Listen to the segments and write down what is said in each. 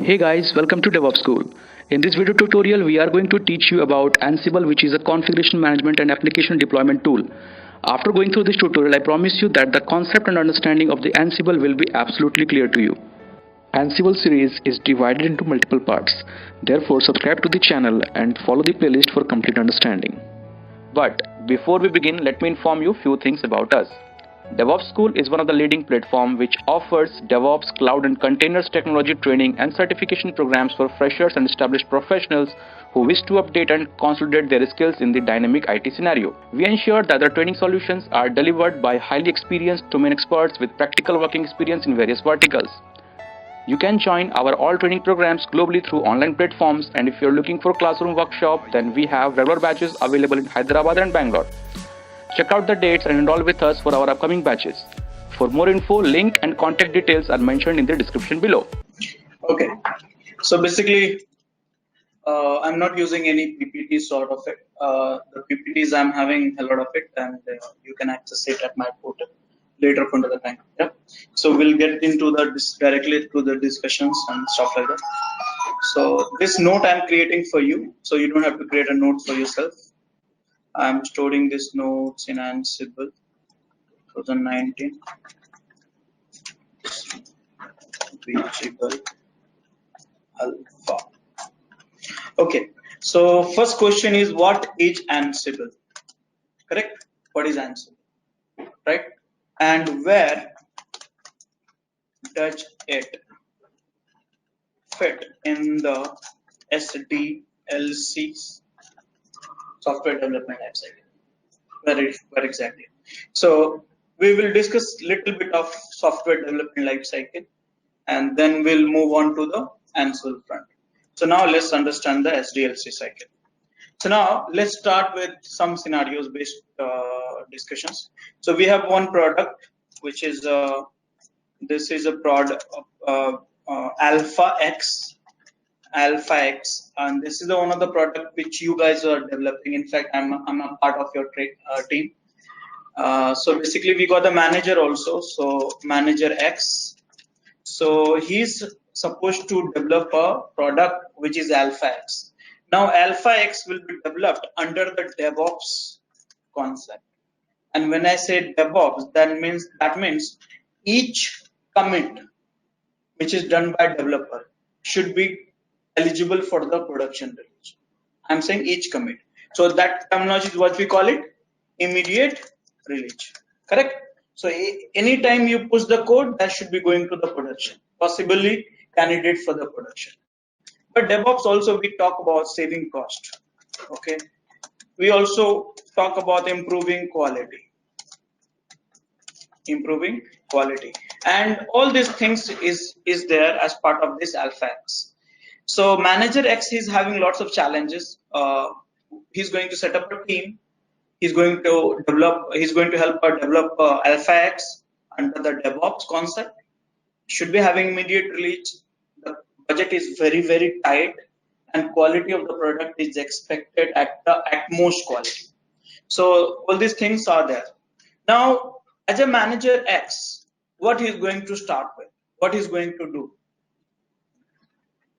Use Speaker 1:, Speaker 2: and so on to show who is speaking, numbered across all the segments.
Speaker 1: Hey guys, welcome to DevOps School. In this video tutorial, we are going to teach you about Ansible, which is a configuration management and application deployment tool. After going through this tutorial, I promise you that the concept and understanding of the Ansible will be absolutely clear to you. Ansible series is divided into multiple parts. Therefore, subscribe to the channel and follow the playlist for complete understanding. But before we begin, let me inform you few things about us. DevOps School is one of the leading platforms which offers DevOps, cloud and containers technology training and certification programs for freshers and established professionals who wish to update and consolidate their skills in the dynamic IT scenario. We ensure that the training solutions are delivered by highly experienced domain experts with practical working experience in various verticals. You can join our all training programs globally through online platforms, and if you're looking for classroom workshop, then we have regular batches available in Hyderabad and Bangalore. Check out the dates and enroll with us for our upcoming batches. For more info, link and contact details are mentioned in the description below.
Speaker 2: Okay, so basically, I'm not using any PPT sort of it. The PPTs I'm having a lot of it, and you can access it at my portal later on to the time. Yeah. So we'll get into directly to the discussions and stuff like that. So this note I'm creating for you, so you don't have to create a note for yourself. I'm storing these notes in Ansible 2019. Visible alpha. Okay, so first question is, what is Ansible? Correct? What is Ansible? Right? And where does it fit in the SDLC's software development lifecycle? Where exactly? So we will discuss little bit of software development lifecycle, and then we'll move on to the Ansible front. So now let's understand the SDLC cycle. So now let's start with some scenarios based discussions. So we have one product, which is this is a product Alpha X, and this is one of the product which you guys are developing. In fact, I'm a part of your team. So basically, we got the manager also. So manager X. So he's supposed to develop a product which is Alpha X. Now Alpha X will be developed under the DevOps concept. And when I say DevOps, that means each commit which is done by developer should be eligible for the production release. I'm saying each commit. So that terminology is what we call it immediate release. Correct? So anytime you push the code, that should be going to the production, possibly candidate for the production. But DevOps also we talk about saving cost. Okay. We also talk about improving quality. And all these things is there as part of this Alpha X. So manager X is having lots of challenges. He's going to set up a team. He's going to help develop Alpha X under the DevOps concept. Should be having immediate release. The budget is very, very tight, and quality of the product is expected at the utmost quality. So all these things are there. Now, as a manager X, what he's going to start with, what he's going to do.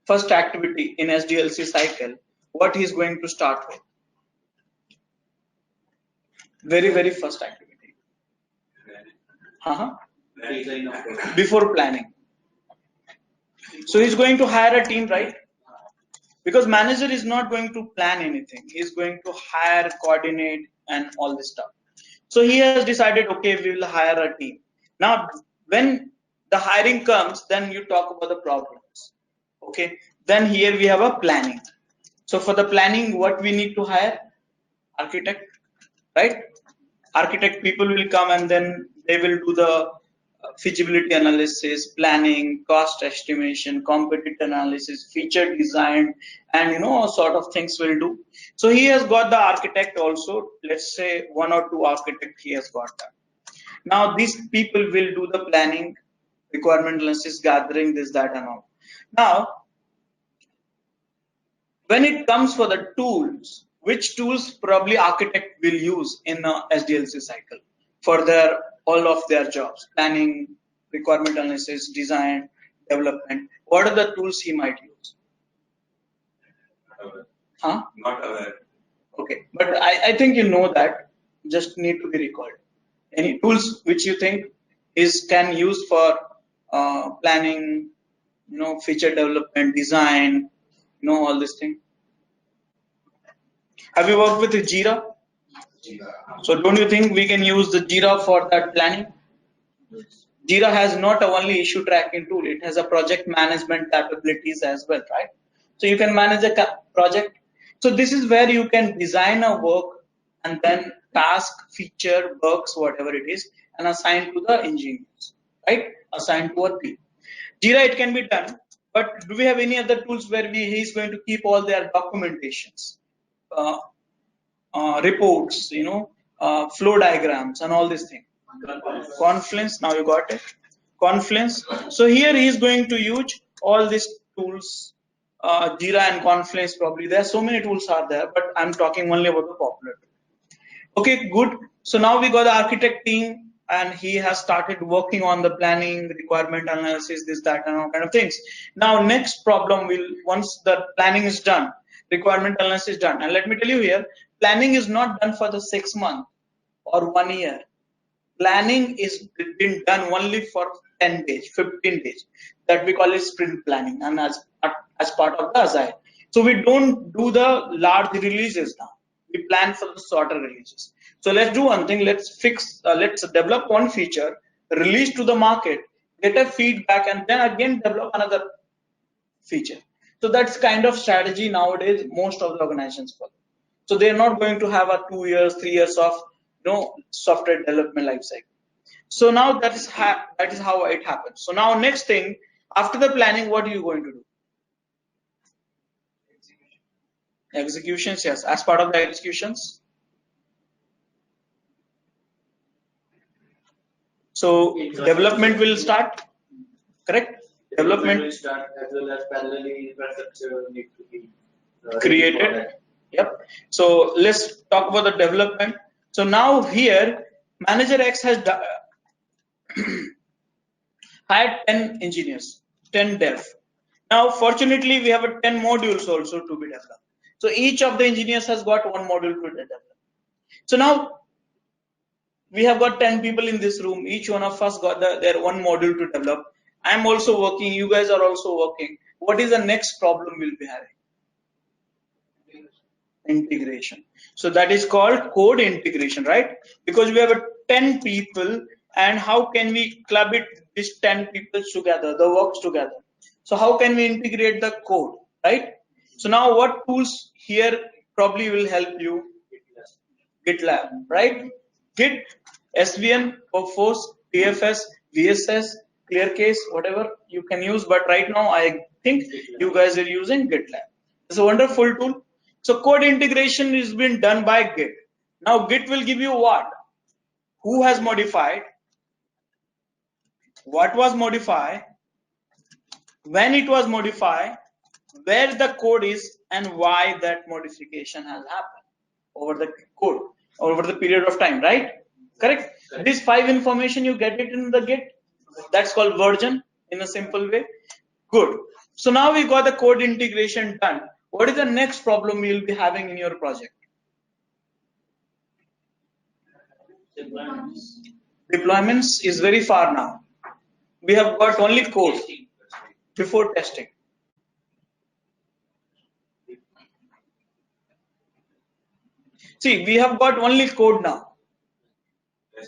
Speaker 2: First activity in SDLC cycle, what he's going to start with. Very, very first activity. Before planning. So he's going to hire a team, right? Because manager is not going to plan anything. He's going to hire, coordinate, and all this stuff. So he has decided, okay, we will hire a team. Now, when the hiring comes, then you talk about the problems. Okay. Then here we have a planning. So for the planning, what we need to hire? Architect, right? Architect people will come, and then they will do the feasibility analysis, planning, cost estimation, competitive analysis, feature design, and all sort of things will do. So he has got the architect also. Let's say 1 or 2 architects he has got that. Now these people will do the planning, requirement analysis, gathering this, that, and all. Now, when it comes for the tools, which tools probably architect will use in a SDLC cycle for all of their jobs? Planning, requirement analysis, design, development, what are the tools he might use? Huh?
Speaker 3: Not aware.
Speaker 2: Okay, but I think you know that. Just need to be recalled. Any tools which you think can use for planning, feature development, design, all this thing. Have you worked with Jira? So don't you think we can use the Jira for that planning? Jira has not only issue tracking tool, it has a project management capabilities as well, right? So you can manage a project. So this is where you can design a work and then task, feature, bugs, whatever it is, and assign to the engineers, right? Assign to a team. Jira, it can be done, but do we have any other tools where he's going to keep all their documentations, reports, flow diagrams, and all these things? Confluence, now you got it. Confluence. So here he is going to use all these tools, Jira and Confluence probably. There are so many tools are there, but I'm talking only about the popular. Okay, good. So now we got the architect team and he has started working on the planning, requirement analysis, this, that, and all kind of things. Now next problem will, once the planning is done, requirement analysis is done. And let me tell you here, planning is not done for the 6 months or 1 year. Planning is been done only for 10 days, 15 days. That we call it sprint planning and as part of the Agile. So we don't do the large releases now. We plan for the shorter releases. So let's do one thing. Let's develop one feature, release to the market, get a feedback, and then again develop another feature. So that's kind of strategy nowadays most of the organizations follow. So they're not going to have a 2 years, 3 years of software development life cycle. So now that is how it happens. So now next thing, after the planning, what are you going to do? Executions, yes. As part of the executions. So development will start, correct? Development will
Speaker 3: start as well as parallelly infrastructure need to be
Speaker 2: created. Yep. So let's talk about the development. So now here, Manager X has hired 10 engineers, 10 dev. Now, fortunately, we have 10 modules also to be developed. So each of the engineers has got one module to develop. So now we have got 10 people in this room. Each one of us got their one module to develop. I'm also working. You guys are also working. What is the next problem we'll be having? Integration. So that is called code integration, right? Because we have 10 people, and how can we club these 10 people together, the works together? So how can we integrate the code, right? So now what tools here probably will help you? GitLab, right? Git, SVN, Workforce, TFS, VSS, ClearCase, whatever you can use. But right now, I think you guys are using GitLab. It's a wonderful tool. So code integration is being done by Git. Now Git will give you what? Who has modified? What was modified? When it was modified? Where the code is and why that modification has happened over the code, over the period of time, right? Correct? This 5 information you get it in the Git. That's called version in a simple way. Good. So now we got the code integration done. What is the next problem you'll be having in your project? Deployments is very far now. We have got only code before testing. See, we have got only code now.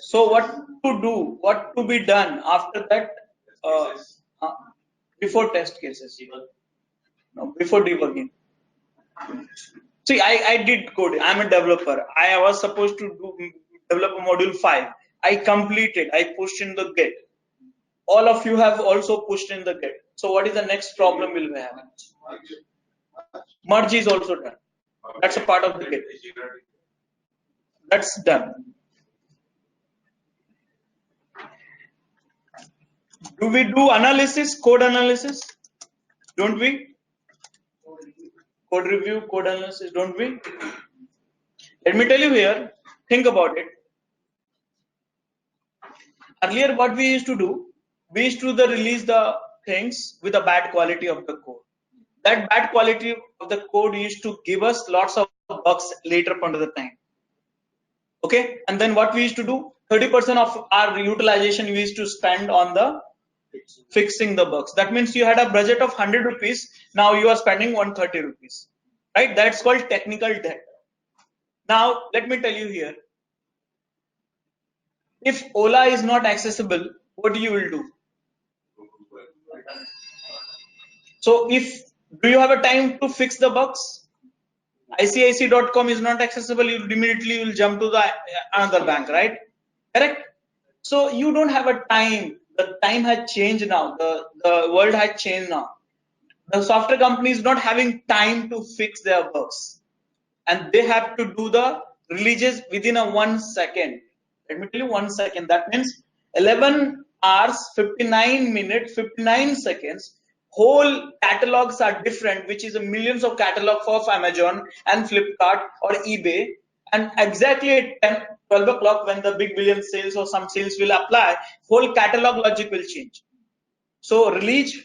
Speaker 2: So what to do? What to be done after that? Before test cases. No, before debugging. See, I did code. I'm a developer. I was supposed to develop a module 5. I completed. I pushed in the Git. All of you have also pushed in the Git. So what is the next problem we'll be having? Merge is also done. That's a part of the Git. That's done. Do we do analysis, code analysis? Don't we? Code review, code analysis, don't we? Let me tell you here, think about it. Earlier, what we used to do, we used to release the things with a bad quality of the code. That bad quality of the code used to give us lots of bugs later point of the time. Okay, and then what we used to do, 30% of our utilization we used to spend on the fixing the bugs. That means you had a budget of 100 rupees, now you are spending 130 rupees, right? That's called technical debt. Now let me tell you here, if Ola is not accessible, what you will do? So do you have a time to fix the bugs? ICIC.com is not accessible, you immediately will jump to the another bank, right? Correct? So you don't have a time. The time has changed now. The world has changed now. The software company is not having time to fix their bugs, and they have to do the releases within a 1 second. Let me tell you, 1 second. That means 11 hours, 59 minutes, 59 seconds. Whole catalogs are different, which is a millions of catalog of Amazon and Flipkart or eBay. And exactly at 10, 12 o'clock, when the big billion sales or some sales will apply, whole catalog logic will change. So release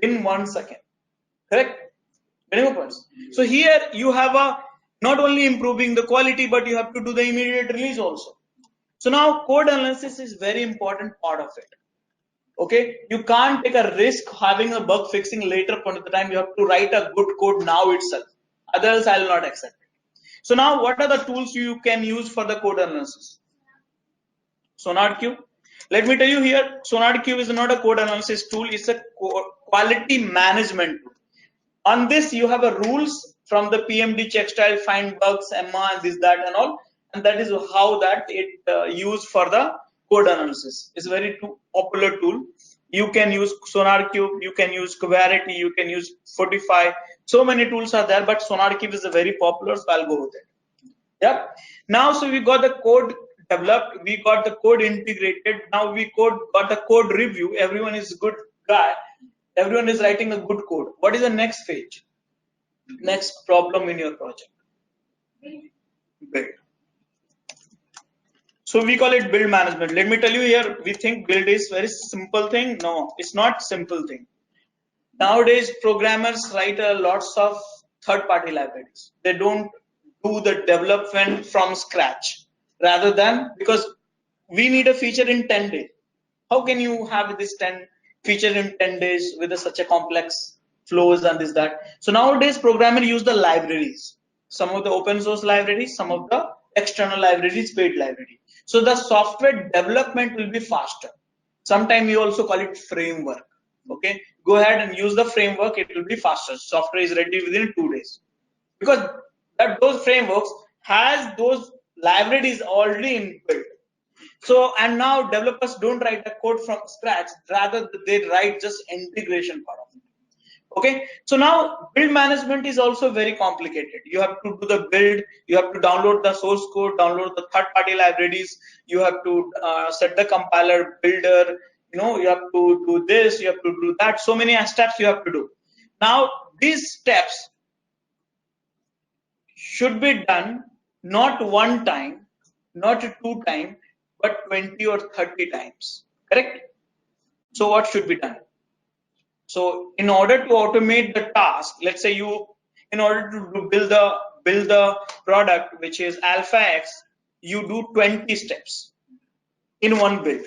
Speaker 2: in 1 second. Correct? Getting my points? So here you have a not only improving the quality, but you have to do the immediate release also. So now code analysis is very important part of it. Okay, you can't take a risk having a bug fixing later point of the time. You have to write a good code now itself. Otherwise, I will not accept it. So now, what are the tools you can use for the code analysis? SonarQube. Let me tell you here, SonarQube is not a code analysis tool. It's a quality management tool. On this, you have a rules from the PMD check style, find bugs, EMMA, and this, that, and all. And that is how that it used for the code analysis. It's a very popular tool. You can use SonarQube, you can use Coverity, you can use Fortify. So many tools are there, but SonarQube is a very popular, so I'll go with it. Yep. Now, so we got the code developed, we got the code integrated. Now we got the code review. Everyone is a good guy. Everyone is writing a good code. What is the next phase? Next problem in your project? Build. So we call it build management. Let me tell you here, we think build is very simple thing. No, it's not simple thing. Nowadays, programmers write lots of third-party libraries. They don't do the development from scratch. Rather than, because we need a feature in 10 days. How can you have this 10 feature in 10 days with such a complex flows and this, that? So nowadays, programmers use the libraries. Some of the open source libraries, some of the external libraries, paid library. So the software development will be faster. Sometimes you also call it framework. Okay, go ahead and use the framework. It will be faster. Software is ready within 2 days because those frameworks has those libraries already inbuilt. So, and now developers don't write the code from scratch. Rather, they write just integration part of it. Okay, so now build management is also very complicated. You have to do the build, you have to download the source code, download the third-party libraries, you have to set the compiler, builder, you have to do this, you have to do that. So many steps you have to do. Now, these steps should be done not one time, not 2 times, but 20 or 30 times. Correct? So what should be done? So in order to automate the task, let's say in order to build the product, which is Alpha X, you do 20 steps in one build,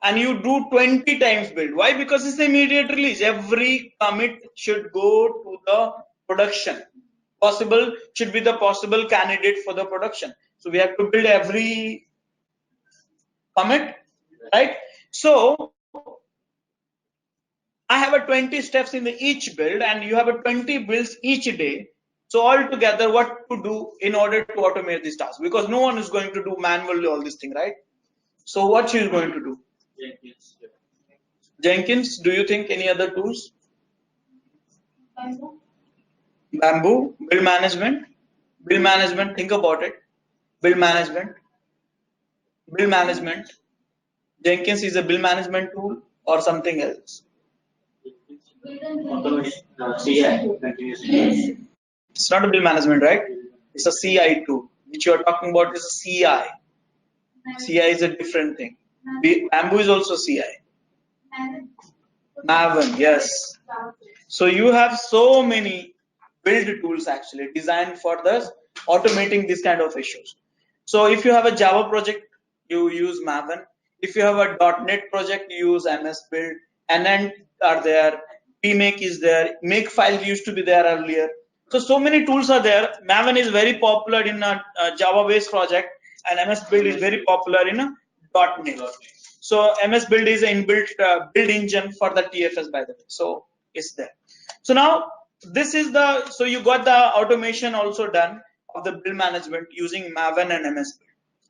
Speaker 2: and you do 20 times build. Why? Because it's the immediate release. Every commit should go to the production. Should be the possible candidate for the production. So we have to build every commit, right? So I have a 20 steps in each build, and you have a 20 builds each day. So altogether, what to do in order to automate this task? Because no one is going to do manually all this thing, right? So what she is going to do?
Speaker 3: Jenkins.
Speaker 2: Jenkins. Do you think any other tools? Bamboo. Build management. Build management. Think about it. Build management. Build management. Jenkins is a build management tool or something else?
Speaker 3: Automation. CI. Continuous.
Speaker 2: It's not a build management, right? It's a CI tool. Which you are talking about is a CI. CI is a different thing. Bamboo is also CI. Maven, yes. So you have so many build tools actually designed for this automating this kind of issues. So if you have a Java project, you use Maven. If you have a .NET project, you use MS Build. NN are there. PMake is there. Makefile used to be there earlier. So many tools are there. Maven is very popular in a Java-based project, and MS Build is very popular in a .NET. So MS Build is an inbuilt build engine for the TFS, by the way. So it's there. So now this is the, so you got the automation also done of the build management using Maven and MS Build,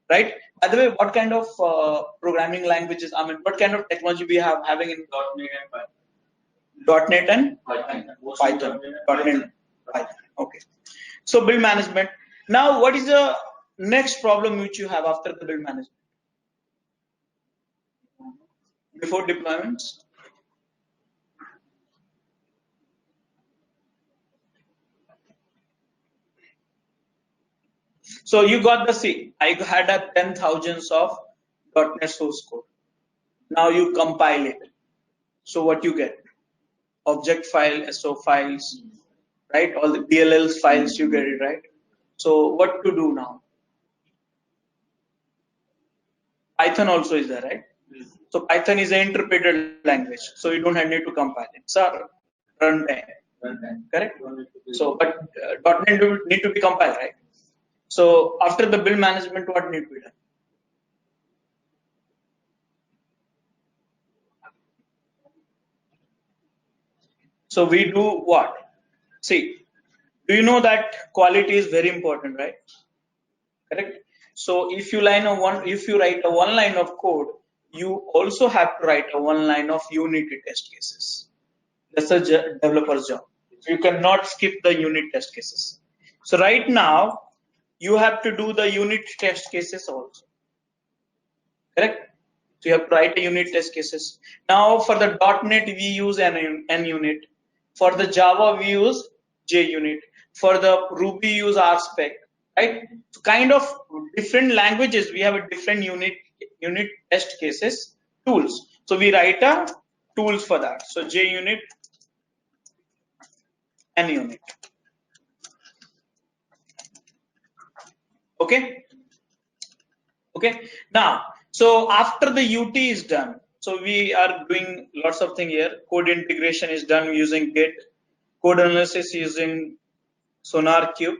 Speaker 2: right? By the way, what kind of programming languages, I mean, what kind of technology we have having in
Speaker 3: .NET and Python.
Speaker 2: .NET and
Speaker 3: Python.
Speaker 2: Python. .NET, Python. Okay. So build management. Now, what is the next problem which you have after the build management? Before deployments? So you got the C. I had a 10,000 of .NET source code. Now you compile it. So what you get? Object file, SO files, right? All the DLL files you get it, right? So what to do now? Python also is there, right? So Python is an interpreted language, so you don't need to compile it. It's a runtime, correct? So, but .NET need to be compiled, right? So after the build management, what need to be done? So we do what? See, do you know that quality is very important, right? Correct. So if you write a one line of code, you also have to write a one line of unit test cases. That's a developer's job. You cannot skip the unit test cases. So right now, you have to do the unit test cases also. Correct? So you have to write a unit test cases. Now for the .NET, we use N unit. For the Java, we use JUnit. For the Ruby, use RSpec. Right? So kind of different languages, we have a different unit test cases tools. So we write a tools for that. So JUnit, N unit. Okay. Okay. Now, so after the UT is done, so we are doing lots of things here. Code integration is done using Git. Code analysis using SonarQube.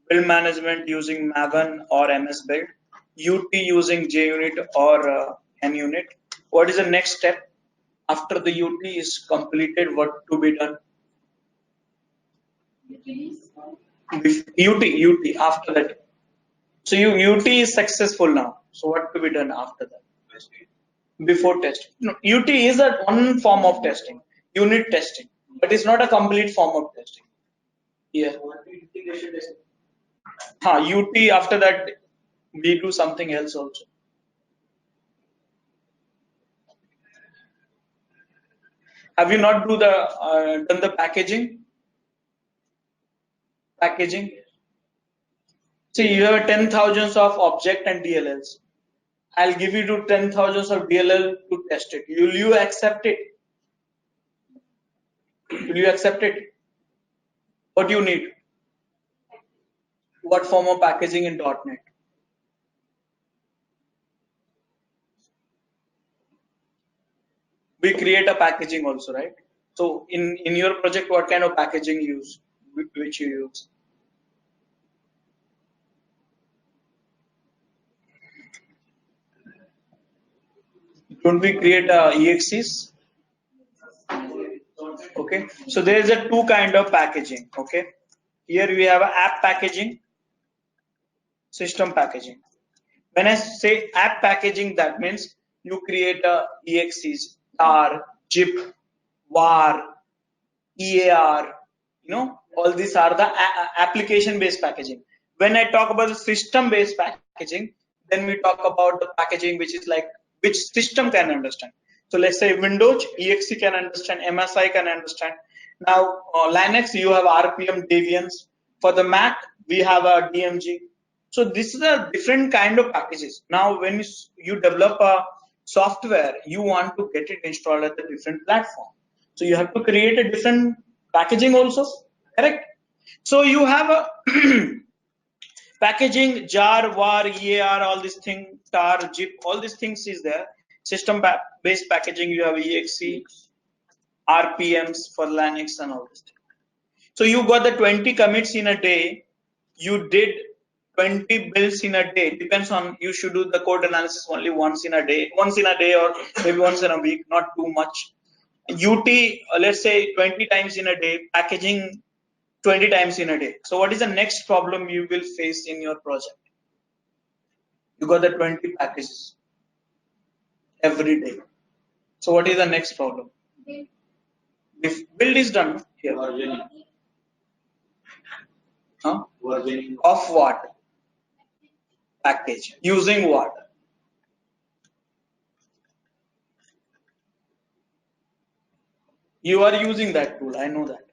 Speaker 2: Build management using Maven or MS Build. UT using JUnit or NUnit. What is the next step? After the UT is completed, what to be done? UT after that. So UT is successful now. So what to be done after that? Before testing. No, UT is a one form of testing, unit testing, but it's not a complete form of testing. Yeah. UT after that we do something else also. Have you not done the packaging? Packaging. See, you have 10,000 of object and DLLs. I'll give you to 10,000 of DLL to test it. Will you accept it? Will you accept it? What do you need? What form of packaging in .NET? We create a packaging also, right? So in your project, what kind of packaging which you use? Don't we create EXEs? Okay, so there is a two kind of packaging. Okay, here we have a app packaging, system packaging. When I say app packaging, that means you create a EXEs, tar, zip, var, EAR. All these are the application based packaging. When I talk about the system based packaging, then we talk about the packaging which is like which system can understand. So let's say Windows exe can understand, MSI can understand. Now Linux, you have RPM, Debians. For the Mac, we have a DMG. So this is a different kind of packages. Now when you develop a software, you want to get it installed at a different platform. So you have to create a different packaging also, correct? So you have a packaging, jar, var, EAR, all these things, tar, zip, all these things is there. System-based packaging, you have exe, RPMs for Linux and all this. So you got the 20 commits in a day. You did 20 builds in a day. Depends on, you should do the code analysis only once in a day or maybe once in a week, not too much. UT, let's say 20 times in a day, packaging 20 times in a day. So what is the next problem you will face in your project? You got the 20 packages every day. So what is the next problem? If build is done here. Huh? Of what? Package. Using what? You are using that tool. I know that.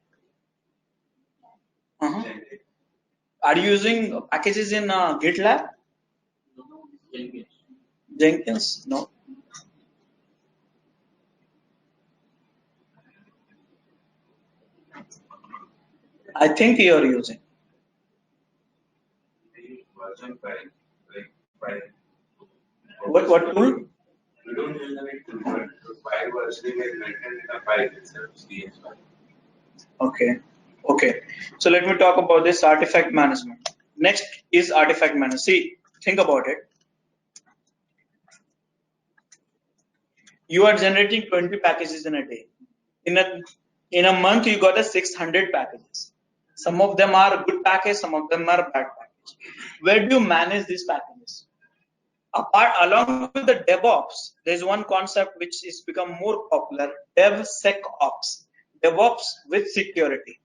Speaker 2: Are you using packages in GitLab? Jenkins? No. I think you are using. What tool?
Speaker 4: We don't use any tool, but the file was maintained in a file itself, CS file.
Speaker 2: Okay. Okay. So let me talk about this artifact management. Next is artifact management. See, think about it. You are generating 20 packages in a day. In a month, you got a 600 packages. Some of them are good packages, some of them are bad packages. Where do you manage these packages? Along with the DevOps, there's one concept which is become more popular: DevSecOps. DevOps with security.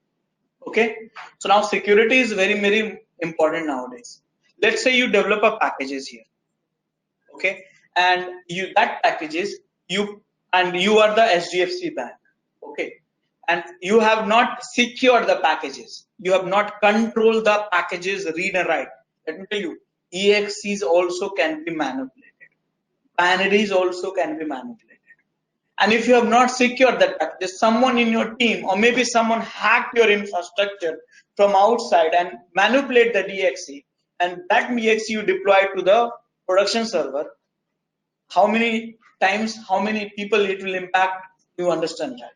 Speaker 2: Okay. So now security is very, very important nowadays. Let's say you develop a packages here. Okay. And that packages you are the SDFC bank. Okay. And you have not secured the packages. You have not controlled the packages read and write. Let me tell you, EXEs also can be manipulated. Binaries also can be manipulated. And if you have not secured that package, someone in your team or maybe someone hacked your infrastructure from outside and manipulate the DXE, and that DXE you deploy to the production server, how many times, how many people it will impact, you understand that.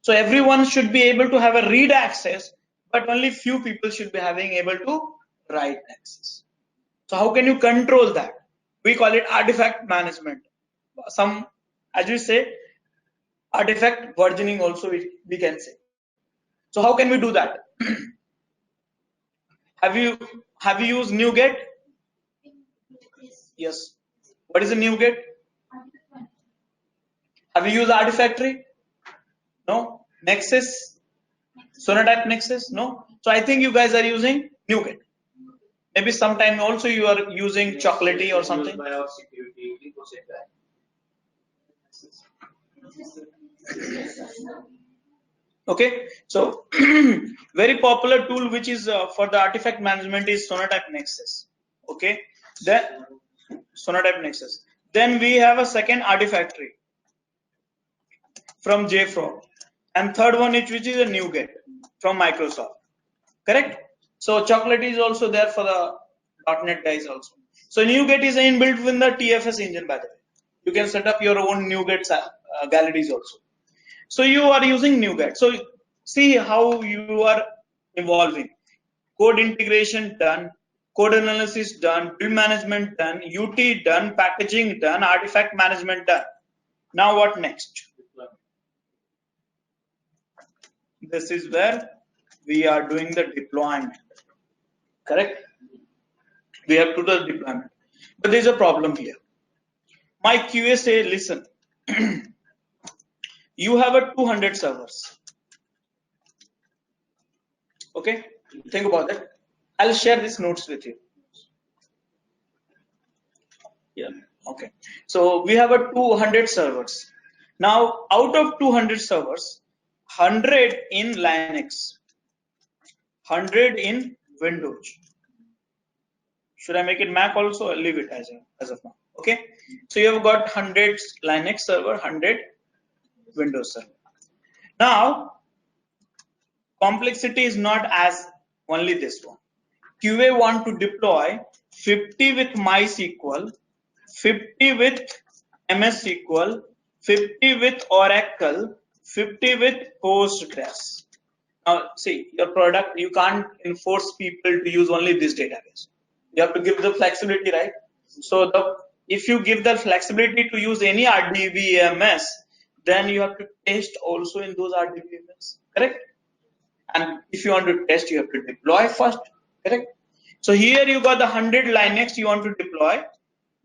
Speaker 2: So everyone should be able to have a read access, but only few people should be able to write access. So how can you control that? We call it artifact management. As we say, artifact versioning also we can say. So how can we do that? Have you used NuGet? Yes. What is a NuGet? Have you used Artifactory? No. Nexus? Sonatype Nexus? No. So I think you guys are using NuGet. Maybe sometime also you are using Chocolatey or something. Okay, so very popular tool which is for the artifact management is Sonatype Nexus. Okay, then Sonatype Nexus. Then we have a second Artifactory from JFrog, and third one which is a NuGet from Microsoft. Correct. So Chocolatey is also there for the .NET guys also. So NuGet is inbuilt within the TFS engine, by the way. You can set up your own NuGet galleries also. So you are using NuGet. So see how you are evolving. Code integration done, code analysis done, build management done, UT done, packaging done, artifact management done. Now what next? This is where we are doing the deployment. Correct? We have to do the deployment. But there is a problem here. My QA say, listen, you have a 200 servers. Okay, think about it. I'll share these notes with you. Yeah, okay. So we have a 200 servers. Now, out of 200 servers, 100 in Linux, 100 in Windows. Should I make it Mac also? I'll leave it as of now. Okay. So you have got 100 Linux server, 100 Windows server. Now, complexity is not as only this one. QA want to deploy 50 with MySQL, 50 with MS SQL, 50 with Oracle, 50 with Postgres. Now, see, your product, you can't enforce people to use only this database. You have to give the flexibility, right? So, if you give the flexibility to use any RDBMS, then you have to test also in those RDBMS, correct? And if you want to test, you have to deploy first, correct? So here you got the 100 Linux you want to deploy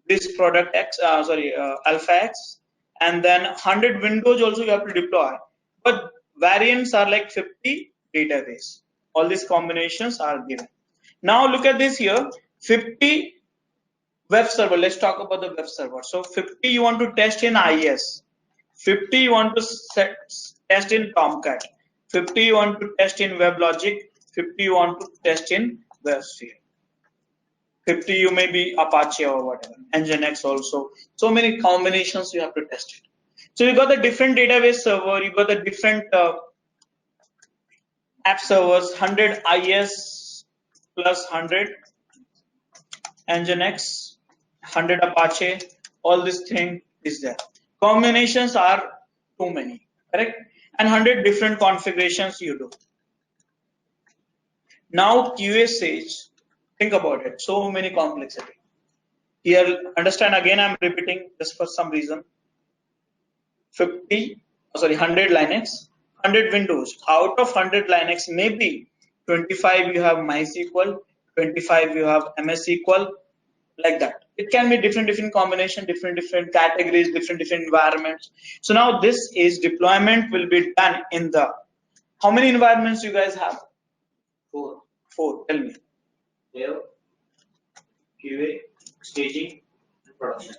Speaker 2: this product X, Alpha X, and then 100 Windows also you have to deploy. But variants are like 50 database. All these combinations are given. Now look at this here, 50 web server. Let's talk about the web server. So 50 you want to test in IS, 50 you want to test in Tomcat, 50 you want to test in WebLogic, 50 you want to test in WebSphere. 50 you may be Apache or whatever, Nginx also. So many combinations you have to test it. So you got the different database server, you got the different app servers, 100 IS plus 100 Nginx, 100 Apache, all this thing is there. Combinations are too many, correct? And 100 different configurations you do. Now QA says, think about it, so many complexity. Here, understand again, I'm repeating this for some reason. 100 Linux, 100 Windows. Out of 100 Linux, maybe 25 you have MySQL, 25 you have MS SQL, like that. It can be different combination, different categories, different environments. So now this is deployment will be done in the, how many environments you guys have?
Speaker 3: 4.
Speaker 2: 4, tell me.
Speaker 3: Dev, QA, staging, and production.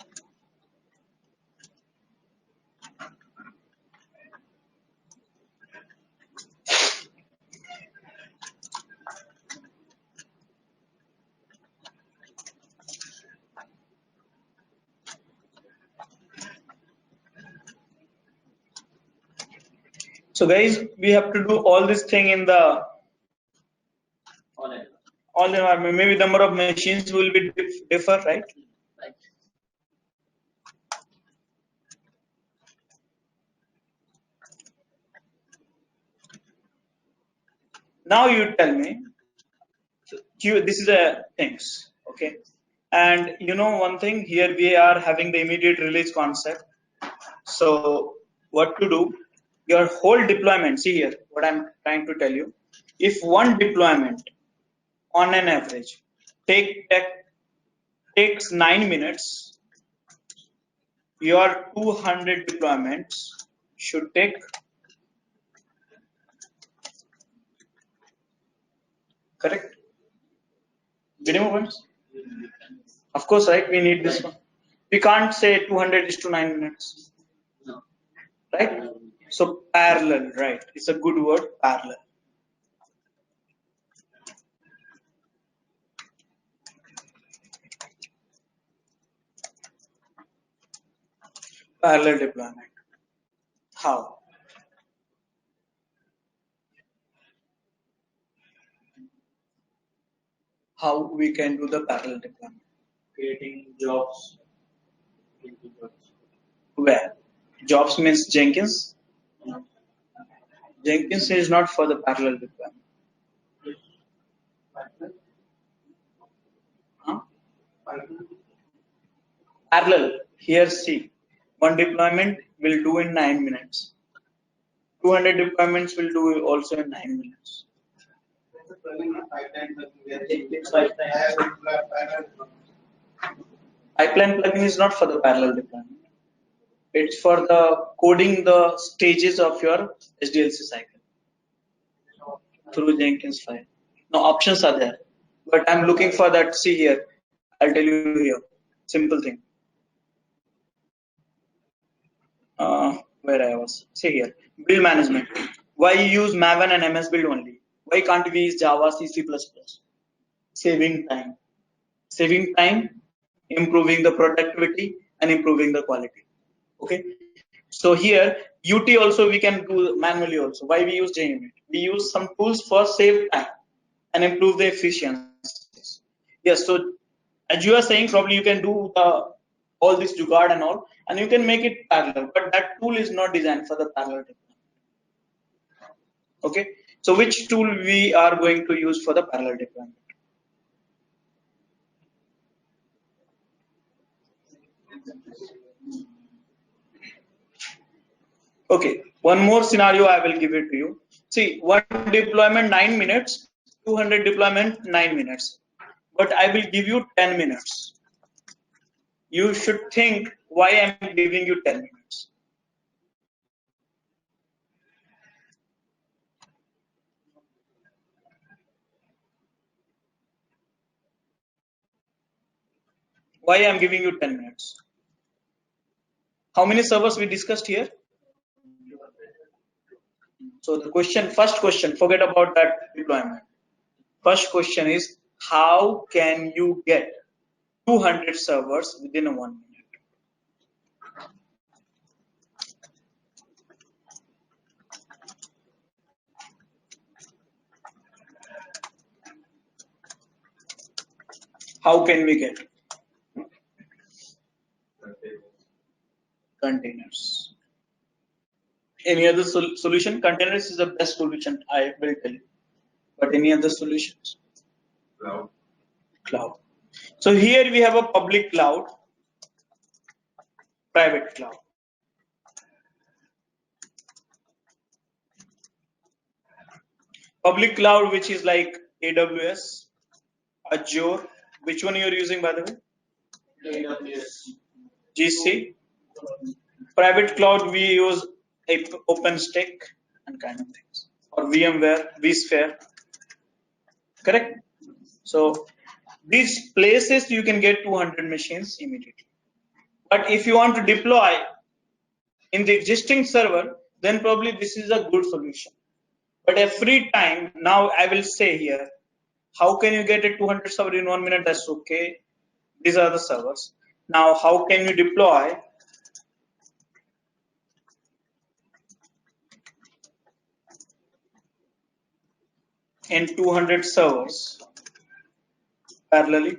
Speaker 2: So guys, we have to do all this thing in the all environment. Maybe number of machines will be differ, right?
Speaker 3: Right.
Speaker 2: Now you tell me. This is a things, okay? And you know one thing, here we are having the immediate release concept. So what to do? Your whole deployment, see here, what I'm trying to tell you. If one deployment on an average takes 9 minutes, your 200 deployments should take correct minimum ones. Of course, right? We need this one. We can't say 200 is to 9 minutes,
Speaker 3: No.
Speaker 2: right? So parallel, right? It's a good word, parallel. Parallel deployment. How? How we can do the parallel deployment?
Speaker 3: Creating jobs.
Speaker 2: Where? Jobs means Jenkins. Jenkins is not for the parallel deployment. Huh? Parallel. Here, see. One deployment will do in 9 minutes. 200 deployments will do also in 9 minutes. Pipeline plugin is not for the parallel deployment. It's for the coding the stages of your SDLC cycle through Jenkins file. No options are there, but I'm looking for that. See here, I'll tell you here. Simple thing. Where I was. See here, build management. Why you use Maven and MS Build only? Why can't we use Java, C++? Saving time. saving time, improving the productivity, and improving the quality. Okay. So here UT also we can do manually also. Why we use JUnit? We use some tools for save time and improve the efficiencies. Yes. So as you are saying, probably you can do all this jugaad and all, and you can make it parallel. But that tool is not designed for the parallel deployment. Okay. So which tool we are going to use for the parallel deployment? Okay, one more scenario I will give it to you. See, one deployment 9 minutes, 200 deployment 9 minutes, but I will give you 10 minutes. You should think why I'm giving you 10 minutes. Why I'm giving you 10 minutes? How many servers we discussed here? So the question, first question, forget about that deployment. First question is, how can you get 200 servers within 1 minute? How can we get containers? Any other solution? Containers is the best solution, I will tell you. But any other solutions?
Speaker 4: Cloud.
Speaker 2: Cloud. So here we have a public cloud, private cloud. Public cloud, which is like AWS, Azure. Which one you are using, by the way?
Speaker 3: AWS.
Speaker 2: GC. Private cloud, we use OpenStack and kind of things, or VMware, vSphere. Correct. So these places you can get 200 machines immediately. But if you want to deploy in the existing server, then probably this is a good solution. But every time, now I will say here, how can you get a 200 server in 1 minute? That's okay. These are the servers. Now, how can you deploy in 200 servers parallelly?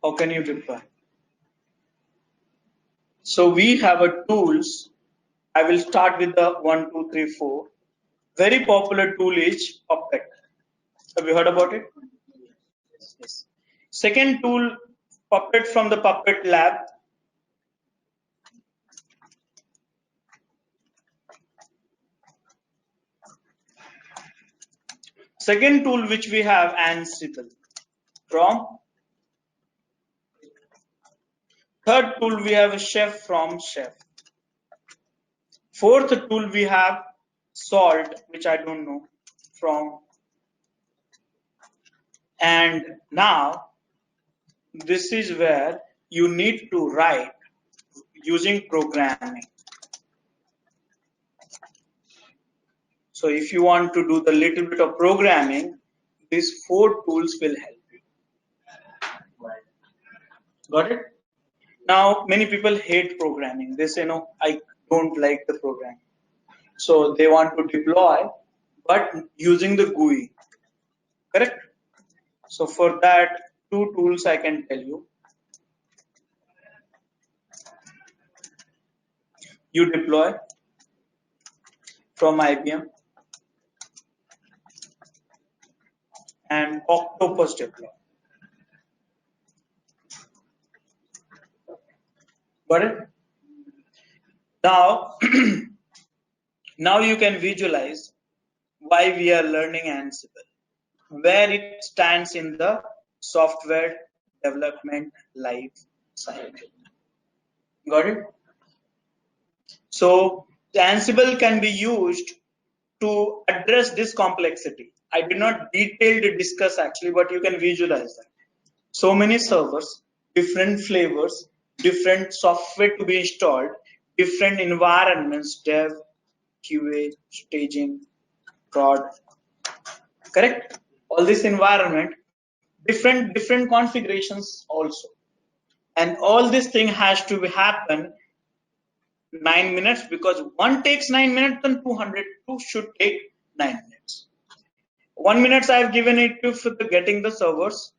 Speaker 2: How can you deploy? So we have a tools. I will start with the 1, 2, 3, 4. Very popular tool is Puppet. Have you heard about it? Yes. Second tool, Puppet from the Puppet Lab. Second tool which we have, Ansible from. Third tool we have a Chef from Chef. Fourth tool we have Salt, which I don't know from. And now this is where you need to write using programming. So if you want to do the little bit of programming, these 4 tools will help you. Got it? Now many people hate programming. They say, no, I don't like the programming. So they want to deploy, but using the GUI. Correct? So for that, 2 tools I can tell you. You deploy from IBM and Octopus deploy. Got it? Now, now you can visualize why we are learning Ansible, where it stands in the software development life cycle. Got it? So the Ansible can be used to address this complexity. I did not detailed discuss actually, but you can visualize that. So many servers, different flavors, different software to be installed, different environments, dev, QA, staging, prod. Correct? all this environment, different configurations also, and all this thing has to happen 9 minutes, because one takes 9 minutes and 202 should take 9 minutes. 1 minute I have given it to for getting the servers,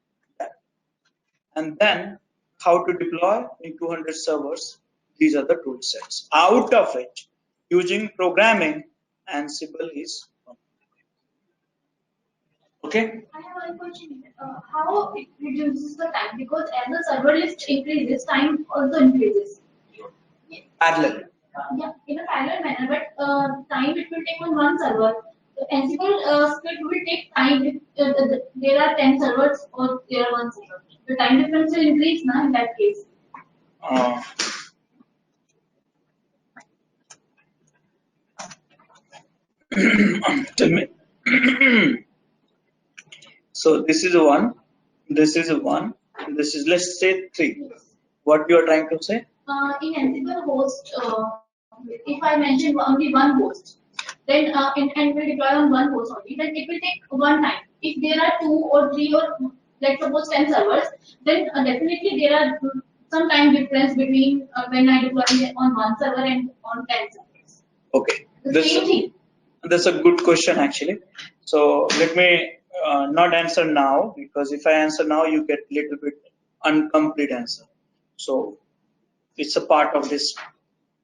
Speaker 2: and then how to deploy in 200 servers. These are the tool sets, out of which using programming Ansible is one. Okay.
Speaker 5: I have one question. How it reduces the time? Because as the server list increases, time also increases.
Speaker 2: Parallel.
Speaker 5: Yeah, in a parallel manner, but time it will take on one server. The Ansible script will take time if there are 10 servers or there are one server. The time difference will increase now in that case.
Speaker 2: Tell me. So this is one, this is one, this is, let's say 3. What you are trying to say?
Speaker 5: In Ansible host, if I mention only one host, then and will deploy on one host only, then it will take one time. If there are 2 or 3 or let's suppose 10 servers, then definitely there are some time difference between when I deploy it on one server and on 10 servers.
Speaker 2: Okay.
Speaker 5: The same thing.
Speaker 2: That's a good question actually. So let me not answer now, because if I answer now, you get little bit incomplete answer. So it's a part of this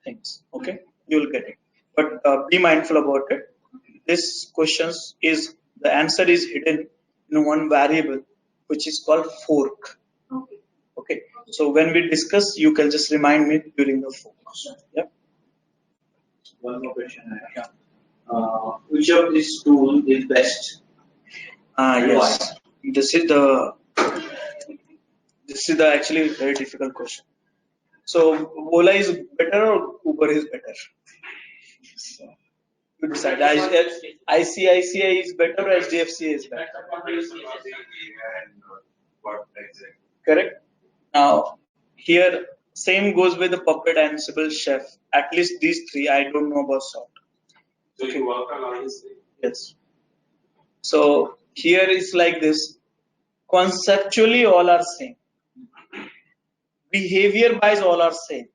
Speaker 2: things. Okay, you will get it. But be mindful about it. This questions is, the answer is hidden in one variable, which is called fork.
Speaker 5: Okay.
Speaker 2: Okay. So when we discuss, you can just remind me during the fork. Yeah.
Speaker 3: One more question I have. Which of these tools is best?
Speaker 2: Yes. This is the actually very difficult question. So Ola is better or Uber is better? So, you decide. ICICI is better or HDFC is better? Correct. Now here same goes with the Puppet, Ansible, Chef. At least these 3. I don't know about Salt.
Speaker 4: So you work on all these things?
Speaker 2: Yes. So here is like this. Conceptually, all are same. Behavior-wise, all are same.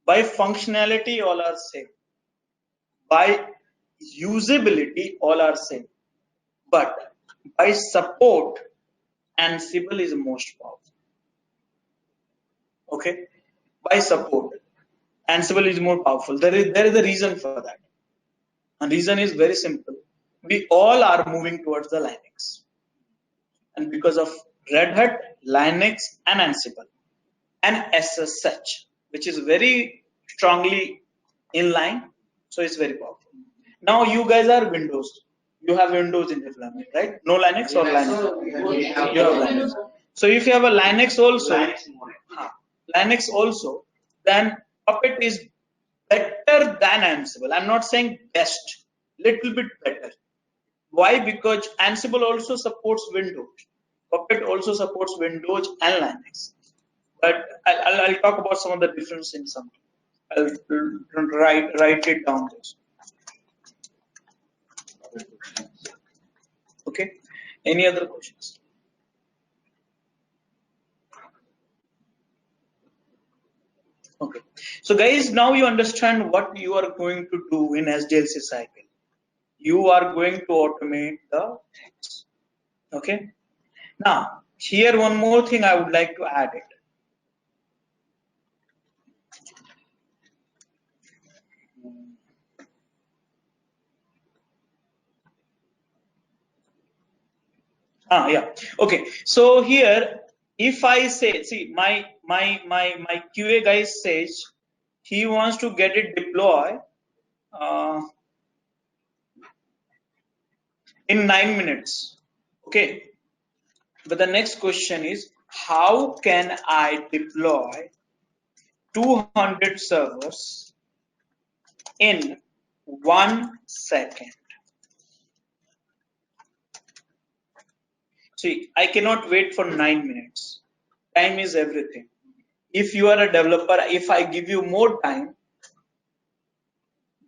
Speaker 2: By functionality, all are same. By usability, all are same. But by support, Ansible is most powerful. Okay? By support, Ansible is more powerful. There is a reason for that. And reason is very simple. We all are moving towards the Linux. And because of Red Hat, Linux, and Ansible, and SSH, which is very strongly in line, so it's very powerful. Now you guys are Windows. You have Windows in deployment, right? No Linux or Linux? You have Linux. So if you have a Linux also, then Puppet is better than Ansible. I'm not saying best, little bit better. Why? Because Ansible also supports Windows. Puppet also supports Windows and Linux. But I'll talk about some of the difference in some. I'll write it down. Okay. Any other questions? Okay. So guys, now you understand what you are going to do in SDLC cycle. You are going to automate the things. Okay. Now, here one more thing I would like to add it. Yeah. Okay. So here, if I say, see, my QA guy says he wants to get it deployed in 9 minutes. Okay. But the next question is, how can I deploy 200 servers in 1 second? See, I cannot wait for 9 minutes. Time is everything. If you are a developer, if I give you more time,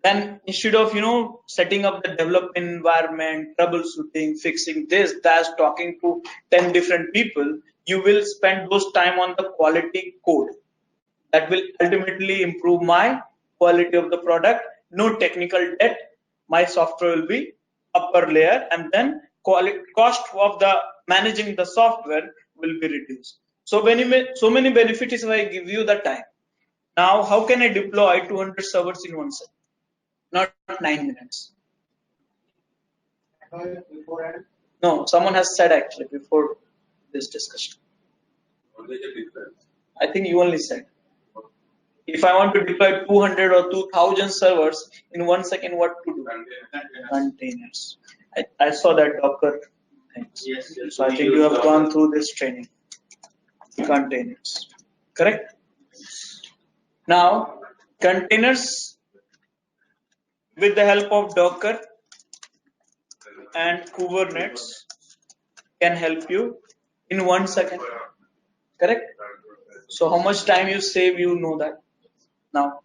Speaker 2: Then instead of setting up the development environment, troubleshooting, fixing this, that's talking to 10 different people, you will spend those time on the quality code. That will ultimately improve my quality of the product. No technical debt. My software will be upper layer, and then cost of the managing the software will be reduced. So many benefits if I give you the time. Now, how can I deploy 200 servers in 1 second? Not 9 minutes.
Speaker 3: Beforehand,
Speaker 2: No, someone has said actually before this discussion.
Speaker 4: What is the difference?
Speaker 2: I think you only said. If I want to deploy 200 or 2000 servers in 1 second, what to do? Containers. I saw that Docker things.
Speaker 3: yes, yes.
Speaker 2: So I think you have gone through this training. Containers. Correct? Now, containers with the help of Docker and Kubernetes can help you in 1 second. Correct? So how much time you save, you know that. Now,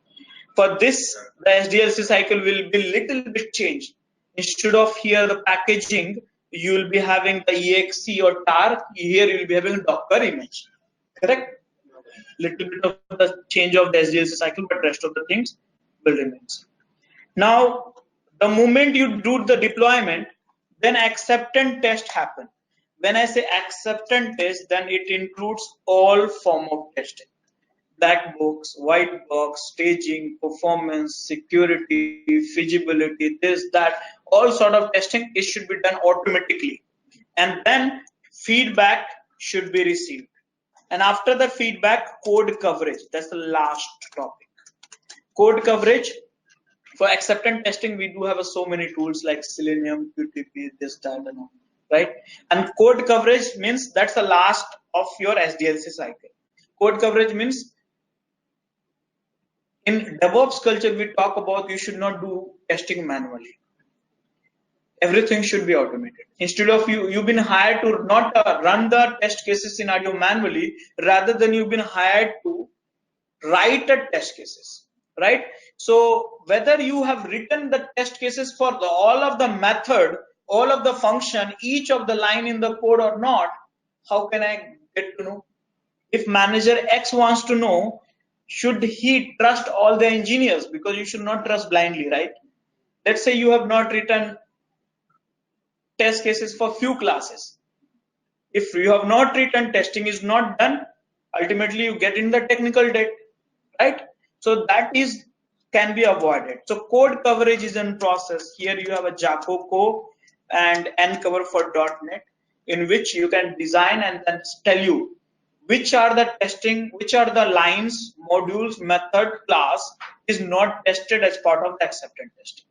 Speaker 2: for this, the SDLC cycle will be little bit changed. Instead of here the packaging, you will be having the exe or tar. Here you will be having Docker image. Correct? Little bit of the change of the SDLC cycle, but rest of the things will remain. Now, the moment you do the deployment, then acceptance test happen. When I say acceptance test, then it includes all form of testing. Black box, white box, staging, performance, security, feasibility, this, that, all sort of testing, it should be done automatically. And then feedback should be received. And after the feedback, code coverage. That's the last topic. Code coverage. For acceptance testing, we do have so many tools like Selenium, QTP, this, that, and all, right? And code coverage means that's the last of your SDLC cycle. Code coverage means in DevOps culture, we talk about you should not do testing manually. Everything should be automated. Instead of you've been hired to not run the test cases scenario manually, rather than you've been hired to write a test cases, right? So whether you have written the test cases for all of the method, all of the function, each of the line in the code or not, how can I get to know? If manager X wants to know, should he trust all the engineers? Because you should not trust blindly, right? Let's say you have not written test cases for few classes. If you have not written, testing is not done, ultimately you get in the technical debt, right? So that is can be avoided. So code coverage is in process. Here you have a Jacoco and NCover for .NET, in which you can design and then tell you which are the testing, which are the lines, modules, method, class is not tested as part of the acceptance testing.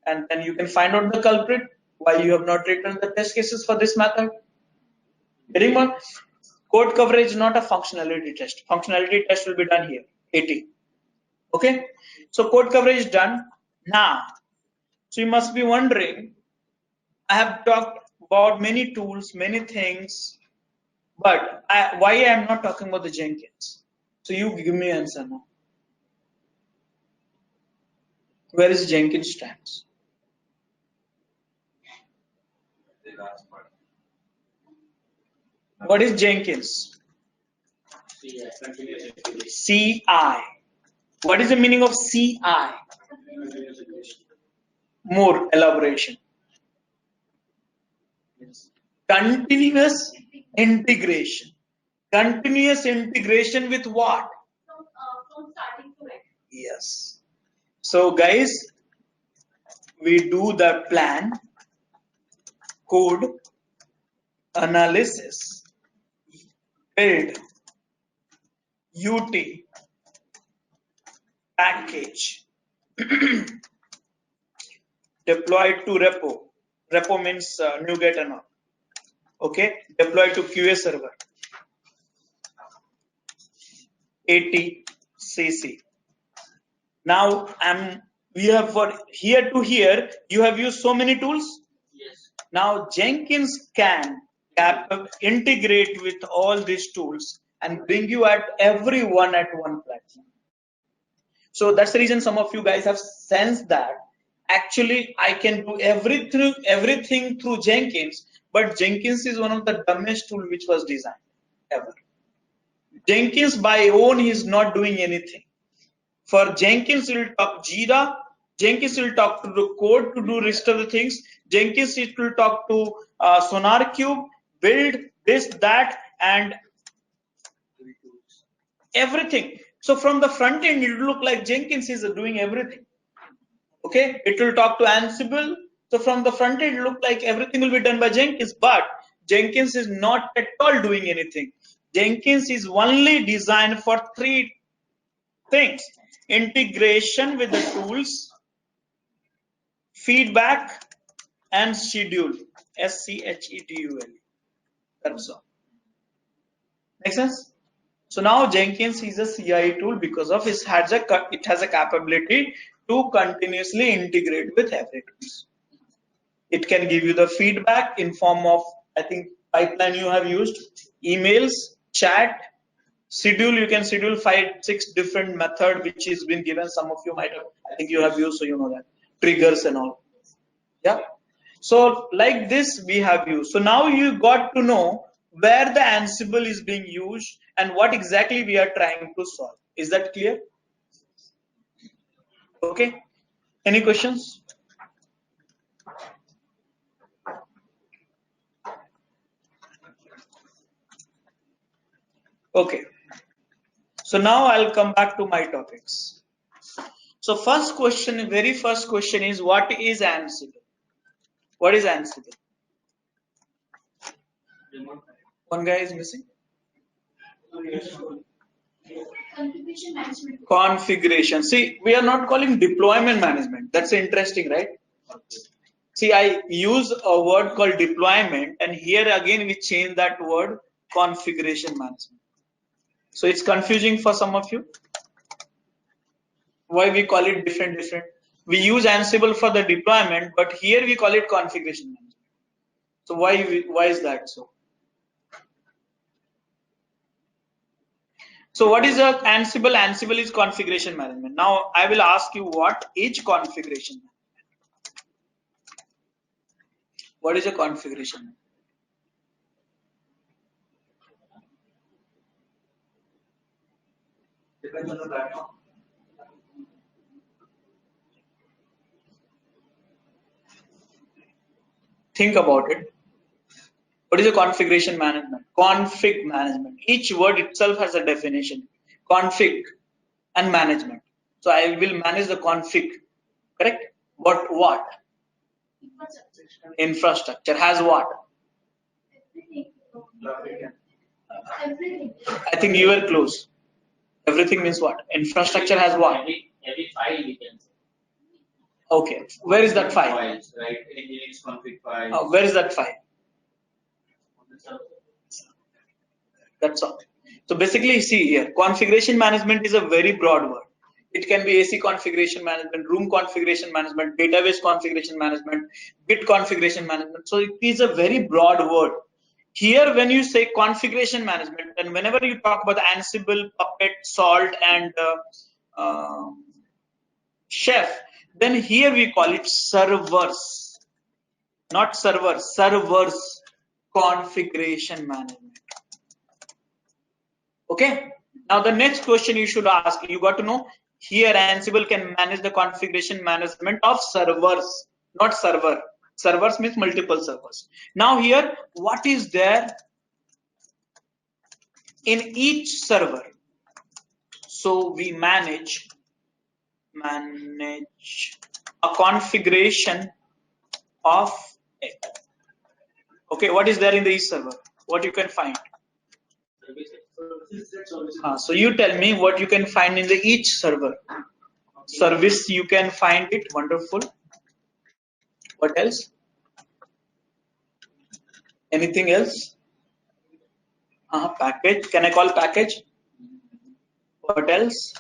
Speaker 2: And then you can find out the culprit, why you have not written the test cases for this method. Getting one? Code coverage is not a functionality test. Functionality test will be done here, 80. Okay? So code coverage is done. Now, so you must be wondering, I have talked about many tools, many things, but why I am not talking about the Jenkins? So you give me an answer now. Where is Jenkins stands?
Speaker 4: The last part.
Speaker 2: What is Jenkins? CI. What is the meaning of CI? More elaboration. Continuous integration. Continuous integration with what?
Speaker 5: From starting to end.
Speaker 2: Yes. So guys, we do the plan, code, analysis, build, UT, package, deploy to repo. Repo means NuGet and all. Okay, deploy to QA server. 80 CC. Now we have for here to here, you have used so many tools.
Speaker 3: Yes.
Speaker 2: Now Jenkins can integrate with all these tools and bring you at everyone at one platform. So that's the reason some of you guys have sensed that actually I can do everything through Jenkins, but Jenkins is one of the dumbest tool which was designed ever. Jenkins by own is not doing anything. For Jenkins, it will talk Jira. Jenkins will talk to the code to do rest of the things. Jenkins it will talk to SonarQube, build this, that, and everything. So from the front end, it will look like Jenkins is doing everything. Okay, it will talk to Ansible. So from the front end, it will look like everything will be done by Jenkins, but Jenkins is not at all doing anything. Jenkins is only designed for three things: integration with the tools, feedback, and schedule. SCHEDUL. That's all. Make sense? So now Jenkins is a CI tool because of it has a capability to continuously integrate with every tools. It can give you the feedback in form of, I think, pipeline you have used, emails, chat, schedule. You can schedule 5-6 different method which is been given. Some of you might have, I think you have used, so you know that triggers and all. Yeah. So like this we have used. So now you got to know where the Ansible is being used and what exactly we are trying to solve. Is that clear? Okay. Any questions? Okay. So now I'll come back to my topics. So very first question is, what is Ansible? What is Ansible? One guy is missing.
Speaker 5: Configuration management.
Speaker 2: Configuration. See, we are not calling deployment management. That's interesting, right? See, I use a word called deployment, and here again we change that word configuration management. So it's confusing for some of you. Why we call it different? We use Ansible for the deployment, but here we call it configuration management. So why is that so? So what is a Ansible? Ansible is configuration management. Now I will ask you, what is configuration management? What is a configuration?
Speaker 3: Depends on the platform.
Speaker 2: Think about it. What is a configuration management? Config management. Each word itself has a definition. Config and management. So I will manage the config. Correct? But what? Infrastructure has what?
Speaker 5: Everything.
Speaker 2: I think you were close. Everything means what? Infrastructure has what?
Speaker 4: Every file we can say.
Speaker 2: Okay. Where is that file?
Speaker 4: Files, right? Nginx config file.
Speaker 2: Where is that file? That's all. So basically, see here, configuration management is a very broad word. It can be AC configuration management, room configuration management, database configuration management, Git configuration management. So it is a very broad word. Here, when you say configuration management, and whenever you talk about the Ansible, Puppet, Salt, and Chef, then here we call it servers, not servers, servers configuration management. Okay. Now the next question you should ask, you got to know here Ansible can manage the configuration management of servers, not server. Servers means multiple servers. Now here, what is there in each server? So we manage a configuration of it. Okay, what is there in the each server? What you can find? So you tell me what you can find in the each server. Service you can find it. Wonderful. What else? Anything else? Package. Can I call package? What else?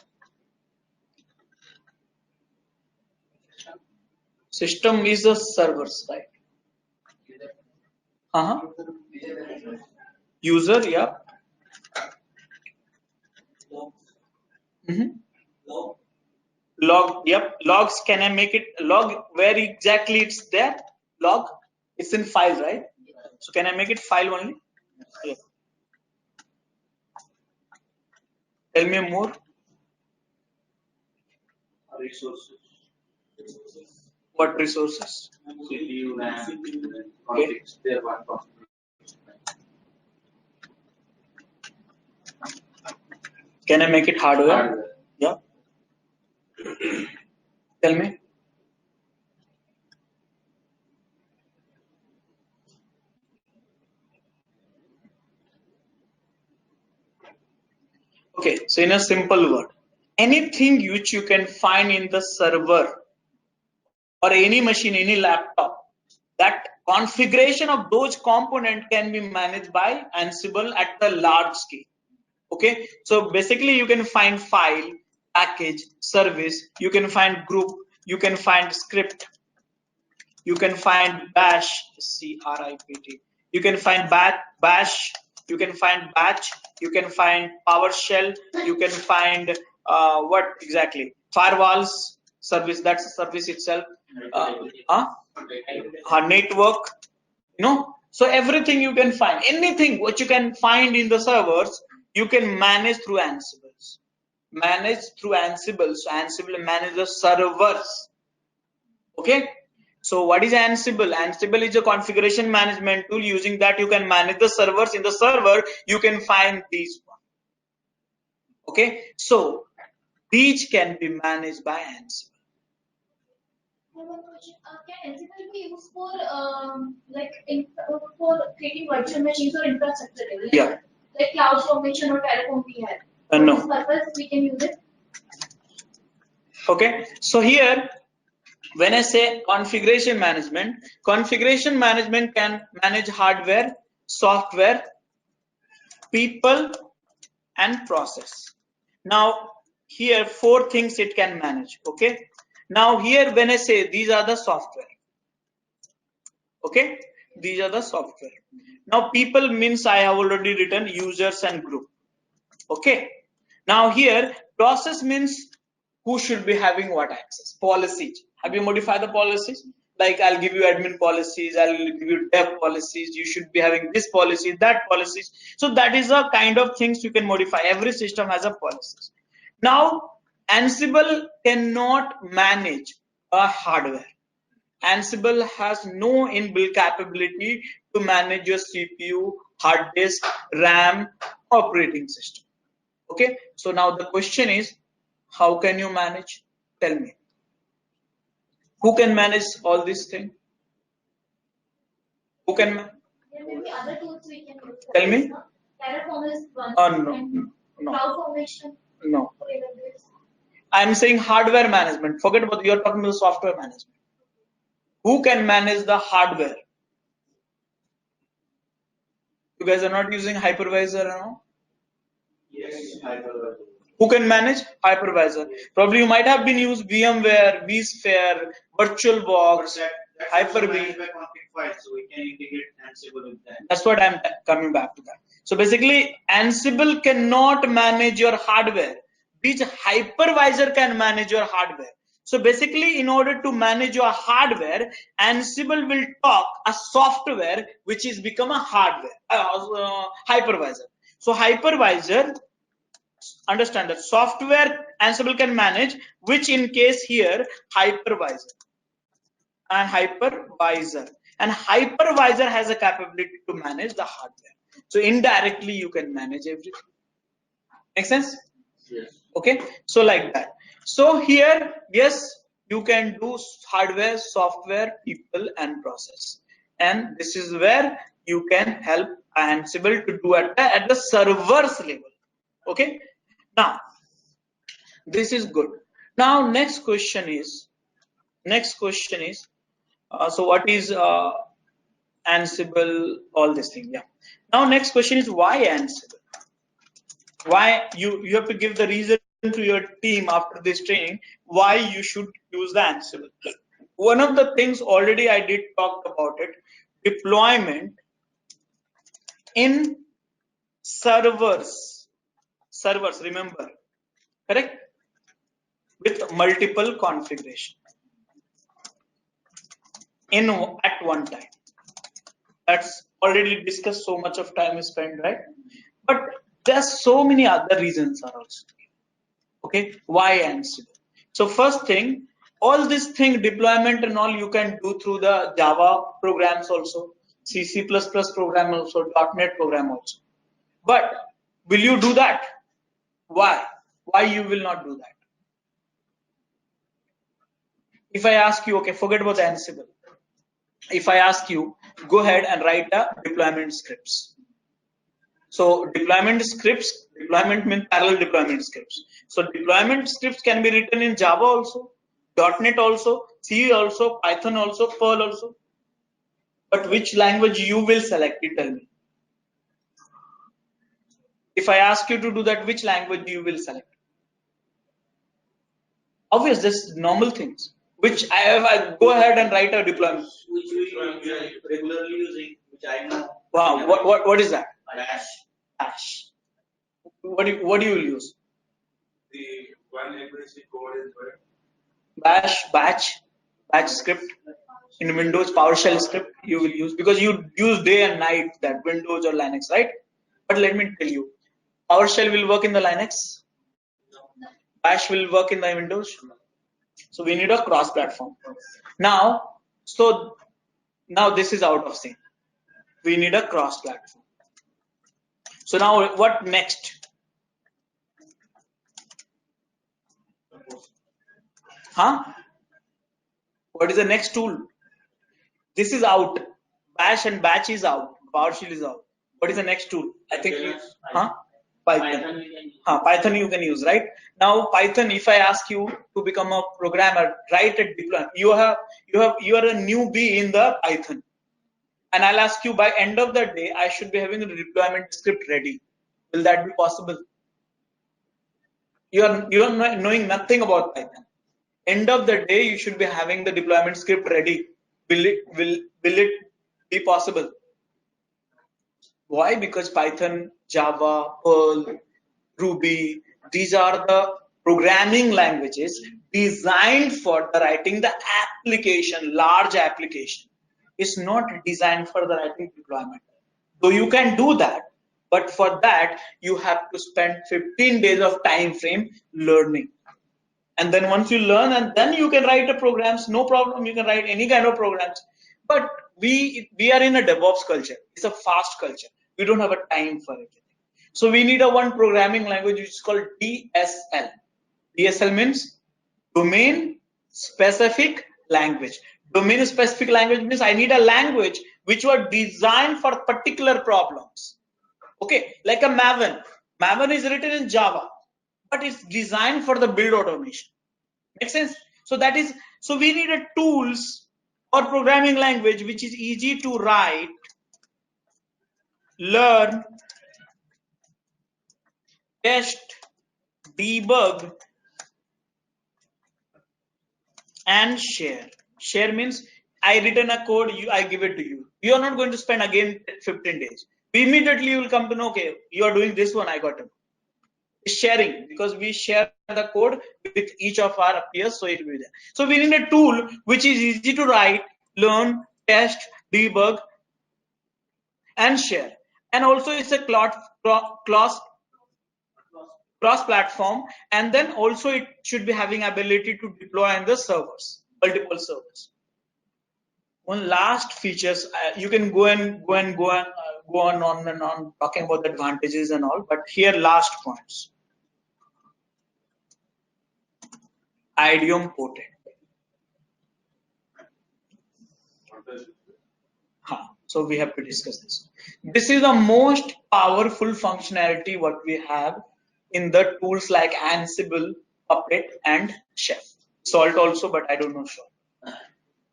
Speaker 2: System is a servers, right? User, yeah. Log, yep, logs. Can I make it log? Where exactly it's there? Log, it's in file, right? So can I make it file only? Yeah. Tell me more.
Speaker 3: Resources.
Speaker 2: What resources?
Speaker 3: CPU, RAM, graphics, they are one part.
Speaker 2: Can I make it hardware?
Speaker 3: Hardware.
Speaker 2: Yeah. Tell me. Okay, so in a simple word, anything which you can find in the server or any machine, any laptop, that configuration of those components can be managed by Ansible at the large scale. Okay, so basically you can find file, package, service, you can find group, you can find script, you can find bash, script, you can find bash, you can find batch, you can find PowerShell, you can find what exactly, firewalls service, that's the service itself, network, so everything you can find, anything what you can find in the servers, you can manage through Ansible. So Ansible manage the servers. Okay, so what is Ansible? Ansible is a configuration management tool. Using that you can manage the servers. In the server you can find these one. Okay, so these can be managed by Ansible.
Speaker 5: I have one question. Can Ansible be used for for creating virtual machines or infrastructure level?
Speaker 2: Yeah.
Speaker 5: Like cloud formation or Terraform we have.
Speaker 2: No.
Speaker 5: For this purpose we can use it.
Speaker 2: Okay, so here when I say configuration management can manage hardware, software, people, and process. Now here 4 things it can manage. Okay, now here when I say these are the software, okay, these are the software. Now people means I have already written users and group. Okay, now here process means who should be having what access. Policies, have you modified the policies? Like I'll give you admin policies, I'll give you dev policies, you should be having this policy, that policies. So that is a kind of things you can modify. Every system has a policies. Now Ansible cannot manage a hardware. Ansible has no inbuilt capability to manage your CPU, hard disk, RAM, operating system. Okay, so now the question is, how can you manage? Tell me. Who can manage all these things? Who can?
Speaker 5: There may be other tools we can use.
Speaker 2: Tell me.
Speaker 5: Terraform is one.
Speaker 2: No.
Speaker 5: Cloud formation.
Speaker 2: No.
Speaker 5: For AWS.
Speaker 2: I'm saying hardware management. Forget about, you're talking about software management. Who can manage the hardware? You guys are not using hypervisor now?
Speaker 3: Yes, hypervisor.
Speaker 2: Who can manage hypervisor? Probably you might have been used VMware, vSphere, VirtualBox, Hyper-V.
Speaker 3: Config file, so we can integrate Ansible with that.
Speaker 2: That's what I'm coming back to that. So basically, Ansible cannot manage your hardware. Which hypervisor can manage your hardware? So basically, in order to manage your hardware, Ansible will talk a software which is become a hardware, hypervisor. So hypervisor, understand that software Ansible can manage, which in case here hypervisor and hypervisor, and hypervisor has a capability to manage the hardware. So indirectly you can manage everything. Make sense?
Speaker 3: Yes.
Speaker 2: Okay, so like that. So here, yes, you can do hardware, software, people, and process, and this is where you can help Ansible to do at the server's level. Okay, now this is good. Now next question is so what is Ansible, all this thing. Yeah, now next question is why Ansible? Why you have to give the reason to your team after this training why you should use the Ansible. One of the things already I did talk about it, deployment in servers, remember, correct? with multiple configuration at one time. That's already discussed. So much of time is spent, right? But there's so many other reasons are also. Okay, why Ansible? So first thing, all this thing deployment and all you can do through the Java programs also, C++ program also, .NET program also. But will you do that? Why? Why you will not do that? If I ask you, okay, forget about Ansible. If I ask you, go ahead and write a deployment scripts. So deployment means parallel deployment scripts. So deployment scripts can be written in Java also, .NET also, C also, Python also, Perl also. But which language you will select, you tell me. If I ask you to do that, which language you will select? Obvious, this is normal things. Which I go ahead and write a deployment.
Speaker 3: Which we are regularly using, which I know.
Speaker 2: Wow, what is that?
Speaker 3: Bash.
Speaker 2: Bash. What do you use?
Speaker 4: The one legacy code is what?
Speaker 2: Batch script. In Windows, PowerShell script you will use because you use day and night that Windows or Linux, right? But let me tell you, PowerShell will work in the Linux. Bash will work in the Windows. So we need a cross-platform. Now this is out of sync. We need a cross-platform. So now what next? Huh? What is the next tool? This is out. Bash and batch is out. PowerShell is out. What is the next tool? I think Python. Python you can use, right? Now Python, if I ask you to become a programmer, write a deployment. You are a newbie in the Python. And I'll ask you by end of the day, I should be having a deployment script ready. Will that be possible? You are knowing nothing about Python. End of the day, you should be having the deployment script ready. Will it be possible? Why? Because Python, Java, Perl, Ruby, these are the programming languages designed for the writing the application, large application. It's not designed for the writing deployment. So you can do that, but for that you have to spend 15 days of time frame learning. And then once you learn, and then you can write the programs, no problem, you can write any kind of programs. But we are in a DevOps culture. It's a fast culture. We don't have a time for everything. So we need a one programming language which is called DSL. DSL means domain specific language. Domain specific language means I need a language which was designed for particular problems. Okay, like a Maven. Maven is written in Java, but it's designed for the build automation. Make sense? So we need a tools or programming language which is easy to write, learn, test, debug, and share. Share means I written a code, I give it to you. You are not going to spend again 15 days. Immediately you will come to know, okay, you are doing this one, I got it. Sharing, because we share the code with each of our peers, so it will be there. So we need a tool which is easy to write, learn, test, debug, and share. And also it's a cross-platform, and then also it should be having ability to deploy in the servers, multiple servers. One last features, you can go on and on talking about the advantages and all, but here last points. Idiomapotent. So we have to discuss this. This is the most powerful functionality what we have in the tools like Ansible, Puppet, and Chef. Salt also, but I don't know sure.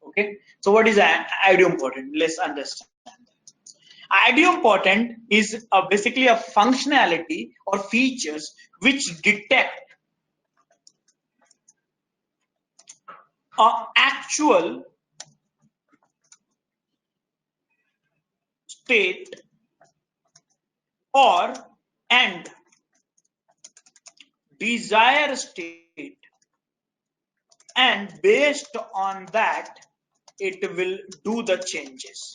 Speaker 2: Okay. So what is idiomapotent? Let's understand. Idiomapotent is basically a functionality or features which detect actual state and desired state and based on that it will do the changes.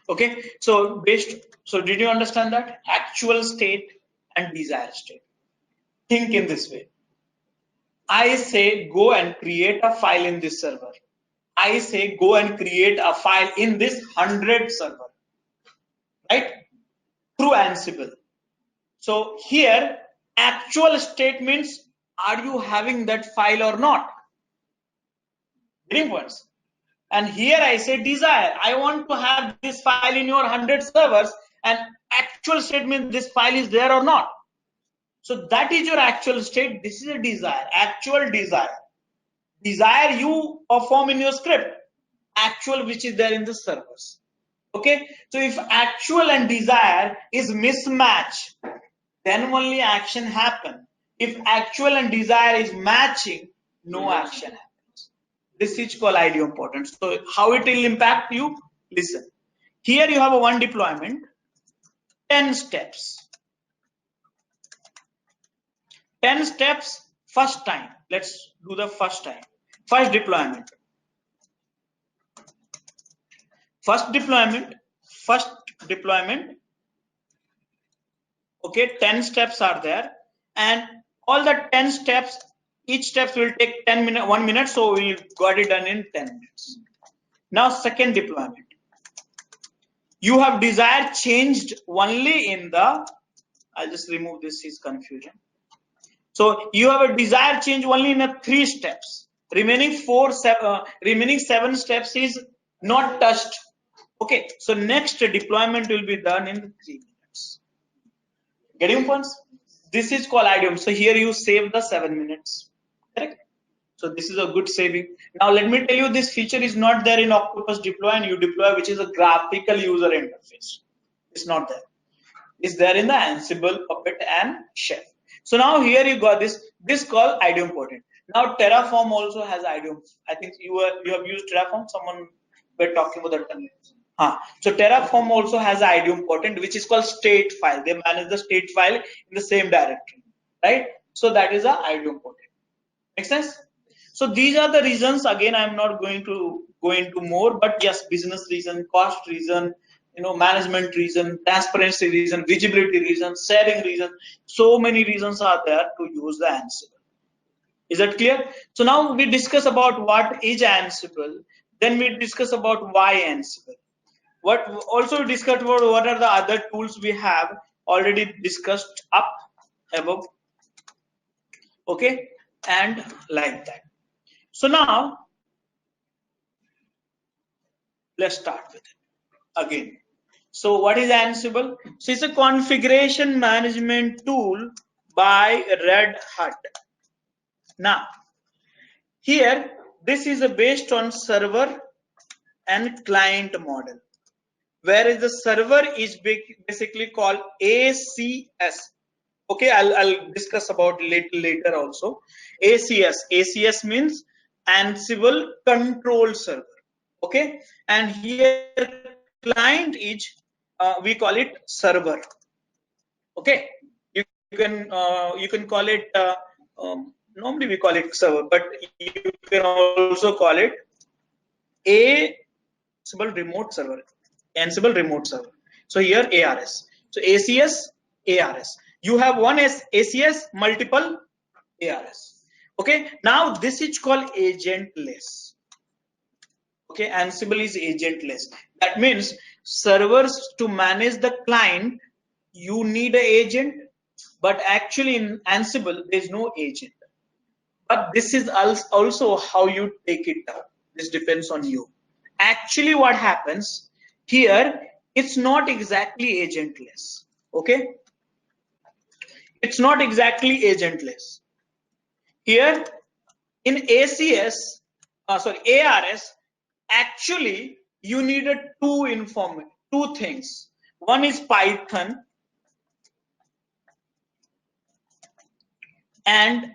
Speaker 2: Okay, so did you understand that? Actual state and desired state. Think in this way. I say go and create a file in this server. I say go and create a file in this 100 server, right? Through Ansible. So here, actual state means, are you having that file or not? Getting points? And here I say desire. I want to have this file in your 100 servers, and actual state means this file is there or not. So that is your actual state. This is a desire, actual desire. Desire you perform in your script, actual which is there in the servers. Okay, so if actual and desire is mismatch, then only action happen. If actual and desire is matching, no action happens. This is called idempotent. So how it will impact you? Listen, here you have a one deployment, 10 steps. 10 steps first time. Let's do the first time. First deployment. First deployment. Okay, 10 steps are there, and all the 10 steps, each steps will take 1 minute, so we got it done in 10 minutes. Now second deployment. You have desire changed only in the, I'll just remove this, is confusion. So you have a desire change only in a 3 steps. Remaining 7 steps is not touched. Okay, so next deployment will be done in 3 minutes. Getting points? This is called idiom. So here you save the 7 minutes. Correct? So this is a good saving. Now let me tell you, this feature is not there in Octopus Deploy and You Deploy, which is a graphical user interface. It's not there. It's there in the Ansible, Puppet, and Chef. So now here you got this called idempotent. Now Terraform also has idiom. I think you have used Terraform. Someone were talking about that term. So Terraform also has idempotent, which is called state file. They manage the state file in the same directory, right? So that is a idempotent. Make sense? So these are the reasons. Again, I'm not going to go into more, but yes, business reason, cost reason, management reason, transparency reason, visibility reason, sharing reason. So many reasons are there to use the Ansible. Is that clear? So now we discuss about what is Ansible. Then we discuss about why Ansible. What also discussed about what are the other tools we have already discussed up above. Okay, and like that. So now let's start with it again. So what is Ansible? So it's a configuration management tool by Red Hat. Now here this is based on server and client model, whereas the server is basically called ACS. Okay, I'll discuss about later also. ACS means Ansible Control Server. Okay, and here client is we call it server. Okay, you can call it normally we call it server, but you can also call it Ansible remote server. Ansible remote server. So here ARS. So ACS, ARS. You have one ACS, multiple ARS. Okay. Now this is called agentless. Okay. Ansible is agentless. That means servers to manage the client, you need an agent, but actually in Ansible there is no agent. But this is also how you take it down. This depends on you. Actually, what happens here? It's not exactly agentless. Okay. It's not exactly agentless. Here in ARS, actually you needed two things. One is Python and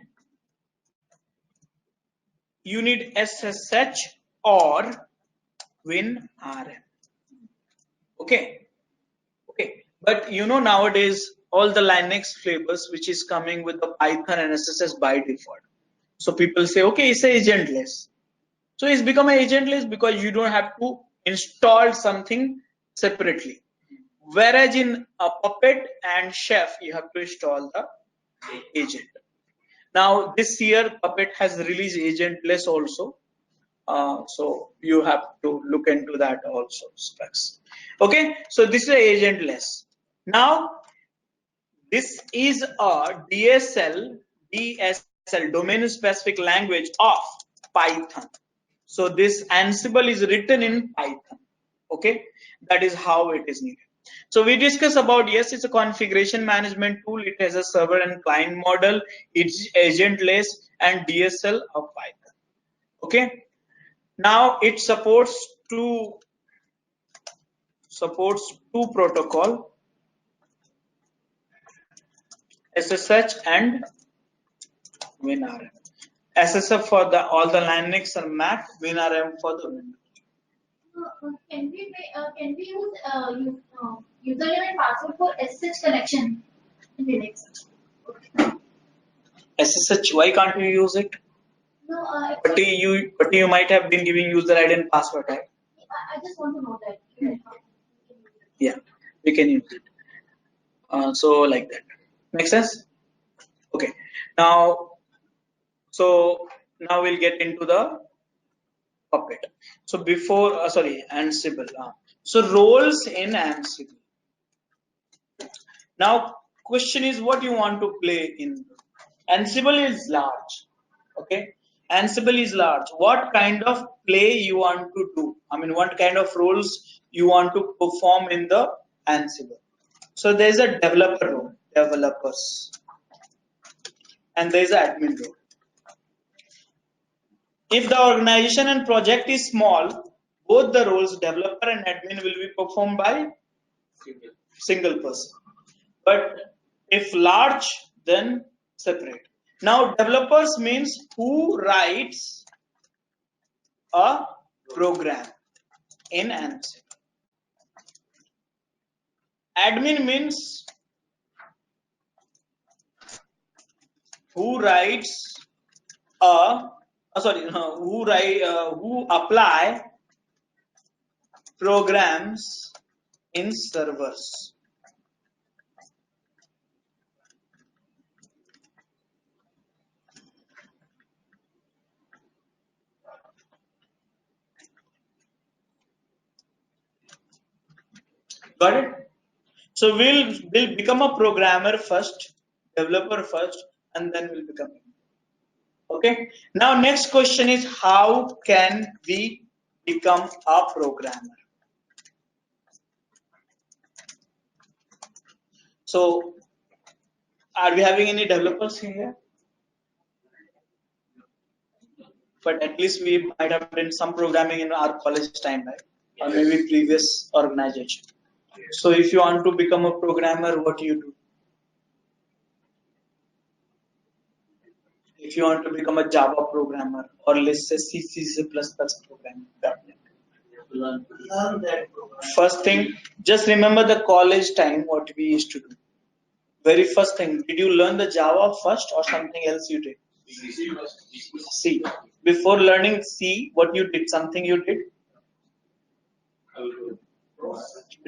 Speaker 2: you need SSH or WinRM. Okay. But nowadays all the Linux flavors which is coming with the Python and SSH by default. So people say, okay, it's agentless. So it's become agentless because you don't have to install something separately. Whereas in a Puppet and Chef, you have to install the agent. Now this year Puppet has released agentless also. So you have to look into that also specs. Okay, so this is agentless. Now this is a DSL domain specific language of Python. So this Ansible is written in Python. Okay, that is how it is needed. So we discuss about, yes, it's a configuration management tool. It has a server and client model. It's agentless and DSL of Python. Okay. Now it supports two protocol, SSH and WinRM. SSH for the all the Linux and Mac, WinRM for the Windows.
Speaker 5: Can we use username and password for SSH connection in Linux?
Speaker 2: SSH, why can't you use it?
Speaker 5: No,
Speaker 2: But you might have been giving user ID and password, right?
Speaker 5: I just want to know that.
Speaker 2: Yeah, we can use it. So like that. Make sense? Okay. Now we'll get into the Puppet. So before, Ansible. So roles in Ansible. Now question is what you want to play in. Ansible is large. Okay. Ansible is large. What kind of play you want to do? I mean, what kind of roles you want to perform in the Ansible? So there's a developer role, developers, and there's an admin role. If the organization and project is small, both the roles, developer and admin, will be performed by single person. But if large, then separate. Now, developers means who writes a program in Ansible. Admin means who writes who apply programs in servers. Got it? So we'll become a programmer first, developer first, and then we'll become. Okay. Now next question is, how can we become a programmer? So are we having any developers here? But at least we might have done some programming in our college time, right? Or maybe previous organization. So if you want to become a programmer, what do you do? If you want to become a Java programmer, or let's say C++ programmer, learn that program. First thing, just remember the college time, what we used to do. Very first thing, did you learn the Java first or something else you did? C. Before learning C, what you did? Something you did?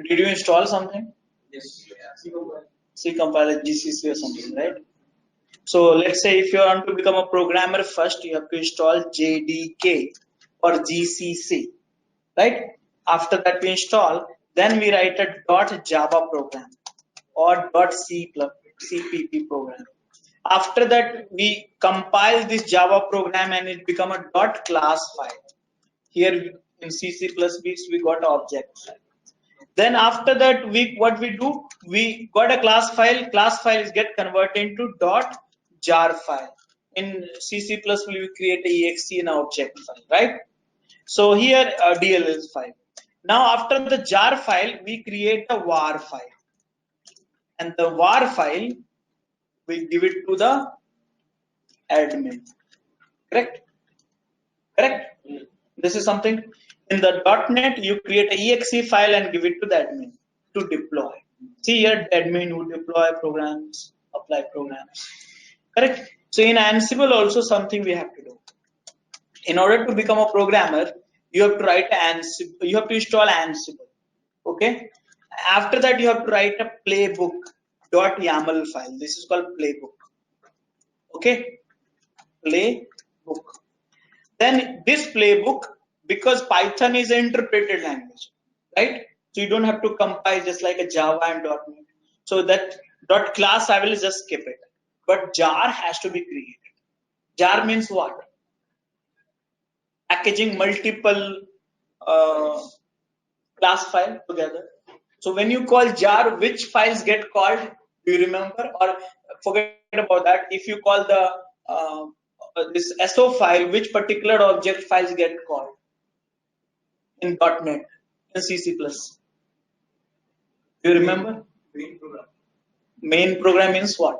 Speaker 2: Did you install something?
Speaker 3: Yes.
Speaker 2: C compiler, GCC or something, right? So let's say if you want to become a programmer first, you have to install JDK or GCC, right? After that we install, then we write a .java program or .cpp program. After that we compile this Java program and it become a .class file. Here in C++ we got an object file. Then after that we got a class file is get converted into .jar file. In C++ we create a exe in an object file, right? So here a DLL file. Now after the jar file we create a var file, and the var file we give it to the admin. Correct? This is something in the .NET you create a exe file and give it to the admin to deploy. See here, admin would deploy programs, apply programs. Correct. So in Ansible also something we have to do. In order to become a programmer, you have to write Ansible. You have to install Ansible. Okay. After that, you have to write a playbook.yaml file. This is called playbook. Okay. Playbook. Then this playbook, because Python is an interpreted language, right? So you don't have to compile just like a Java and .NET. So that dot class I will just skip it. But jar has to be created. Jar means what? Packaging multiple class file together. So when you call jar, which files get called? Do you remember? Or forget about that. If you call the this SO file, which particular object files get called in .NET in C++? Do you remember?
Speaker 3: Main program.
Speaker 2: Main program means what?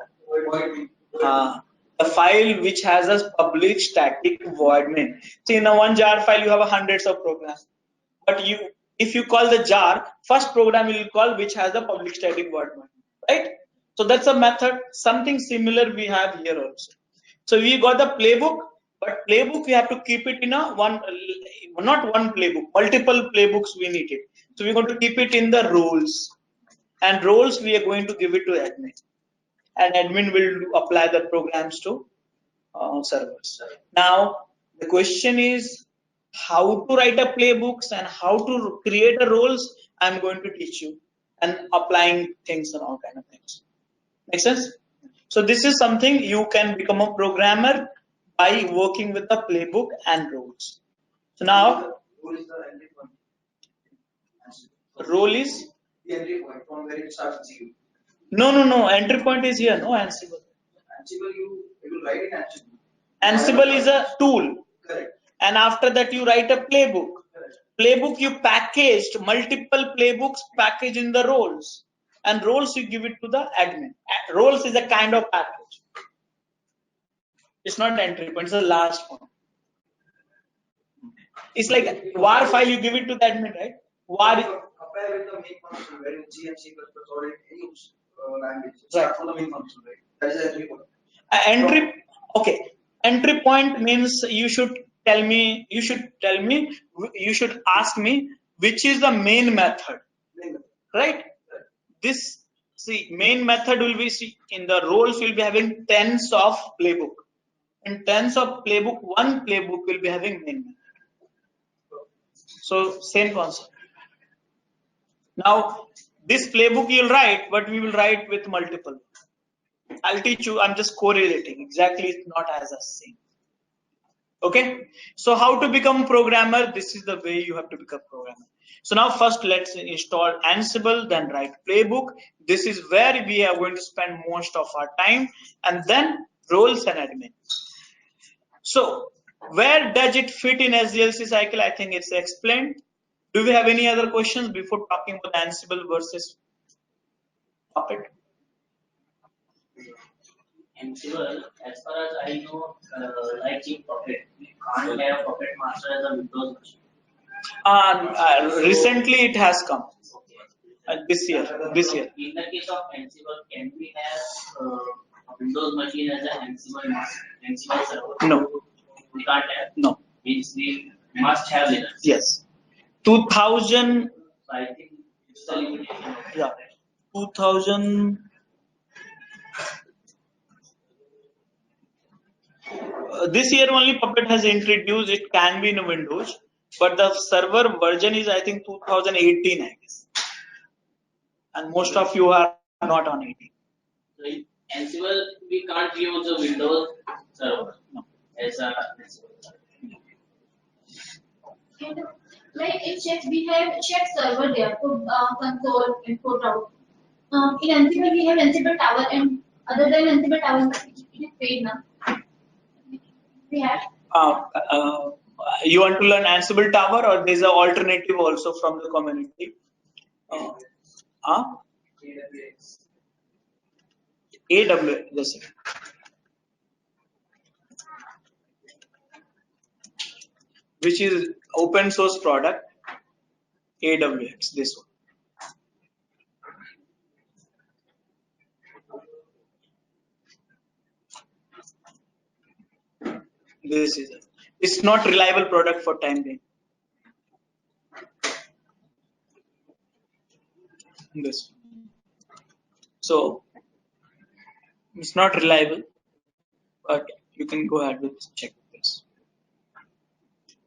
Speaker 2: The file which has a public static void main. See, in a one jar file, you have hundreds of programs. But if you call the jar, first program you will call which has a public static void main, right? So that's a method. Something similar we have here also. So we got the playbook, but playbook we have to keep it in a not one playbook, multiple playbooks we need it. So we're going to keep it in the roles, and roles we are going to give it to admin, and admin will apply the programs to servers. Now the question is how to write a playbooks and how to create a roles. I'm going to teach you, and applying things and all kind of things. Make sense? So this is something you can become a programmer by working with the playbook and roles. So now
Speaker 3: Role is the entry point.
Speaker 2: role is
Speaker 3: The entry point from where it starts 0.
Speaker 2: no entry point is here. No Ansible.
Speaker 3: Ansible you will write in Ansible.
Speaker 2: Ansible is a tool,
Speaker 3: Correct.
Speaker 2: and after that you write a playbook.
Speaker 3: Correct.
Speaker 2: Playbook you packaged multiple playbooks packaged in the roles, and roles you give it to the admin. Roles is a kind of package. It's not entry point, it's the last one. It's like a var file you give it to the admin, right? Var
Speaker 3: Compare with the main function where in C and C++ or in any language.
Speaker 2: Right.
Speaker 3: Start from the main function, right? That is the entry point.
Speaker 2: entry okay. Entry point means you should ask me which is the main method,
Speaker 3: Main method.
Speaker 2: right? This main method will be in the roles will be having tens of playbook. In tens of playbook, one playbook will be having main method. So same concept. Now this playbook you'll write, but we will write with multiple. I'll teach you. I'm just correlating. Exactly, it's not as a same. Okay. So how to become a programmer? This is the way you have to become a programmer. So now first let's install Ansible, then write playbook. This is where we are going to spend most of our time, and then roles and admin. So where does it fit in SDLC cycle? I think it's explained. Do we have any other questions before talking about Ansible versus Puppet?
Speaker 6: Ansible, as far as I know, like in Puppet, we can't have Puppet Master as a Windows machine.
Speaker 2: Recently it has come.
Speaker 6: Okay.
Speaker 2: This year.
Speaker 6: In the case of Ansible, can we have a Windows machine as an Ansible server?
Speaker 2: No.
Speaker 6: We can't have.
Speaker 2: No.
Speaker 6: Means we must have Linux.
Speaker 2: Yes. 2000.
Speaker 6: So I think it's the limitation.
Speaker 2: Yeah. 2000. This year only Puppet has introduced. It can be in Windows, but the server version is I think 2018, I guess. And most of you are not on 18.
Speaker 6: So in Ansible, we can't use a Windows server as a Ansible server.
Speaker 5: And like in chef, we have chef server there for console and for route. In Ansible, we have Ansible Tower, and other than Ansible Tower, it is paid now. We have.
Speaker 2: You want to learn Ansible Tower, or there's an alternative also from the community? AWS. Just a second. Which is open source product, AWS, this one. This is it. It's not reliable product for time being. This. So it's not reliable, but you can go ahead with check this.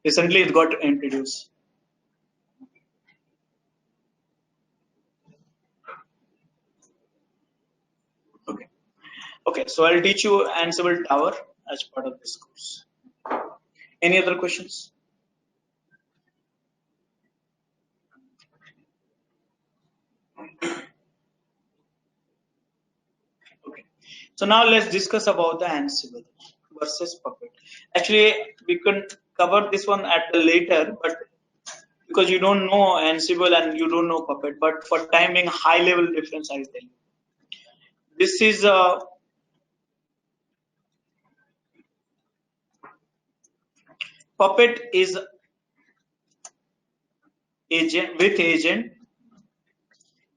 Speaker 2: Recently it got introduced. Okay. Okay, so I'll teach you Ansible Tower as part of this course. Any other questions? Okay. So now let's discuss about the Ansible versus Puppet. Actually, we can cover this one at the later, but because you don't know Ansible and you don't know Puppet, but for timing high level difference, I'll tell you. This is a Puppet is agent with agent.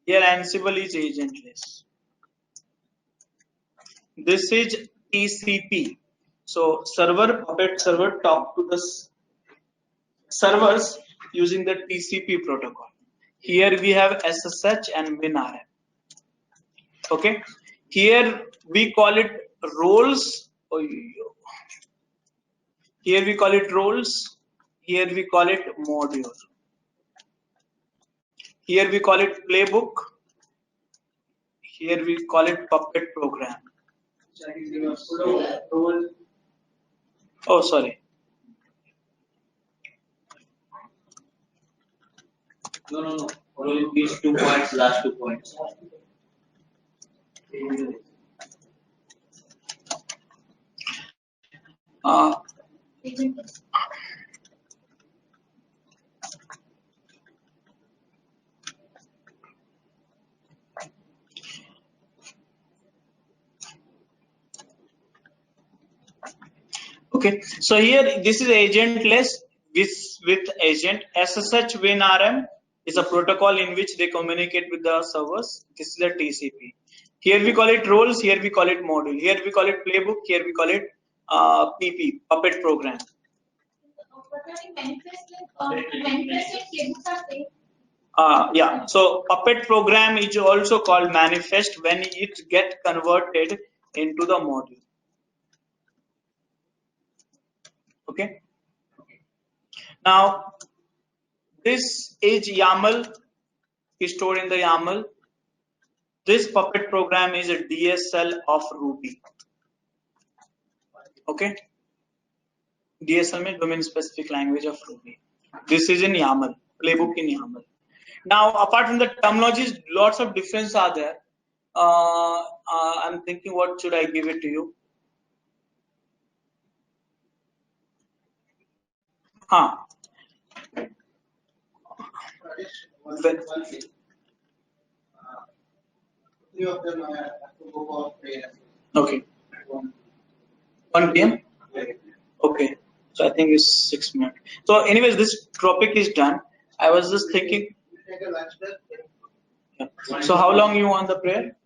Speaker 2: Here Ansible is agentless. This is TCP. So server Puppet server talk to the servers using the TCP protocol. Here we have SSH and WinRM. Okay. Here we call it roles. Here we call it roles. Here we call it module. Here we call it playbook. Here we call it Puppet program. Oh, sorry.
Speaker 6: No. Only these 2 points, last 2 points.
Speaker 2: Okay, so here this is agentless with agent. SSH WinRM is a protocol in which they communicate with the servers. This is the TCP. Here we call it roles. Here we call it module. Here we call it playbook. Here we call it PP Puppet program.
Speaker 5: Manifest and playbooks are same.
Speaker 2: Yeah, so Puppet program is also called manifest when it get converted into the module. Okay. Now this is YAML is stored in the YAML. This Puppet program is a DSL of Ruby. Okay. DSL means domain specific language of Ruby. This is in YAML, playbook in YAML. Now, apart from the terminologies, lots of difference are there. I'm thinking, what should I give it to you? Huh.
Speaker 3: Few of them I have to go for prayer.
Speaker 2: Okay. 1 p.m. Okay. So I think it's 6 minutes. So, anyways, this topic is done. I was just thinking.
Speaker 3: Take a lunch break.
Speaker 2: Yeah. So, how long you want the prayer?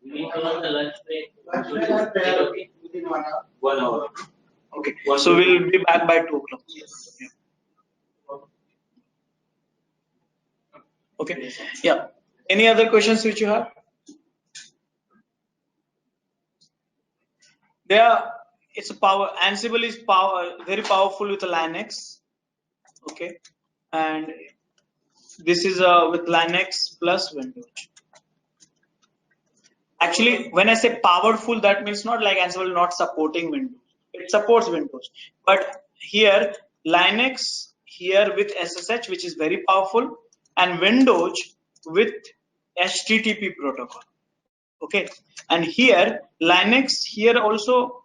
Speaker 6: We need to run the lunch break.
Speaker 3: Lunch break or prayer within 1 hour.
Speaker 4: 1 hour.
Speaker 2: Okay. So we'll be back by 2 o'clock.
Speaker 3: Yes.
Speaker 2: Yeah. Okay. Yeah. Any other questions which you have? It's a power. Ansible is very powerful with Linux. Okay. And this is with Linux plus Windows. Actually, when I say powerful, that means not like Ansible not supporting Windows. It supports Windows. But here, Linux here with SSH, which is very powerful, and Windows with HTTP protocol. Okay. And here, Linux here also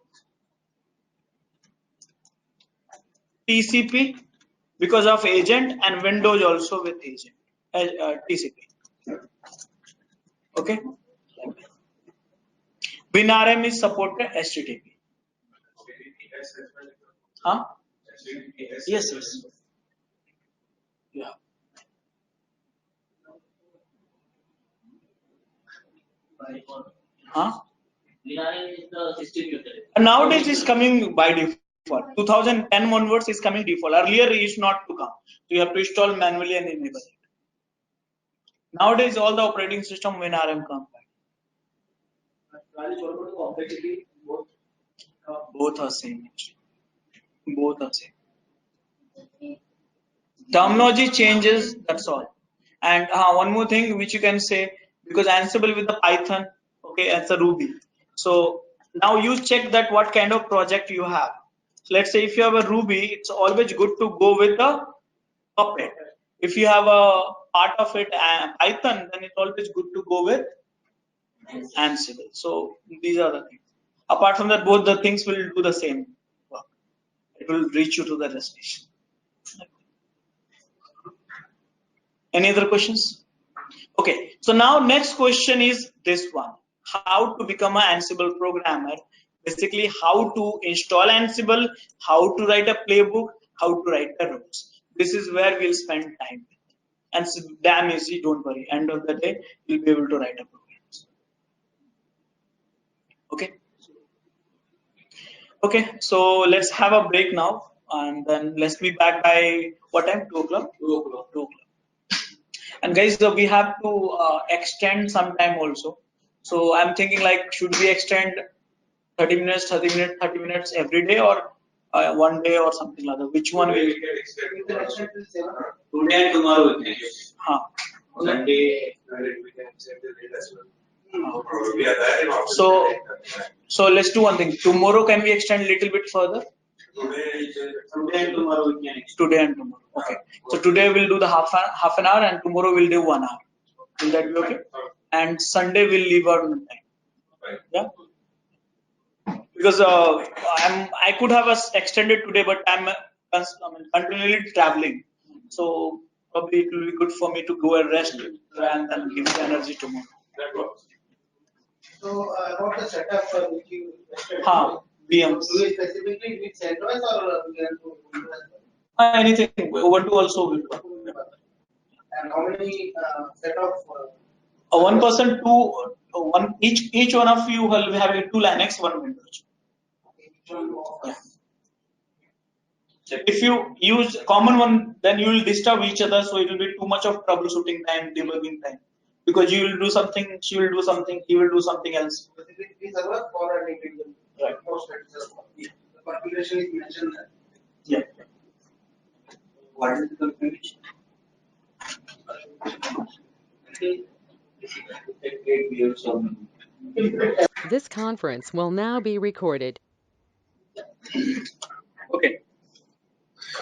Speaker 2: TCP because of agent, and Windows also with agent TCP. Okay. WinRM is supported HTTP. Huh? Yes. Yeah. Huh?
Speaker 6: VRM is the distributed.
Speaker 2: And nowadays it's coming by default. 2010 onwards is coming default. Earlier it used not to come. So you have to install manually and enable it. Nowadays all the operating system WinRM come back. Both are same. Both are same. Terminology changes, that's all. And one more thing which you can say, because Ansible with the Python, okay, as a Ruby. So now you check that what kind of project you have. So let's say if you have a Ruby, it's always good to go with the Puppet. If you have a part of it Python, then it's always good to go with Ansible. So these are the things. Apart from that, both the things will do the same work. It will reach you to the destination. Any other questions? Okay, so now next question is this one. How to become an Ansible programmer? Basically, how to install Ansible, how to write a playbook, how to write the rules. This is where we'll spend time. And it's damn easy, don't worry. End of the day, you'll be able to write a program. Okay. Okay, so let's have a break now. And then let's be back by what time? 2 o'clock? 2 o'clock. 2 o'clock. And guys, we have to extend some time also. So I'm thinking like, should we extend 30 minutes, 30 minutes, 30 minutes every day, or one day or something like that? Which one will
Speaker 4: We can extend today and tomorrow. We can use. Sunday, we can extend the date as well. We are there in office.
Speaker 2: So let's do one thing. Tomorrow can we extend a little bit further?
Speaker 4: Today and tomorrow we can extend.
Speaker 2: Today and tomorrow. Okay. So today we'll do the half an hour, and tomorrow we'll do 1 hour. Will that be okay? And Sunday we'll leave out on time.
Speaker 4: Right.
Speaker 2: Yeah. Because I could have extended today, but I'm continually traveling. So probably it will be good for me to go and rest and then give the energy tomorrow.
Speaker 4: That works.
Speaker 3: So about the setup which you mentioned,
Speaker 2: VMs.
Speaker 3: do you specifically with CentOS or we have to do as well?
Speaker 2: Anything. Ubuntu also will work.
Speaker 3: And how many set of
Speaker 2: One person, each one of you will have 2 Linux, 1 Windows. Yeah. If you use common one, then you will disturb each other, so it will be too much of troubleshooting time, debugging time. Because you will do something, she will do something, he will do something else.
Speaker 3: specifically server for an individual?
Speaker 2: Right.
Speaker 3: Most server. The configuration is mentioned there.
Speaker 2: Yeah.
Speaker 3: What is the configuration?
Speaker 7: This conference will now be recorded.
Speaker 2: Okay.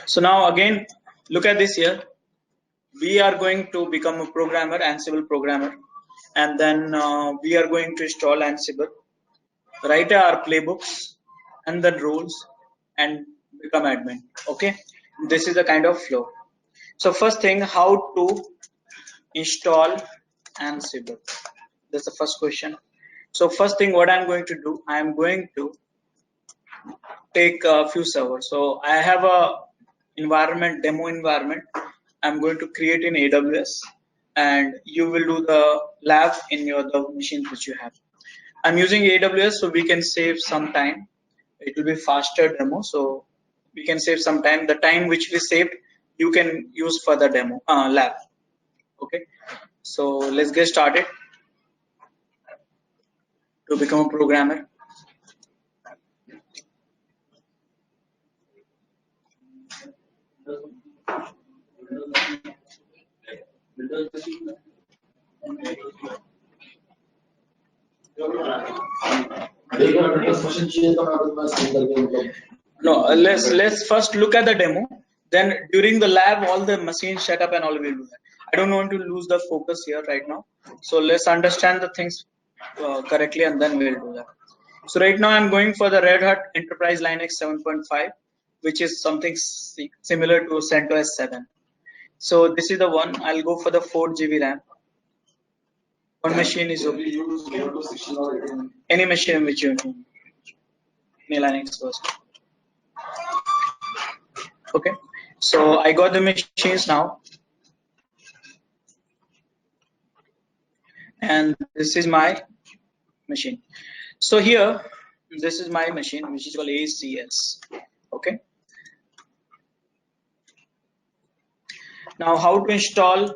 Speaker 2: So now again, look at this here. We are going to become a programmer, Ansible programmer, and then we are going to install Ansible, write our playbooks and then rules, and become admin. Okay, this is the kind of flow. So first thing, how to install Ansible? That's the first question. So first thing, what I'm going to do, I am going to take a few servers. So I have a demo environment. I'm going to create in AWS, and you will do the lab in the machines which you have. I'm using AWS, so we can save some time. It will be faster demo, so we can save some time. The time which we saved, you can use for the demo lab. Okay, so let's get started to become a programmer. No, let's first look at the demo. Then during the lab, all the machine setup and all will do that. I don't want to lose the focus here right now. So let's understand the things correctly, and then we'll do that. So right now I'm going for the Red Hat Enterprise Linux 7.5, which is something similar to CentOS 7. So this is the one. I'll go for the 4 GB RAM. One machine is okay. Any machine which you need. Any Linux first. Okay. So I got the machines now. And this is my machine. So here, this is my machine, which is called ACS. Okay. Now, how to install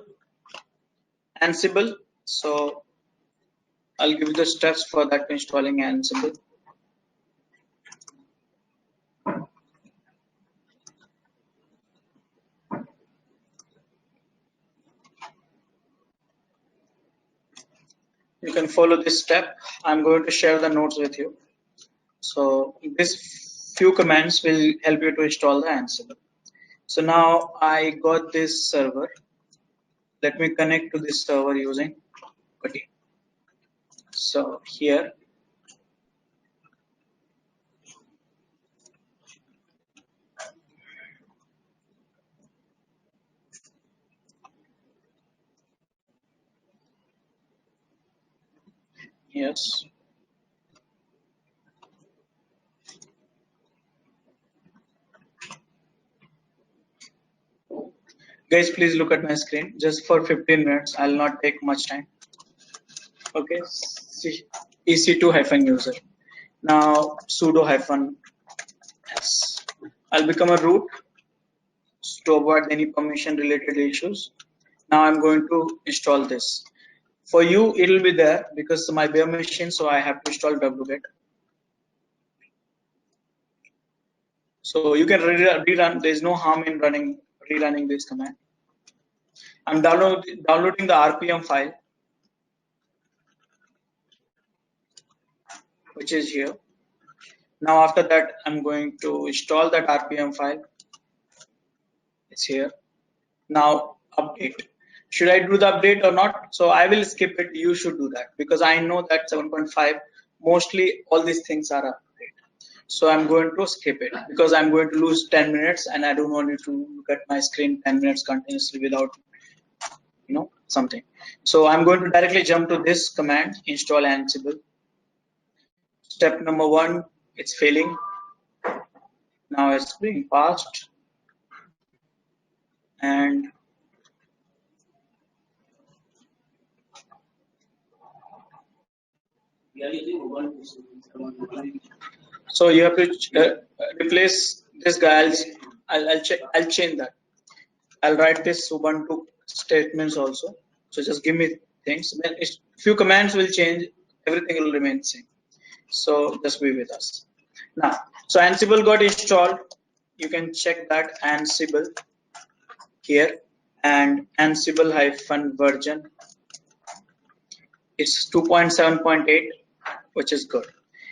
Speaker 2: Ansible? So I'll give you the steps for that to installing Ansible. You can follow this step. I'm going to share the notes with you. So this few commands will help you to install the Ansible. So now I got this server. Let me connect to this server using PuTTY. So here, yes. Guys, please look at my screen just for 15 minutes. I'll not take much time. Okay, EC2-user. Now sudo -s. I'll become a root to avoid any permission related issues. Now I'm going to install this. For you, it'll be there because my bare machine, so I have to install wget. So you can rerun. There's no harm in rerunning this command. I'm downloading the RPM file, which is here. Now after that, I'm going to install that RPM file. It's here. Now update. Should I do the update or not? So I will skip it. You should do that because I know that 7.5 mostly all these things are update. So I'm going to skip it because I'm going to lose 10 minutes and I don't want you to look at my screen 10 minutes continuously without something. So I'm going to directly jump to this command, install Ansible. Step number 1, it's failing. Now it's being passed. And so you have to replace this guy. I'll change that. I'll write this Ubuntu statements also. So just give me things. Then few commands will change. Everything will remain same. So just be with us. Now, so Ansible got installed. You can check that Ansible here and Ansible -version. It's 2.7.8, which is good.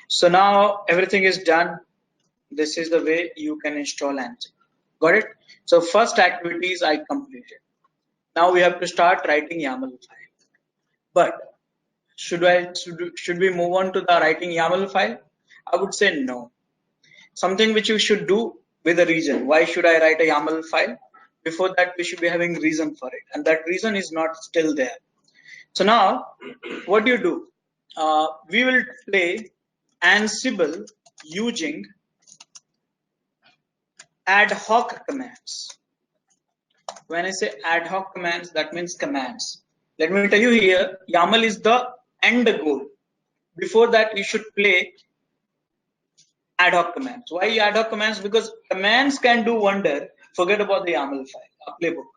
Speaker 2: So now everything is done. This is the way you can install Ansible. Got it? So first activities I completed. Now we have to start writing YAML file. But should we move on to the writing YAML file? I would say no. Something which you should do with a reason. Why should I write a YAML file? Before that, we should be having reason for it, and that reason is not still there. So now, what do you do? We will play Ansible using ad hoc commands. When I say ad hoc commands, that means commands. Let me tell you here, YAML is the end goal. Before that, you should play ad hoc commands. Why ad hoc commands? Because commands can do wonder. Forget about the YAML file, playbook.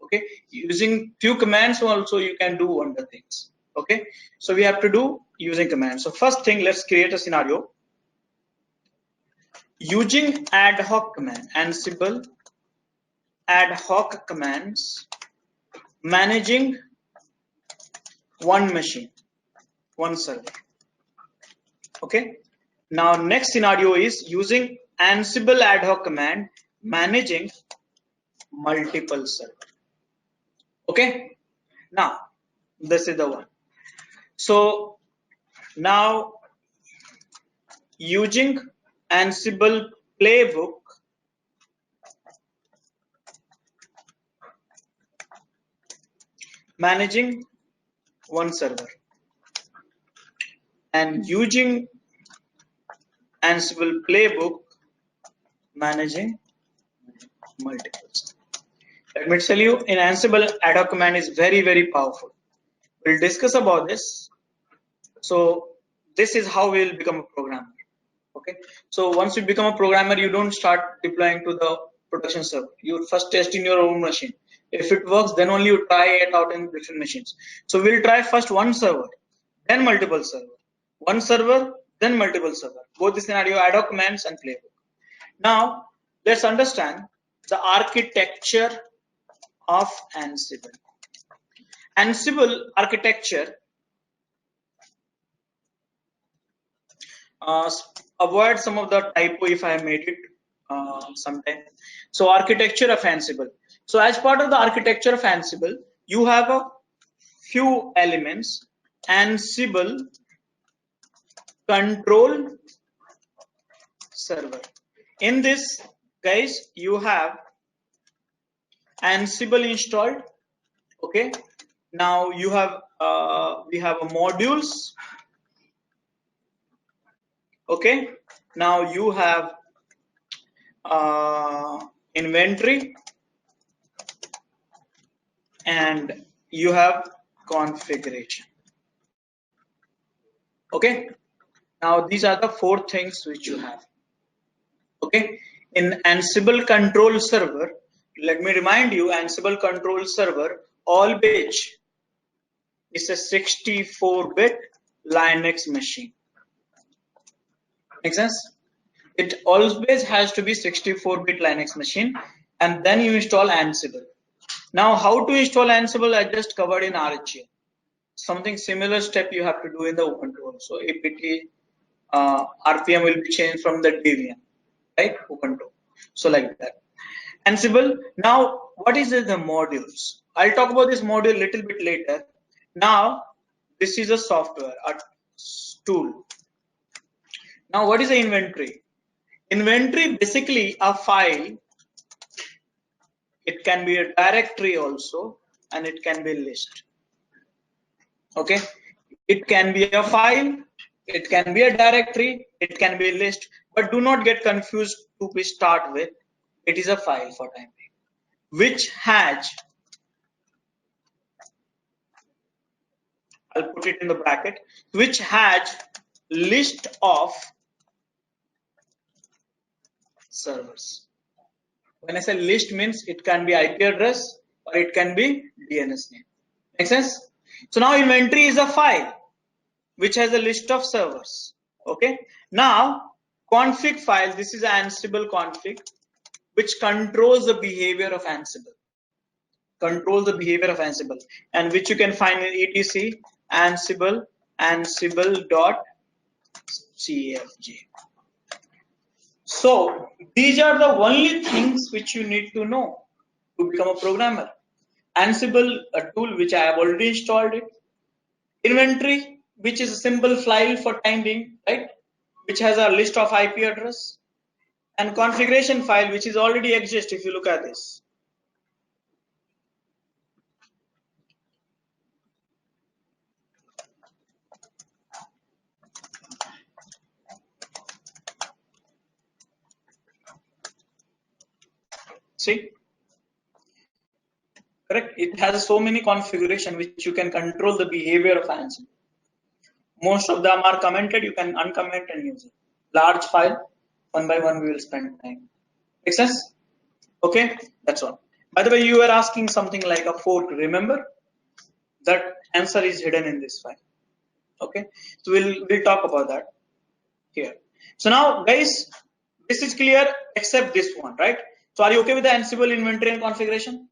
Speaker 2: Okay, using few commands also you can do wonder things. Okay, so we have to do using commands. So first thing, let's create a scenario using ad hoc command. Ansible ad hoc commands managing one machine, one server. Okay, now next scenario is using Ansible ad hoc command managing multiple servers. Okay, now this is the one. So now using Ansible playbook managing one server and using Ansible playbook managing multiples. Let me tell you, in Ansible ad hoc command is very, very powerful. We'll discuss about this. So this is how we will become a programmer. Okay, so once you become a programmer, you don't start deploying to the production server. You first test in your own machine. If it works, then only you try it out in different machines. So we'll try first one server, then multiple server, one server, then multiple server. Both the scenario, Adhoc commands and Playbook. Now let's understand the architecture of Ansible. Ansible architecture, avoid some of the typo if I made it sometime. So architecture of Ansible. So as part of the architecture of Ansible, you have a few elements. Ansible control server. In this, guys, you have Ansible installed. Okay. Now you have we have a modules. Okay. Now you have inventory, and you have configuration. Okay. Now these are the 4 things which you have. Okay. In Ansible control server, let me remind you, Ansible control server always is a 64-bit Linux machine. Make sense? It always has to be 64-bit Linux machine, and then you install Ansible. Now, how to install Ansible, I just covered in RHA. Something similar step you have to do in the Ubuntu also. apt RPM will be changed from the Debian, right? Ubuntu. So like that. Ansible. Now, what is the modules? I'll talk about this module a little bit later. Now, this is a software, a tool. Now, what is the inventory? Inventory basically a file. It can be a directory also, and it can be a list. Okay, it can be a file, it can be a directory, it can be a list, but do not get confused to be start with. It is a file for time being, which has, I'll put it in the bracket, which has list of servers. When I say list, means it can be IP address or it can be DNS name. Make sense? So now inventory is a file which has a list of servers. Okay. Now config file, this is Ansible config, which controls the behavior of Ansible. Controls the behavior of Ansible, and which you can find in etc Ansible ansible.cfg. So these are the only things which you need to know to become a programmer. Ansible, a tool which I have already installed it. Inventory, which is a simple file for time being, right? Which has a list of IP address. And configuration file, which is already exists if you look at this. See? Correct? It has so many configuration which you can control the behavior of Ansible. Most of them are commented, you can uncomment and use it. Large file, one by one we will spend time. Make sense? Okay, that's all. By the way, you were asking something like a fork, remember? That answer is hidden in this file. Okay, so we'll talk about that here. So now guys, this is clear except this one, right? So are you okay with the Ansible inventory and configuration?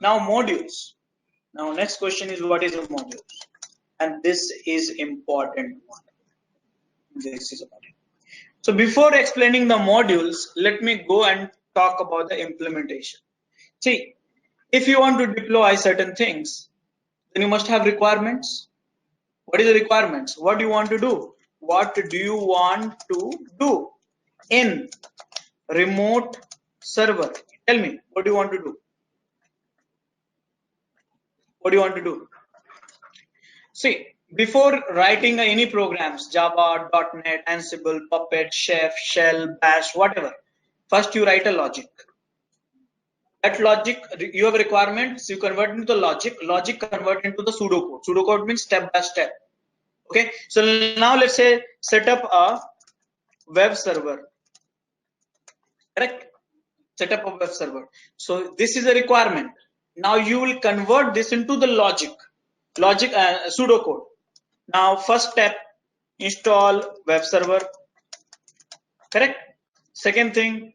Speaker 2: Now modules. Now next question is, what is a module? And this is important one. This is important. So before explaining the modules, let me go and talk about the implementation. See, if you want to deploy certain things, then you must have requirements. What is the requirements? What do you want to do? What do you want to do in remote server? Tell me, what do you want to do? What do you want to do? See, before writing any programs, Java, .NET, Ansible, Puppet, Chef, Shell, Bash, whatever, first you write a logic. That logic, you have requirements, you convert into the logic, logic convert into the pseudocode. Pseudocode means step by step. Okay, so now let's say set up a web server. Correct? Set up a web server. So this is a requirement. Now you will convert this into the logic pseudocode. Now first step, install web server. Correct? Second thing,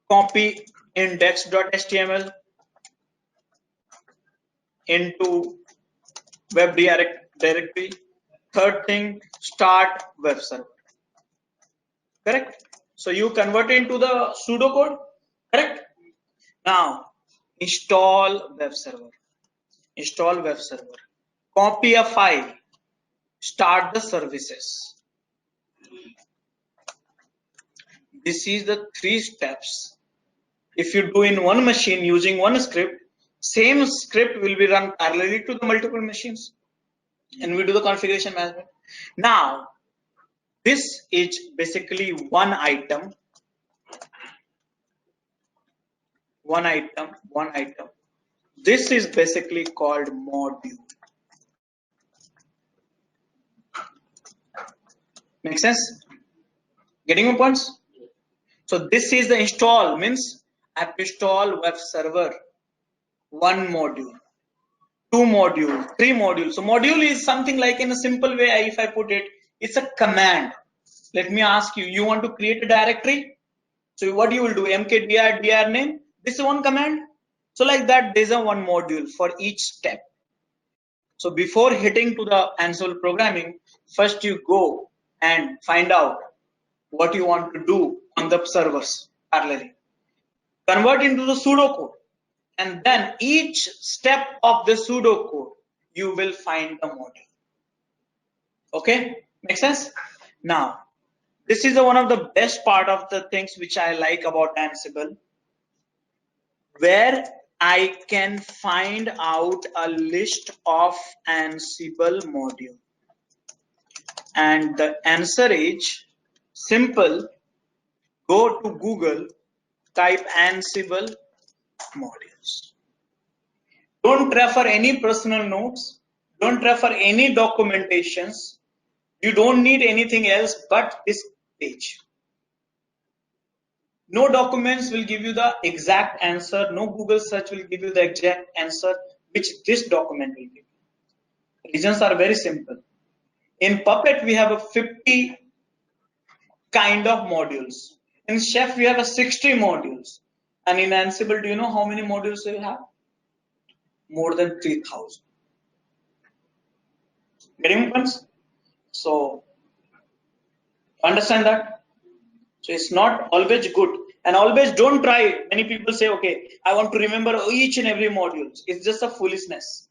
Speaker 2: copy index.html into web directory. Third thing, start web server. Correct? So you convert it into the pseudocode. Correct? Now install web server. Install web server. Copy a file. Start the services. This is the 3 steps. If you do in one machine using one script, same script will be run parallelly to the multiple machines, and we do the configuration management. Now, this is basically one item. This is basically called module. Make sense? Getting my points? So this is the install, means I have to install web server, 1 module, 2 module, 3 modules. So module is something like, in a simple way, if I put it, it's a command. Let me ask you, you want to create a directory? So what you will do, mkdir dir name, this is one command. So like that, there's a 1 module for each step. So before hitting to the Ansible programming, first you go and find out what you want to do on the servers parallelly. Convert into the pseudocode, and then each step of the pseudocode you will find the module. Okay, make sense? Now, this is one of the best part of the things which I like about Ansible, where I can find out a list of Ansible module, and the answer is simple. Go to Google, type Ansible modules. Don't refer any personal notes, don't refer any documentations. You don't need anything else but this page. No documents will give you the exact answer, no Google search will give you the exact answer which this document will give you. Reasons are very simple. In Puppet we have a 50 kind of modules. In Chef we have a 60 modules. And in Ansible, do you know how many modules we have? More than 3,000. Getting points? So understand that. So it's not always good, and always don't try. Many people say, okay, I want to remember each and every module. It's just a foolishness,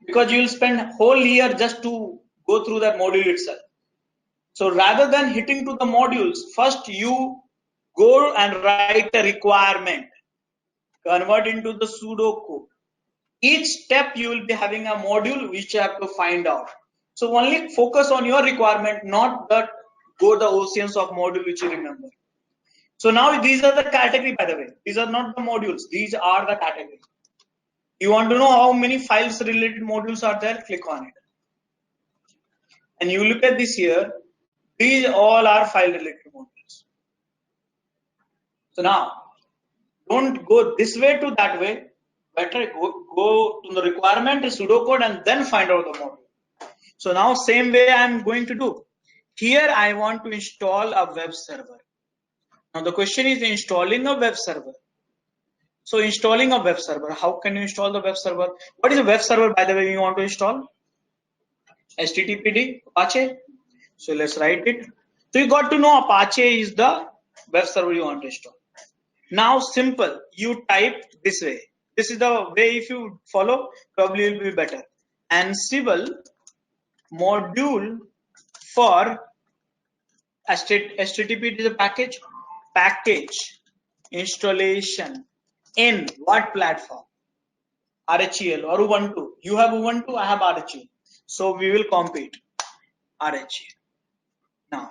Speaker 2: because you will spend whole year just to go through that module itself. So rather than hitting to the modules, first you go and write a requirement, convert into the pseudocode. Each step you will be having a module which you have to find out. So only focus on your requirement, not that go the oceans of module which you remember. So now these are the category, by the way. These are not the modules. These are the category. You want to know how many files related modules are there? Click on it. And you look at this here. These all are file related modules. So now don't go this way to that way. Better go to the requirement, pseudocode, and then find out the module. So now same way I'm going to do. Here I want to install a web server. Now the question is installing a web server. So installing a web server, how can you install the web server? What is a web server, by the way, you want to install? HTTPD, Apache. So let's write it. So you got to know Apache is the web server you want to install. Now simple, you type this way. This is the way, if you follow, probably it will be better. Ansible module for HTTP is a package. Package installation in what platform? RHEL or Ubuntu. You have Ubuntu, I have RHEL. So we will compete RHEL. Now,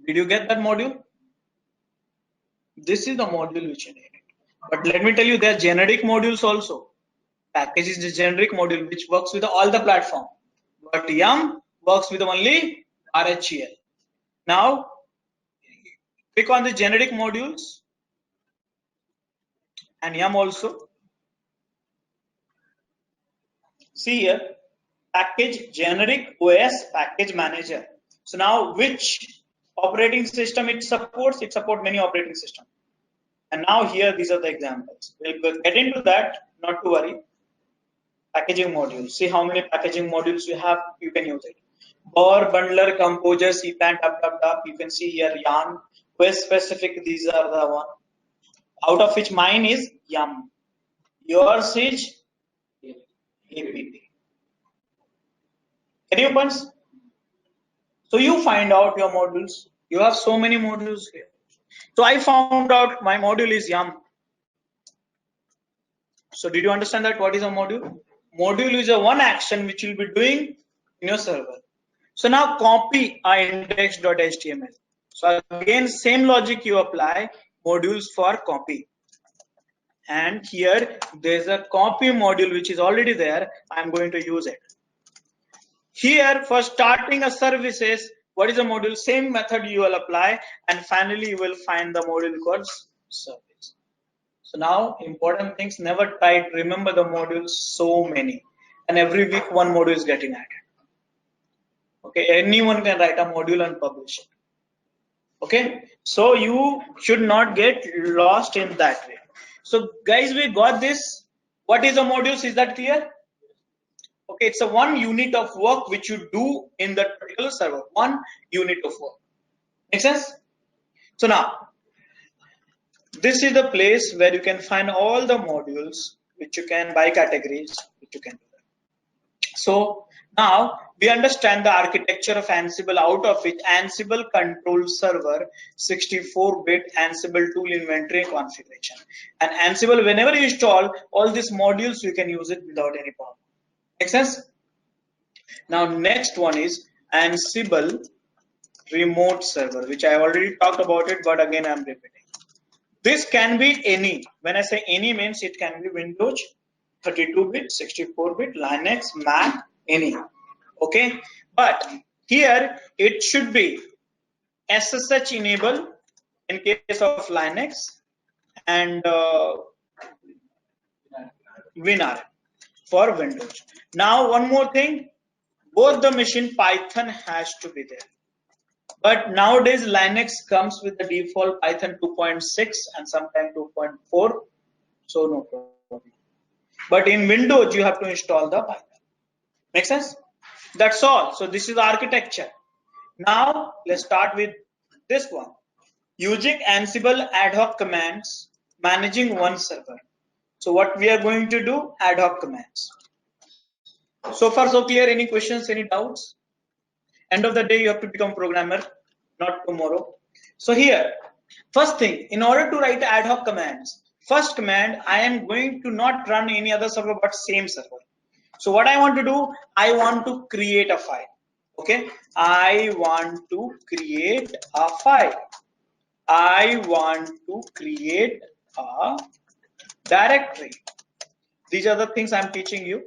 Speaker 2: did you get that module? This is the module which you need. But let me tell you, there are generic modules also. Package is the generic module which works with all the platform. but yum works with only RHEL. Now click on the generic modules and yum also. See here, package generic OS package manager. So now which operating system it supports? It supports many operating systems. And now here these are the examples. We'll get into that, not to worry. Packaging modules. See how many packaging modules you have, you can use it. Or bundler, composer, cpan, tab. You can see here yarn, OS specific, these are the one. Out of which mine is yum. Yours is APP. Can you punch? So you find out your modules. You have so many modules here. So I found out my module is yum. So did you understand that what is a module? Module is a one action which you'll be doing in your server. So now copy our index.html. So again, same logic you apply, modules for copy. And here there's a copy module which is already there. I'm going to use it. Here for starting a services, what is a module? Same method you will apply, and finally you will find the module called service. So now important things, never try to remember the modules, so many, and every week one module is getting added. Okay, anyone can write a module and publish it. Okay, so you should not get lost in that way. So guys, we got this. What is a modules? Is that clear? Okay, it's a one unit of work which you do in that particular server. One unit of work. Make sense? So now, this is the place where you can find all the modules which you can by categories, which you can do that. So now we understand the architecture of Ansible, out of which Ansible controls server, 64-bit Ansible tool inventory configuration. And Ansible, whenever you install all these modules, you can use it without any problem. Make sense? Now next one is Ansible remote server, which I already talked about it, but again I'm repeating. This can be any. When I say any means it can be Windows, 32-bit, 64-bit, Linux, Mac, any. Okay, but here it should be SSH enable in case of Linux and WinRM for Windows. Now one more thing, both the machine Python has to be there. But nowadays Linux comes with the default Python 2.6 and sometimes 2.4, so no problem. But in Windows you have to install the Python. Make sense? That's all. So this is the architecture. Now let's start with this one. Using Ansible ad hoc commands, managing one server. So what we are going to do? Ad hoc commands. So far so clear? Any questions, any doubts? End of the day you have to become programmer, not tomorrow. So here, first thing, in order to write ad hoc commands, first command, I am going to not run any other server but same server. So what I want to do, I want to create a file. Okay, I want to create a file. I want to create a directory. These are the things I'm teaching you.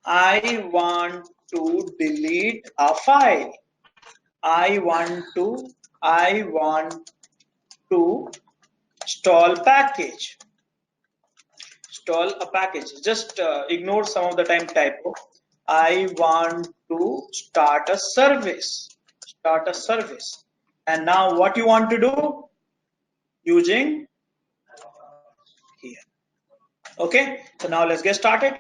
Speaker 2: I want to delete a file. I want to install package. Install a package. Just ignore some of the time typo. I want to start a service. Start a service. And now what you want to do? Using here. Okay. So now let's get started.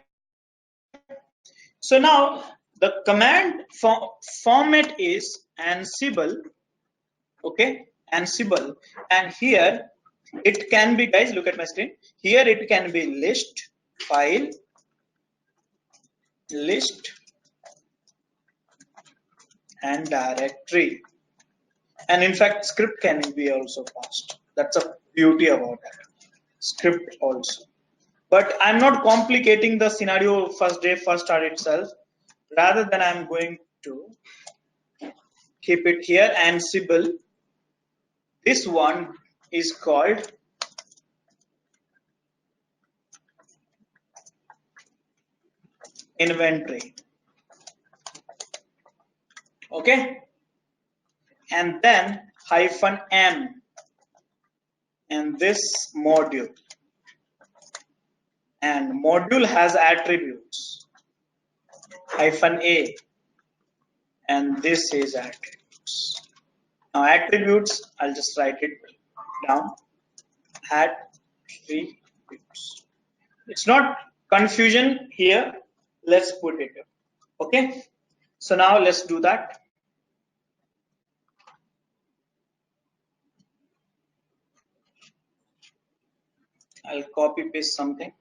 Speaker 2: So now the command format is Ansible. Okay, Ansible, and here it can be, guys, look at my screen. Here it can be list, file, list, and directory. And in fact, script can be also passed. That's a beauty about that. Script also. But I'm not complicating the scenario first day, first start itself. Rather than I'm going to keep it here, Ansible. This one is called inventory. Okay, and then -m, and this module, and module has attributes -a, and this is attributes. Now attributes, I'll just write it down. Attributes. It's not confusion here. Let's put it. Okay. So now let's do that. I'll copy paste something.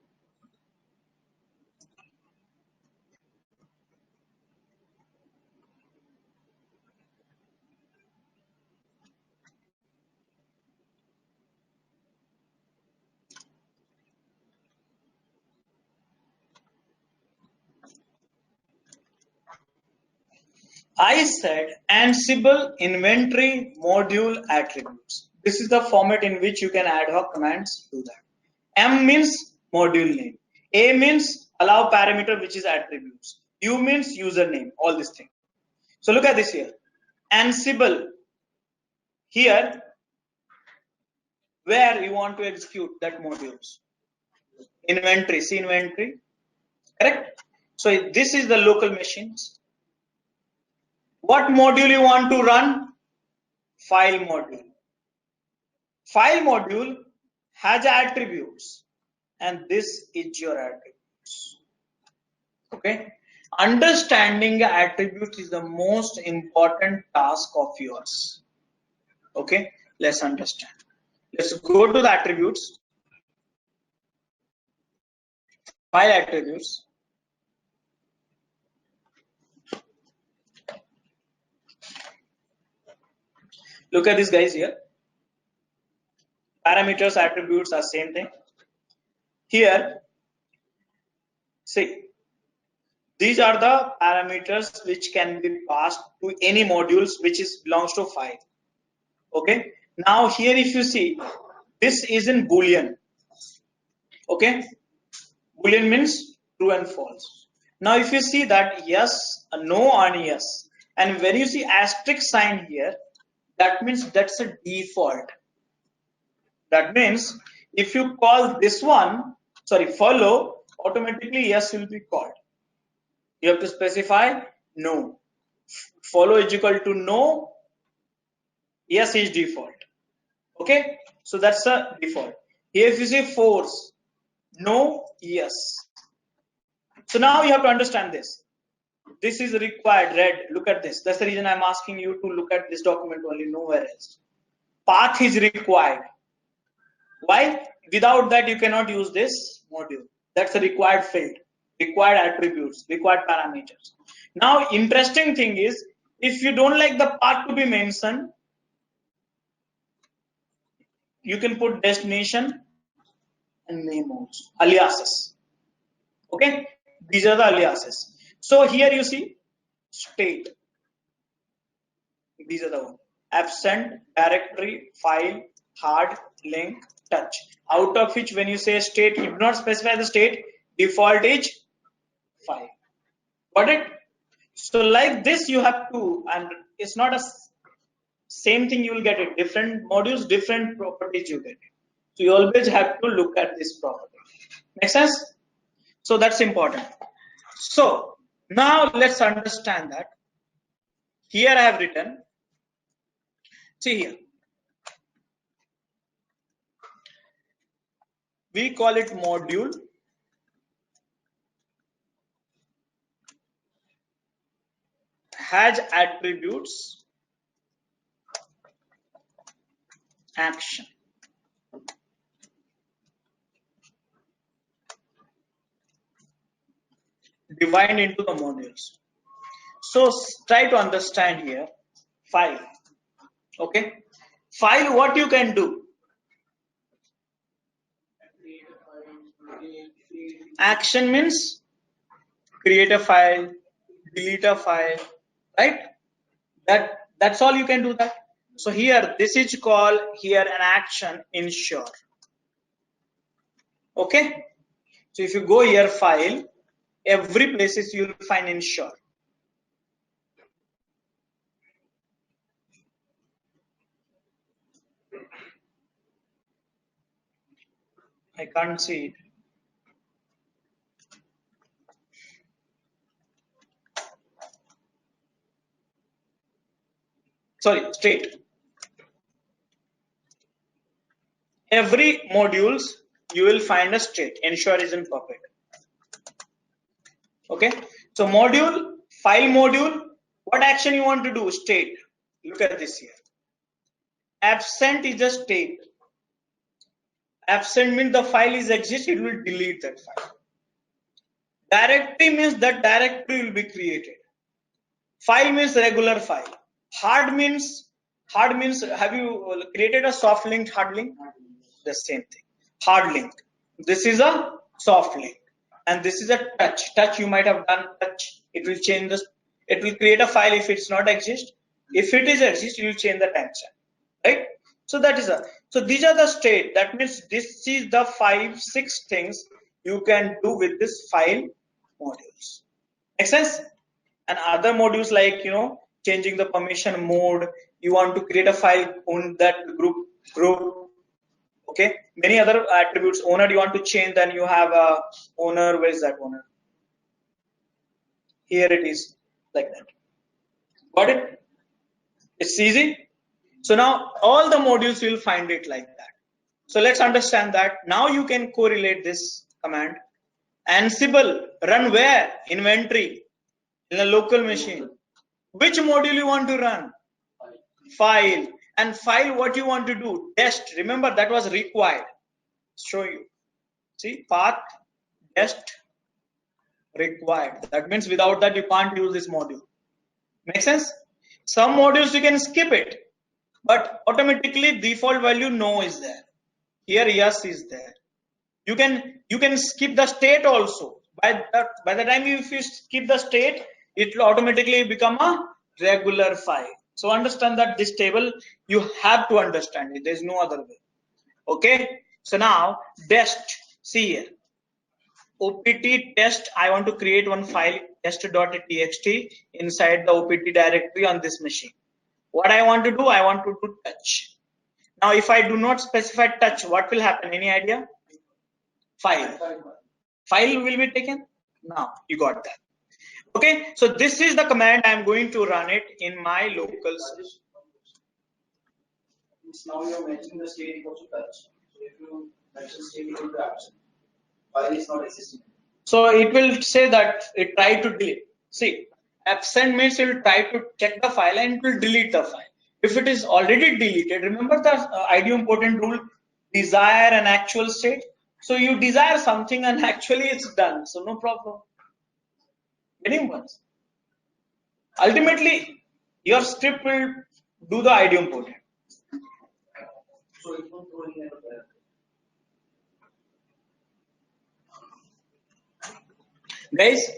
Speaker 2: I said Ansible inventory module attributes. This is the format in which you can ad hoc commands do that. M means module name. A means allow parameter, which is attributes. U means username, all these things. So look at this here. Ansible here, where you want to execute that modules. Inventory, see inventory, correct? So this is the local machines. What module you want to run? File module. File module has attributes, and this is your attributes. Okay, understanding attributes is the most important task of yours. Okay, let's understand. Let's go to the attributes, file attributes. Look at these guys here. Parameters, attributes are same thing. Here, see, these are the parameters which can be passed to any modules which is belongs to file. Okay. Now here, if you see, this is in Boolean. Okay. Boolean means true and false. Now, if you see that yes, no, and yes, and when you see asterisk sign here, that means that's a default. That means if you call this one, sorry, follow, automatically yes will be called. You have to specify no. Follow is equal to no, yes is default. Okay, so that's a default. Here if you say force, no, yes. So now you have to understand this. This is required, red, look at this. That's the reason I'm asking you to look at this document only, nowhere else. Path is required. Why? Without that you cannot use this module. That's a required field, required attributes, required parameters. Now interesting thing is, if you don't like the path to be mentioned, you can put destination and name also, aliases. Okay, these are the aliases. So here you see state. These are the one. Absent, directory, file, hard, link, touch. Out of which, when you say state, you do not specify the state. Default is file. Got it? So like this, you have to, and it's not a same thing. You will get it. Different modules, different properties you get it. So you always have to look at this property. Make sense? So that's important. So now let's understand that. Here I have written. See here. We call it module. Has attributes action. Divided into the modules. So try to understand here. File. Okay. File, what you can do? Action means create a file, delete a file, right? That's all you can do that. So here, this is called here an action ensure. Okay. So if you go here, file, every places you will find ensure. I can't see it. Sorry, state. Every modules you will find a state. Ensure isn't perfect. Okay. So module, file module, what action you want to do? State. Look at this here. Absent is a state. Absent means the file is exist, it will delete that file. Directory means that directory will be created. File means regular file. Hard means have you created a soft link, hard link? The same thing. Hard link. This is a soft link. And this is a touch. Touch you might have done touch. It will change this. It will create a file if it's not exist. If it is exist, you will change the timestamp. Right? So that is a. So these are the state. That means this is the 5-6 things you can do with this file modules. Make sense? And other modules like changing the permission mode. You want to create a file on that group. Okay. Many other attributes. Owner you want to change. Then you have a owner. Where is that owner? Here it is like that. Got it? It's easy. So now all the modules will find it like that. So let's understand that. Now you can correlate this command. Ansible run where? Inventory in a local machine. Which module you want to run? File. And file what you want to do? Test. Remember that was required. Show you. See path test required. That means without that you can't use this module. Make sense? Some modules you can skip it. But automatically default value no is there. Here yes is there. You can skip the state also. By the time if you skip the state, it will automatically become a regular file. So understand that this table you have to understand it. There is no other way. Okay. So now test. See here. OPT test. I want to create one file test.txt inside the OPT directory on this machine. What I want to do? I want to do touch. Now, if I do not specify touch, what will happen? Any idea? File. File will be taken. Now you got that. Okay. So this is the command I am going to run it in my local system.
Speaker 3: Now you are mentioning the state equals to touch. So if you mention state equal to absent, file is not existing.
Speaker 2: So it will say that it try to delete. See, absent means it will try to check the file and it will delete the file. If it is already deleted, remember the IDEO important rule, desire and actual state. So you desire something and actually it's done. So no problem. Getting once. Ultimately, your script will do the IDEO important.
Speaker 3: So it won't go in there.
Speaker 2: Guys,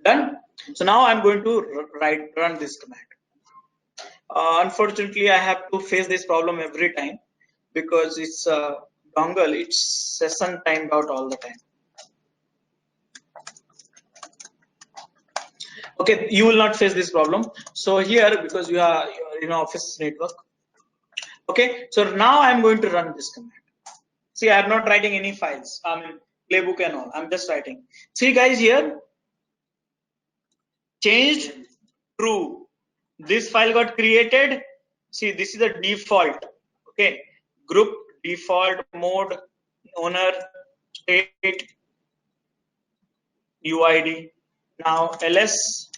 Speaker 2: done? So now I'm going to run this command. Unfortunately, I have to face this problem every time because it's a dongle. It's session timed out all the time. Okay, you will not face this problem. So here, because you are in office network. Okay, so now I'm going to run this command. See, I'm not writing any files. I mean, playbook and all. I'm just writing. See, guys, here. Changed true. This file got created. See, this is the default. Okay, group default mode owner state UID. Now ls.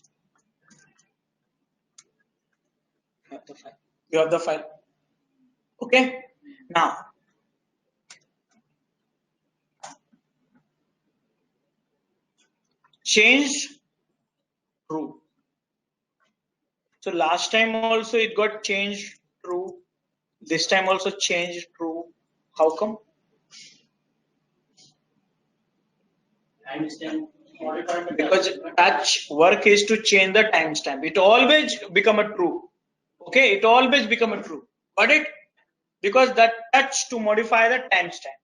Speaker 2: You have the file. Okay. Now change true. So last time also it got changed true. This time also changed true. How come? Because touch work is to change the timestamp. It always become a true. Okay, it always become a true. Got it? Because that touch to modify the timestamp.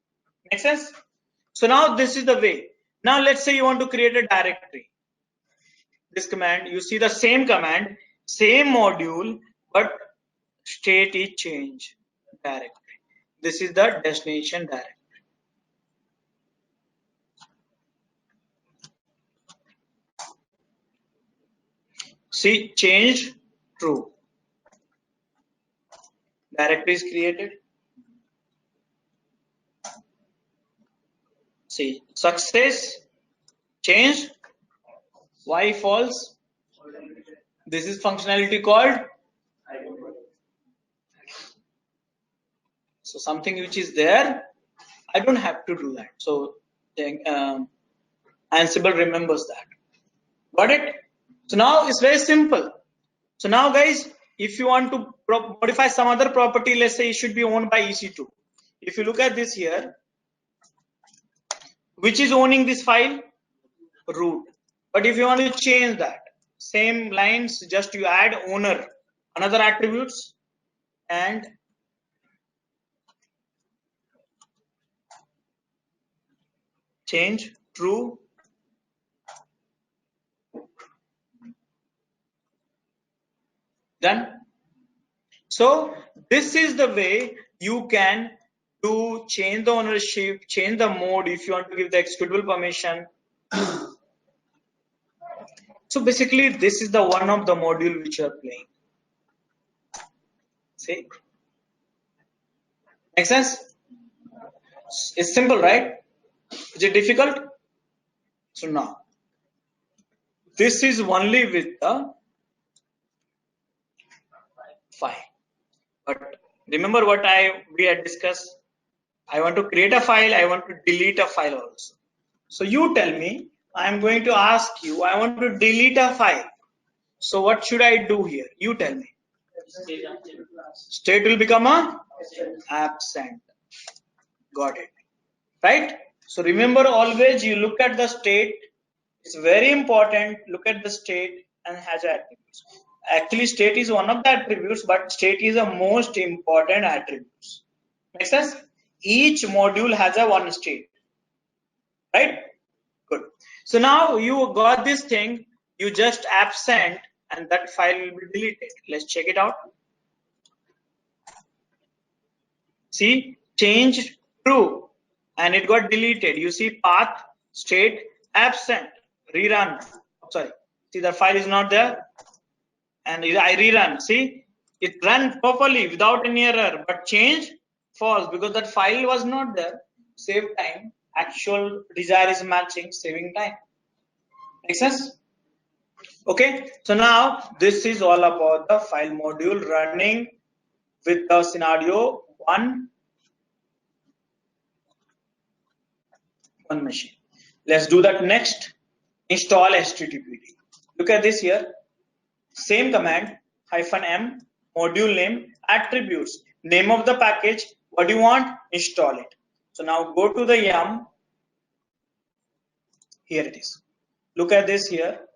Speaker 2: Make sense? So now this is the way. Now let's say you want to create a directory. This command, you see the same command, same module, but state is changed directory. This is the destination directory. See, changed, true. Directory is created. See, success, change, why false. This is functionality called. So something which is there, I don't have to do that. So Ansible remembers that. Got it? So now it's very simple. So now guys, if you want to modify some other property, let's say it should be owned by EC2. If you look at this here, which is owning this file? Root. But if you want to change that, same lines, just you add owner, another attributes, and change true. Done. So this is the way you can do change the ownership, change the mode if you want to give the executable permission. So basically this is the one of the module which you are playing. See? Make sense? It's simple, right? Is it difficult? So now this is only with the file. But remember what we had discussed. I want to create a file, I want to delete a file also. So you tell me, I am going to ask you, I want to delete a file. So what should I do here? You tell me. State will become a absent. Got it. Right? So remember always you look at the state. It's very important. Look at the state and has attributes. Actually, state is one of the attributes, but state is the most important attributes. Make sense? Each module has a one state. Right? Good. So now you got this thing, you just absent and that file will be deleted. Let's check it out. See, change true and it got deleted. You see path, state, absent, rerun. Sorry, see the file is not there and I rerun. See, it ran properly without any error, but change false because that file was not there. Save time. Actual desire is matching, saving time. Make sense? Okay, so now this is all about the file module running with the scenario one machine. Let's do that next. Install HTTPD. Look at this here. Same command -m module name attributes name of the package. What do you want? Install it. So now go to the yum. Here it is. Look at this here.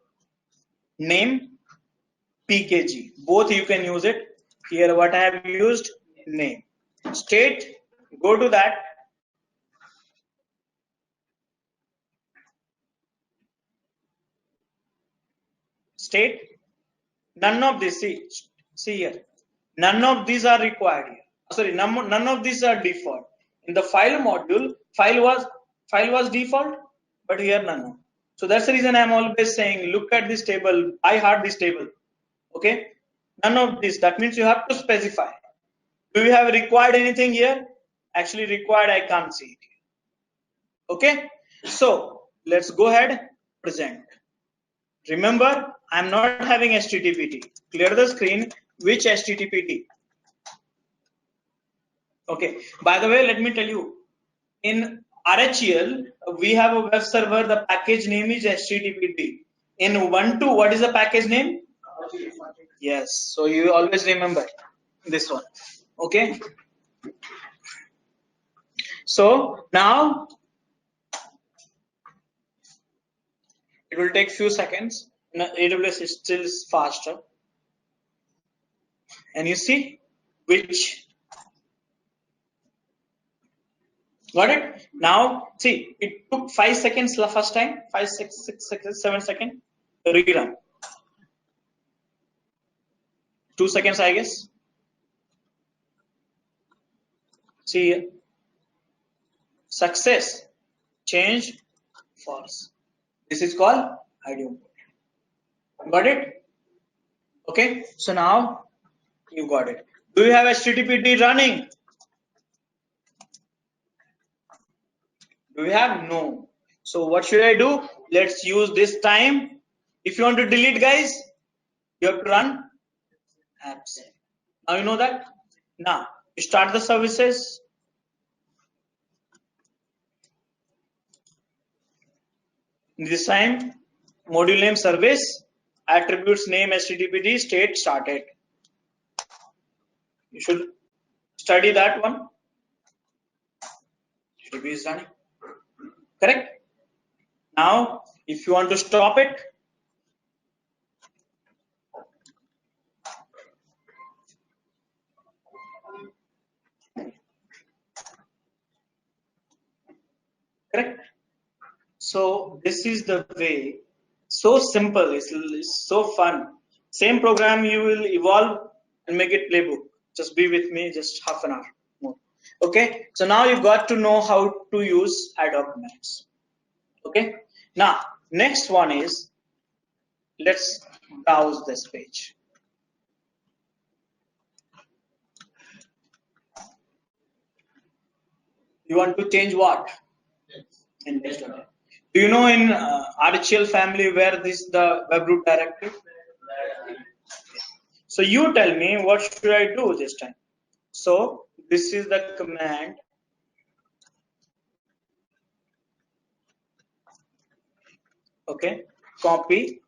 Speaker 2: Name pkg. Both you can use it. Here what I have used name. State. Go to that. State. None of this. See here. None of these are required here. Sorry, none of these are default. In the file module, file was default, but here none. So that's the reason I'm always saying, look at this table, by heart this table. Okay, none of this. That means you have to specify. Do you have required anything here? Actually, required I can't see it. Okay, so let's go ahead, present. Remember, I'm not having HTTPD. Clear the screen. Which HTTPD? Okay. By the way, let me tell you, in RHEL, we have a web server. The package name is HTTPD. In Ubuntu, what is the package name? Yes. So you always remember this one. Okay. So now it will take few seconds. AWS is still faster. And you see which. Got it? Now, see, it took 5 seconds the first time, 5, 6 seconds, 7 seconds, rerun. 2 seconds, I guess. See here. Success, change, false. This is called IDO. Got it? Okay, so now you got it. Do you have HTTPD running? Do we have? No. So what should I do? Let's use this time. If you want to delete, guys, you have to run apps. Now you know that. Now you start the services. This time, module name service, attributes name HTTPD, state started. You should study that one. HTTP is running. Correct? Now, if you want to stop it, correct? So this is the way. So simple. It's so fun. Same program you will evolve and make it playbook. Just be with me, just half an hour more. Okay. So now you got to know how to use Adhoc commands. Okay. Now next one is, let's browse this page. You want to change what? Index. Do you know in RHL family where this the web root directory? So you tell me what should I do this time. So this is the command. Okay, copy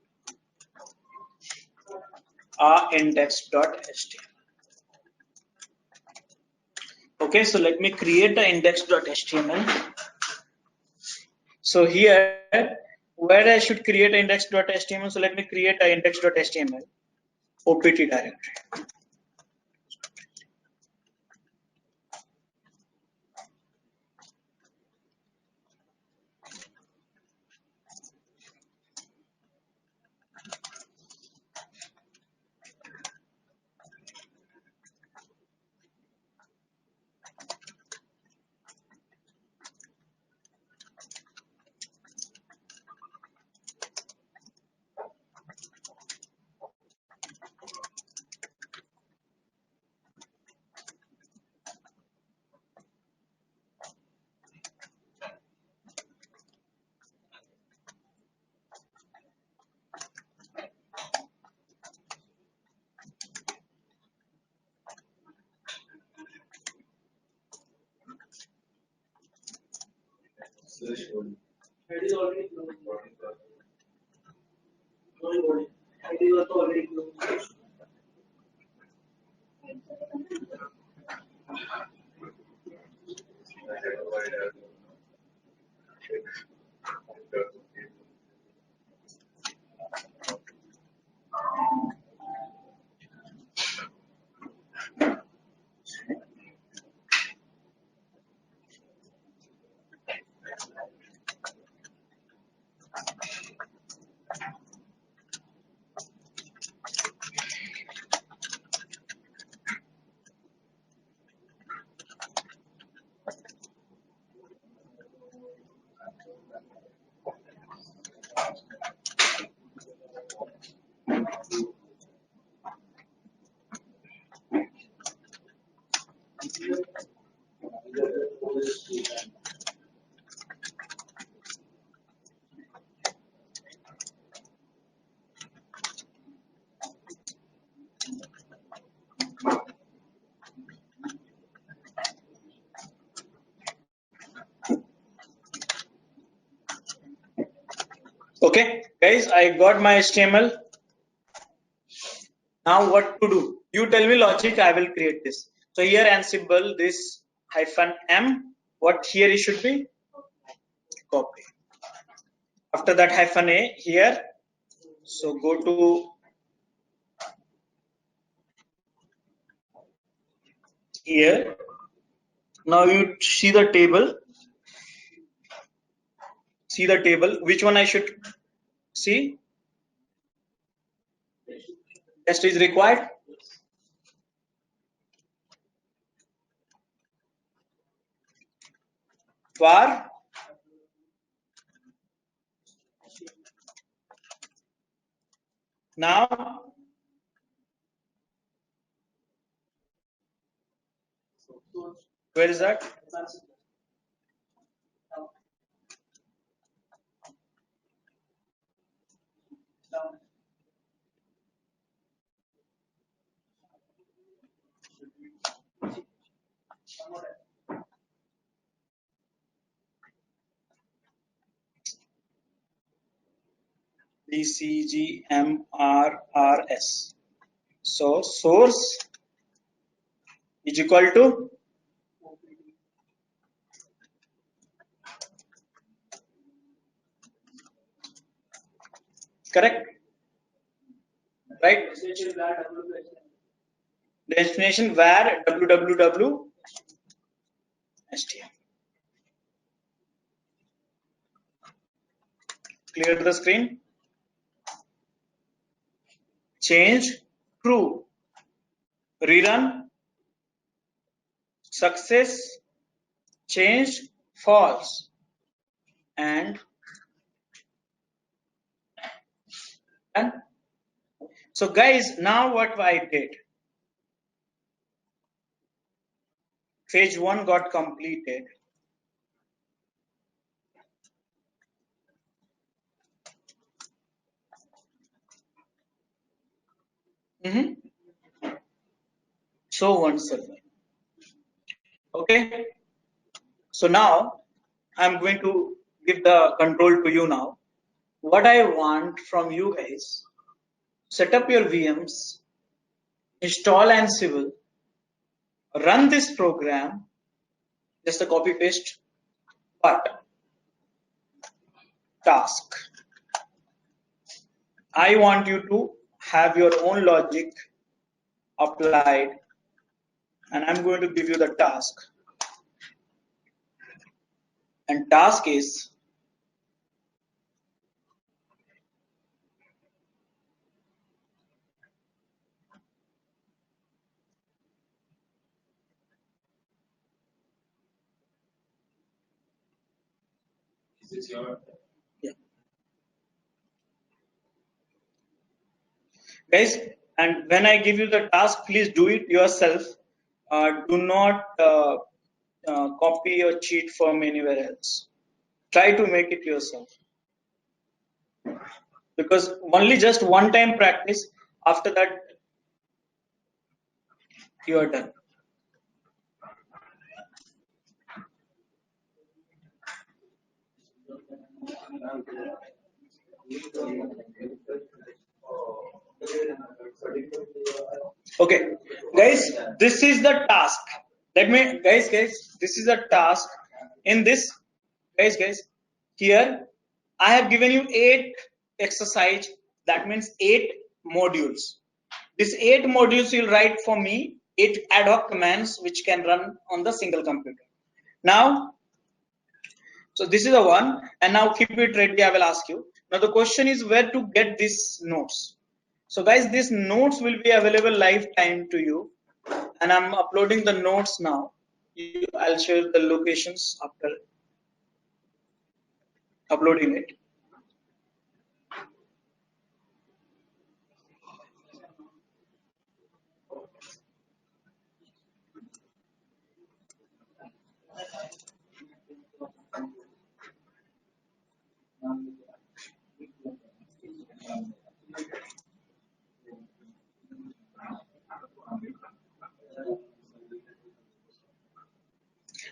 Speaker 2: index.html. Okay, so let me create the index.html. So here, where I should create index.html, so let me create a index.html OPT directory.
Speaker 3: It is already closed. It is also already closed.
Speaker 2: Okay, guys, I got my HTML. Now what to do? You tell me logic, I will create this. So here Ansible, this -m, what here it should be? Copy. After that -a here. So go to here. Now you see the table. See the table. Which one I should see? Test is required. Var now Where is that? DCGMRRS. So source is equal to correct, right? Destination where www stm. Clear the screen. Change true. Rerun success. Change false. And done. So guys, now what I did, phase 1 got completed. So one server. Okay. So now I'm going to give the control to you now. What I want from you guys, set up your VMs, install Ansible, run this program, just a copy paste, but task. I want you to have your own logic applied, and I'm going to give you the task. And task is
Speaker 4: Is this your?
Speaker 2: yeah. Guys, and when I give you the task, please do it yourself. Do not copy or cheat from anywhere else. Try to make it yourself. Because only just one time practice, after that you are done. Okay, guys, this is the task. Let me, guys, this is a task. In this, guys, here I have given you 8 exercise. That means 8 modules. These 8 modules you'll write for me, 8 ad hoc commands which can run on the single computer. Now, so this is the one, and now keep it ready. I will ask you. Now the question is where to get these notes. So guys, these notes will be available lifetime to you, and I'm uploading the notes now. I'll share the locations after uploading it.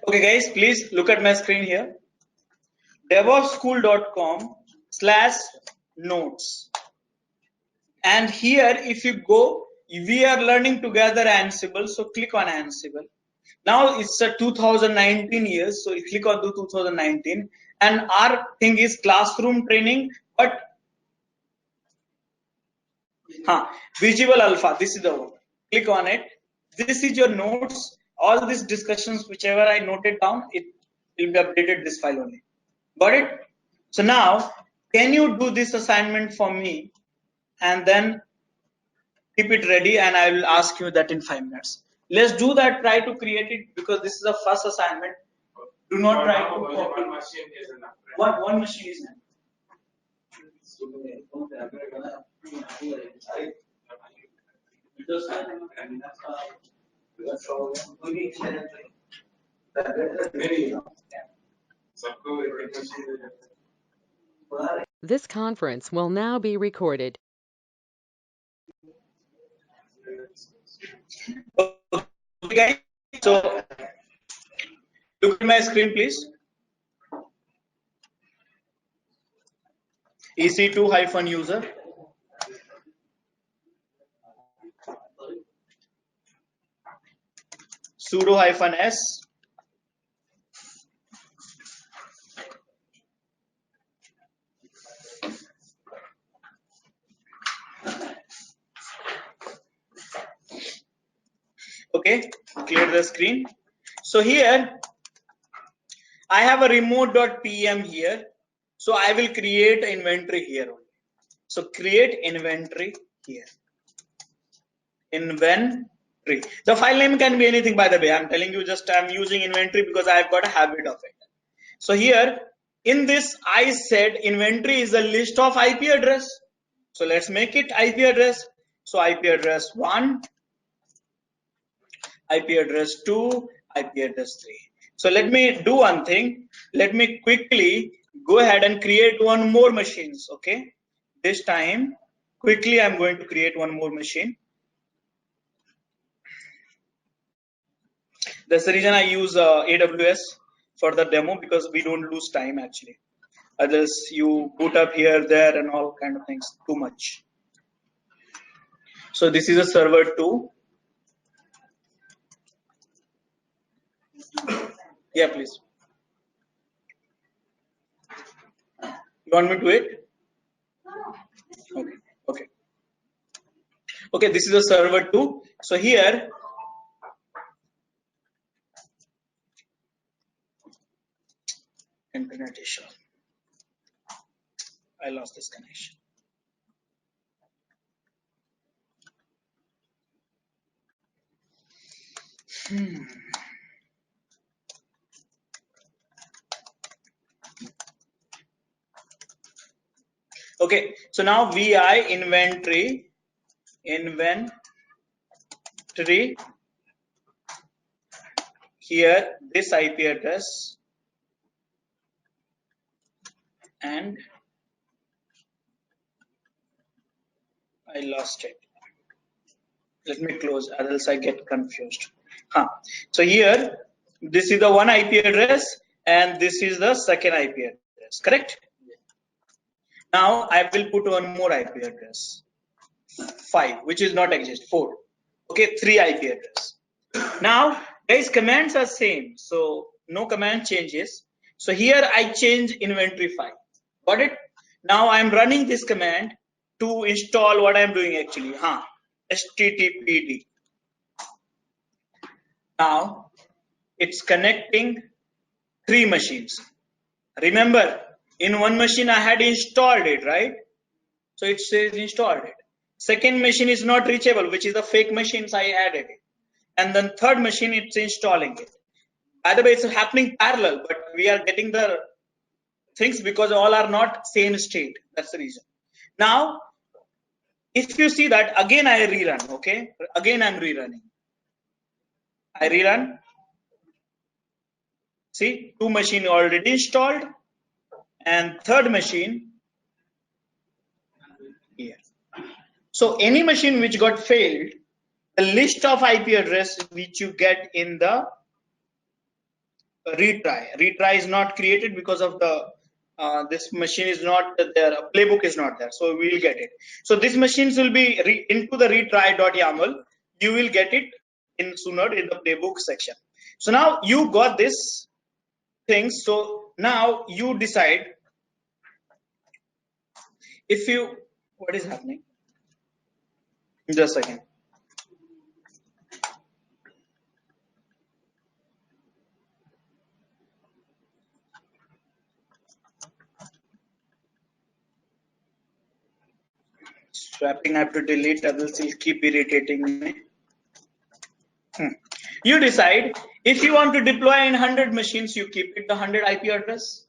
Speaker 2: Okay guys, please look at my screen here. devopsschool.com/notes. And here, if you go, we are learning together Ansible. So click on Ansible. Now it's a 2019 years. So you click on 2019. And our thing is classroom training, but Visible Alpha. This is the one. Click on it. This is your notes. All these discussions, whichever I noted down, it will be updated this file only. Got it? So now, can you do this assignment for me? And then keep it ready, and I will ask you that in 5 minutes. Let's do that. Try to create it because this is the first assignment. Do not try to copy.
Speaker 4: One machine is enough.
Speaker 2: One machine is enough.
Speaker 7: This conference will now be recorded.
Speaker 2: Okay, guys. So look at my screen, please. EC2-user. sudo-s. Okay, clear the screen. So here I have a remote.pm here. So I will create inventory here only. So create inventory here. Inventory. The file name can be anything, by the way. I'm telling you, just I'm using inventory because I've got a habit of it. So here in this, I said inventory is a list of IP address. So let's make it IP address. So IP address 1, IP address 2, IP address 3. So let me do one thing. Let me quickly go ahead and create one more machines. Okay. This time quickly I'm going to create one more machine. That's the reason I use AWS for the demo, because we don't lose time actually. Others you boot up here, there, and all kind of things too much. So this is a server 2. Yeah, please. You want me to wait? Okay. Okay. Okay. This is a server 2. So here, internet issue. I lost this connection. Okay, so now vi inventory here, this IP address, and I lost it. Let me close, or else I get confused. So here, this is the one IP address, and this is the second IP address, correct? Now I will put one more IP address, 5, which is not exist, 4. Okay, 3 IP address. Now guys, commands are same, so no command changes. So here I change inventory 5. Got it? Now I'm running this command to install what I'm doing actually. HTTPD. Now it's connecting 3 machines. Remember, in one machine I had installed it, right? So it says installed it. Second machine is not reachable, which is the fake machines I added it. And then third machine, it's installing it. By the way, it's happening parallel, but we are getting the things because all are not same state. That's the reason. Now, if you see that, again I rerun, okay? Again I'm rerunning. I rerun. See, 2 machine already installed, and third machine here. So any machine which got failed, the list of IP address which you get in the retry is not created because of the this machine is not there, playbook is not there, so we will get it. So these machines will be into the retry.yaml. You will get it in sooner in the playbook section. So now you got this thing. So now you decide if you, what is happening? Just a second. Swapping, I have to delete, others will keep irritating me. You decide if you want to deploy in 100 machines, you keep it the 100 IP address.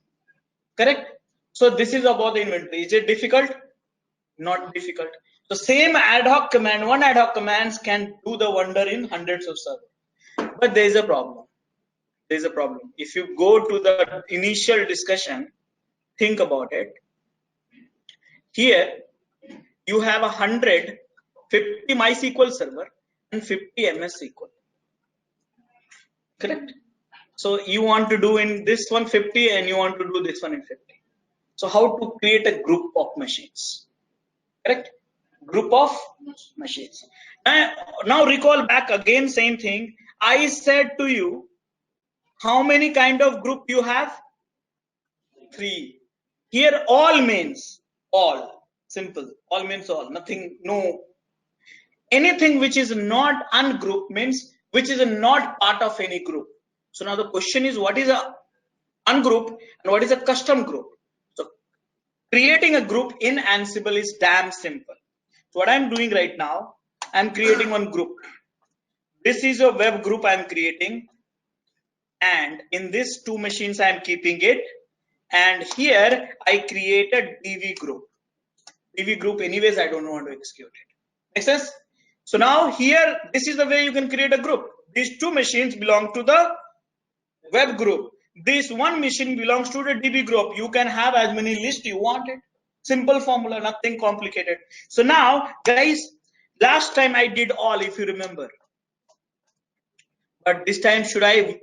Speaker 2: Correct? So this is about the inventory. Is it difficult? Not difficult. The same ad hoc command, one ad hoc commands can do the wonder in hundreds of servers. But there is a problem. There is a problem. If you go to the initial discussion, think about it. Here you have 150 MySQL server and 50 MS SQL. Correct? So you want to do in this one 50 and you want to do this one in 50. So how to create a group of machines? Correct? Group of machines. Now recall back again, same thing. I said to you, how many kind of group you have? 3. Here all means all. Simple. All means all. Nothing, no. Anything which is not ungroup means which is not part of any group. So now the question is, what is a ungroup and what is a custom group? So creating a group in Ansible is damn simple. So what I'm doing right now, I'm creating one group. This is a web group I'm creating, and in this 2 machines I'm keeping it, and here I created DV group. DV group anyways I don't want to execute it. Make sense? So now here, this is the way you can create a group. These 2 machines belong to the web group. This 1 machine belongs to the DB group. You can have as many lists you want it. Simple formula, nothing complicated. So now, guys, last time I did all, if you remember. But this time, should I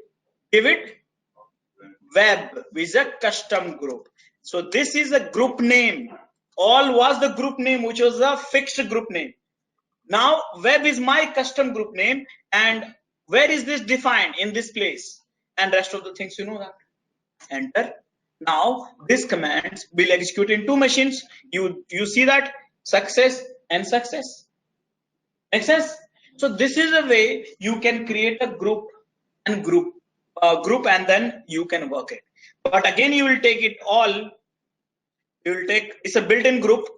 Speaker 2: give it? Web is a custom group. So this is a group name. All was the group name, which was a fixed group name. Now web is my custom group name, and where is this defined? In this place, and rest of the things you know that. Enter. Now this commands will execute in 2 machines. You see that success and success. Make sense? So this is a way you can create a group and group and then you can work it. But again, you will take it all. You will take, it's a built-in group,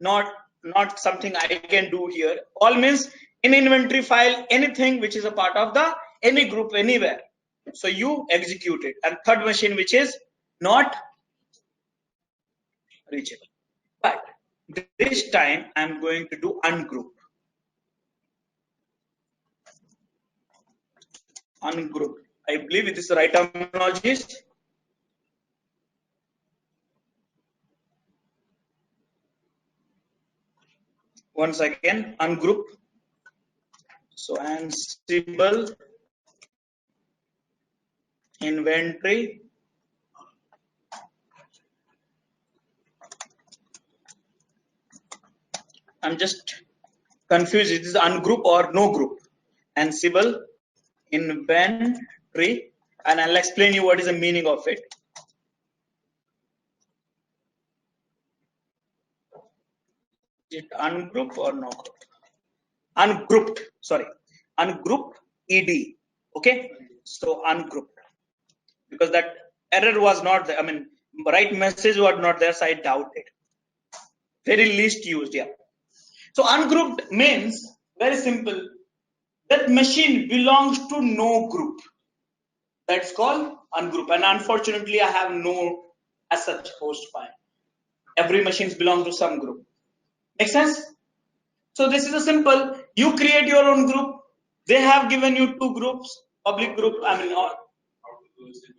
Speaker 2: not something I can do here. All means in inventory file, anything which is a part of the any group anywhere. So you execute it. And third machine which is not reachable. But this time I'm going to do ungroup. Ungroup. I believe it is the right terminology. Once again, ungroup. So Ansible inventory I'm just confused. It is ungroup or no group. Ansible inventory, and I'll explain you what is the meaning of it. Is it ungroup or no group? Ungrouped, sorry, ungroup ed. Okay, so ungrouped, because that error was not there. I mean, right message was not there, so I doubt it. Very least used, yeah. So ungrouped means very simple. That machine belongs to no group. That's called ungroup. And unfortunately, I have no as such host file. Every machines belong to some group. Make sense? So this is a simple. You create your own group. They have given you 2 groups. Public group. I mean,
Speaker 4: how to close it?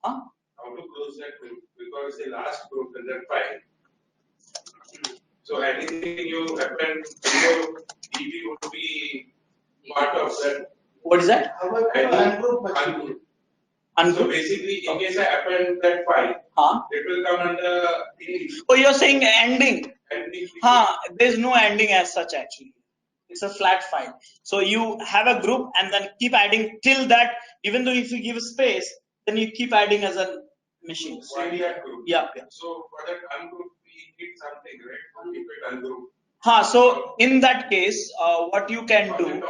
Speaker 4: Huh? How to close that group? Because the last group in that file. So anything you happen before DB would be part of that.
Speaker 2: What is that?
Speaker 4: Ungroup. So basically, in case I append that file, it will come under.
Speaker 2: Oh, you're saying ending? There's no ending as such actually. It's a flat file. So you have a group and then keep adding till that. Even though if you give space, then you keep adding as a machine.
Speaker 4: Why that group?
Speaker 2: Yeah.
Speaker 4: So for that ungroup, we need something, right? Keep it ungroup.
Speaker 2: So in that case, what you can do,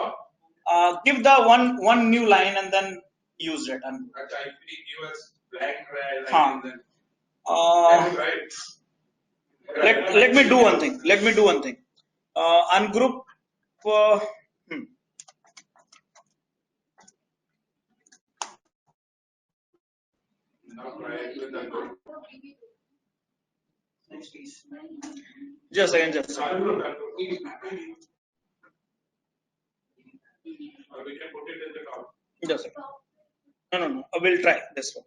Speaker 2: give the one new line and then use it.
Speaker 4: Actually, give us blank line and then
Speaker 2: let me do one thing. Ungroup. Just a second.
Speaker 4: We can put it in the top.
Speaker 2: Just a second. No. I will try this one.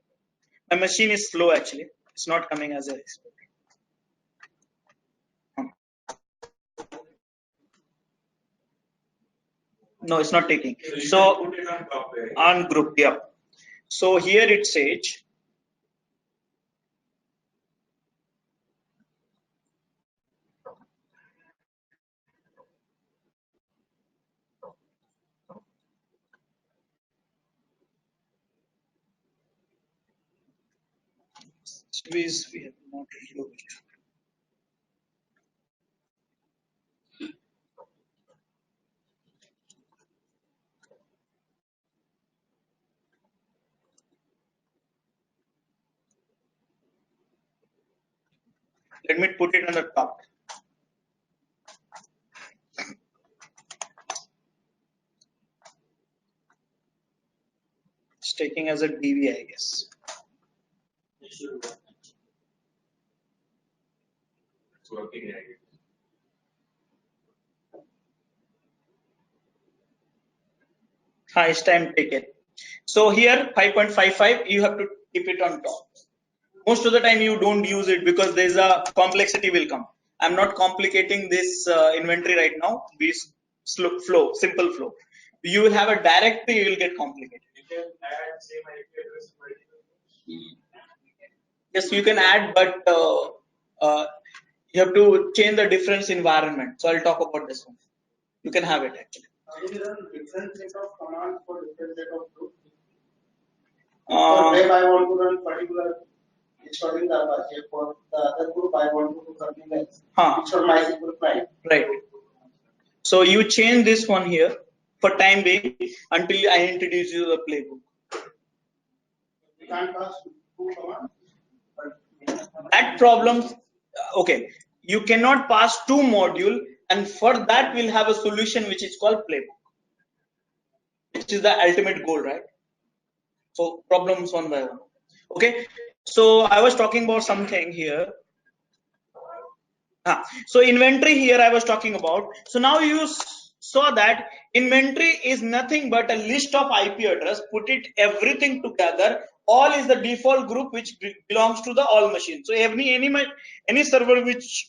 Speaker 2: My machine is slow actually. It's not coming as I expected. No, it's not taking. So
Speaker 4: put it on top there.
Speaker 2: on group, yeah. So here it says squeeze. We have not used. Let me put it on the top. It's taking as a DV, I guess.
Speaker 6: It should work.
Speaker 4: It's working right.
Speaker 2: It's time taken. So here 5.55, you have to keep it on top. Most of the time you don't use it because there's a complexity will come. I'm not complicating this inventory right now. This simple flow. You will have a directory, you will get complicated.
Speaker 4: You can add same IP address in multiple.
Speaker 2: Yes, you can add, but you have to change the difference environment. So I'll talk about this one. You can have it actually.
Speaker 3: We run different set of commands for different set of groups.
Speaker 2: Uh,
Speaker 3: For web, I want to run particular installing the Apache. For the other group, I want to do something else. Install MySQL client.
Speaker 2: Right. So you change this one here for time being until I introduce you the playbook.
Speaker 3: We can't pass two commands.
Speaker 2: That problem, okay, you cannot pass two module, and for that we'll have a solution which is called playbook, which is the ultimate goal, right? So problems one by one. Okay, so I was talking about something here. So inventory here I was talking about. So now you saw that inventory is nothing but a list of IP address, put it everything together. All is the default group which belongs to the all machine. So any server which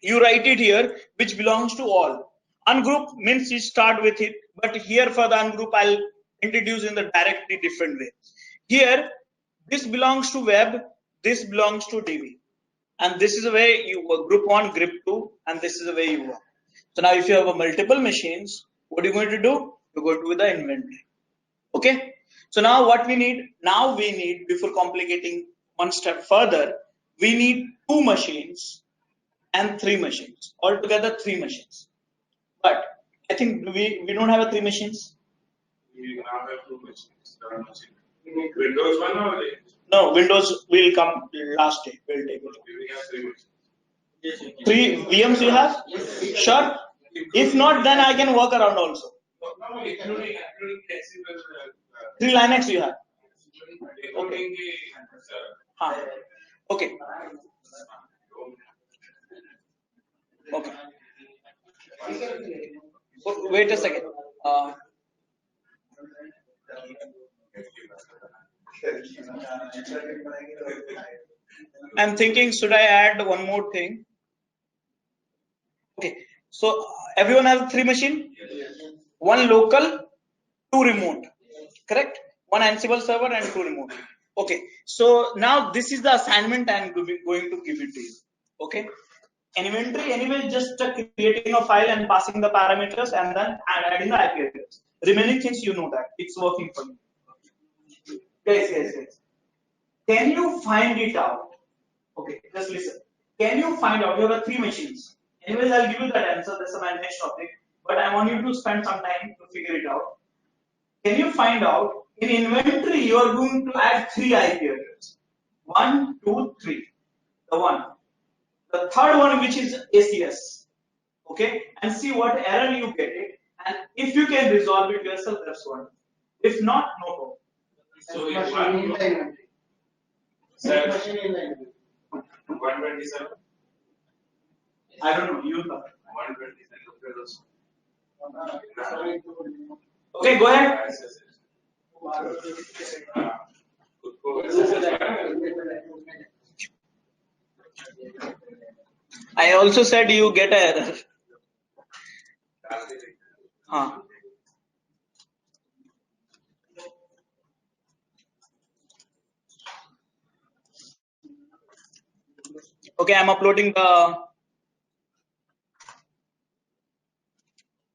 Speaker 2: you write it here, which belongs to all. Ungroup means you start with it, but here for the ungroup I'll introduce in the directly different way. Here this belongs to web, this belongs to DB. And this is the way you work, group 1, group 2, and this is the way you work. So now if you have a multiple machines, what are you going to do? You're going to do the inventory. Okay. So now what we need? Now we need, before complicating one step further, we need 2 machines and 3 machines. Altogether 3 machines. But I think we don't have a 3 machines.
Speaker 4: We now have 2 machines. Windows 1 or Linux?
Speaker 2: No, Windows will come last day. We'll take it.
Speaker 4: We have 3 machines.
Speaker 6: Yes, you can.
Speaker 2: 3 VMs you have? Sure. If not, then I can work around also.
Speaker 4: No, including Ansible.
Speaker 2: 3 Linux you have.
Speaker 4: Including the
Speaker 2: Okay. Okay. Wait a second. I'm thinking, should I add one more thing? Okay. So everyone has 3 machine? 1 local, 2 remote. Correct? 1 Ansible server and 2 remote. Okay. So now this is the assignment I'm going to give it to you. Okay. Inventory anyway, just creating a file and passing the parameters and then adding the IP address. Remaining things you know that it's working for you. Yes. Can you find it out? Okay, just listen. Can you find out? You have 3 machines. Anyways, I'll give you that answer. That's my next topic. But I want you to spend some time to figure it out. Can you find out in inventory you are going to add 3 IP addresses? 1, 2, 3. The one. The third one, which is ACS, okay, and see what error you get it, and if you can resolve it yourself, that's one. If not, no problem.
Speaker 4: So in
Speaker 3: Machine
Speaker 4: one
Speaker 3: in the inventory.
Speaker 4: Sir.
Speaker 3: Machine in the inventory.
Speaker 4: 127.
Speaker 2: I don't know. You know.
Speaker 4: 127.
Speaker 3: Sorry to-
Speaker 2: Okay, go ahead. I also said you get an error. Okay, I'm uploading the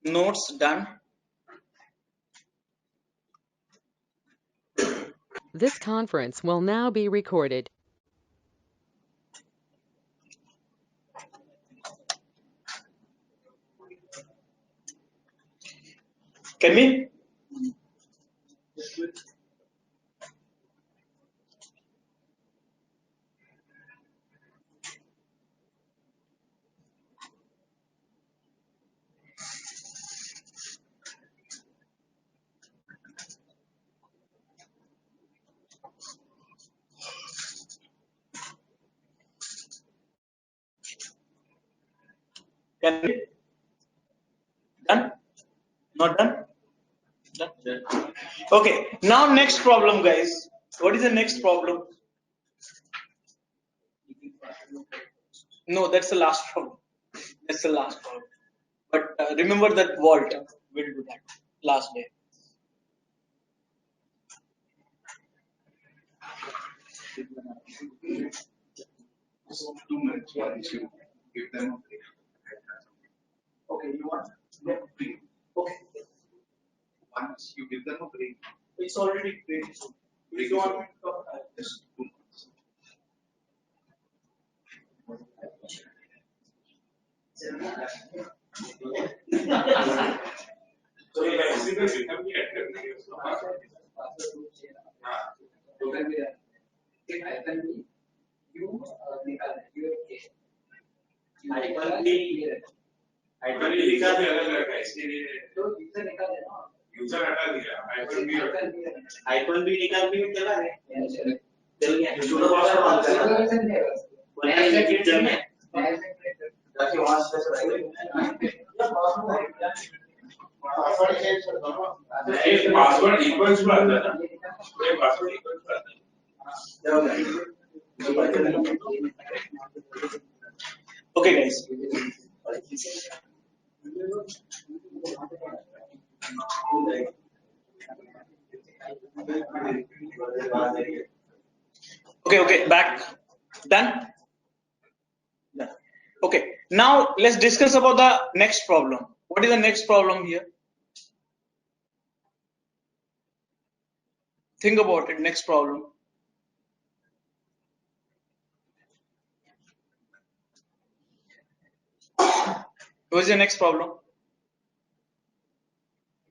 Speaker 2: notes. Done.
Speaker 7: This conference will now be recorded.
Speaker 2: Can we? Can we? Done? Not done? Done? Okay, now next problem, guys. What is the next problem? No, that's the last problem. That's the last problem. But remember that vault. We'll do that last day.
Speaker 4: Too much. Once you give them a break.
Speaker 3: Okay, you want?
Speaker 4: No, break.
Speaker 3: Okay.
Speaker 4: Once you give them a break.
Speaker 3: It's already great.
Speaker 4: Break
Speaker 3: You
Speaker 4: is
Speaker 3: want me to talk?
Speaker 4: just 2 months. So in Ansible, you have the alternative. User हटा दिया
Speaker 6: icon भी निकाल भी चला है चल गया
Speaker 3: सुनो पासवर्ड
Speaker 6: बोले लिखित चल में
Speaker 3: ताकि वहां से पासवर्ड चेंज कर दो
Speaker 4: ये पासवर्ड इक्वल्स टू आता है ना ये पासवर्ड इक्वल्स टू आता है
Speaker 2: Okay, guys. Okay, back. Done? Done. Okay, now let's discuss about the next problem. What is the next problem here? Think about it, next problem. What is the next problem?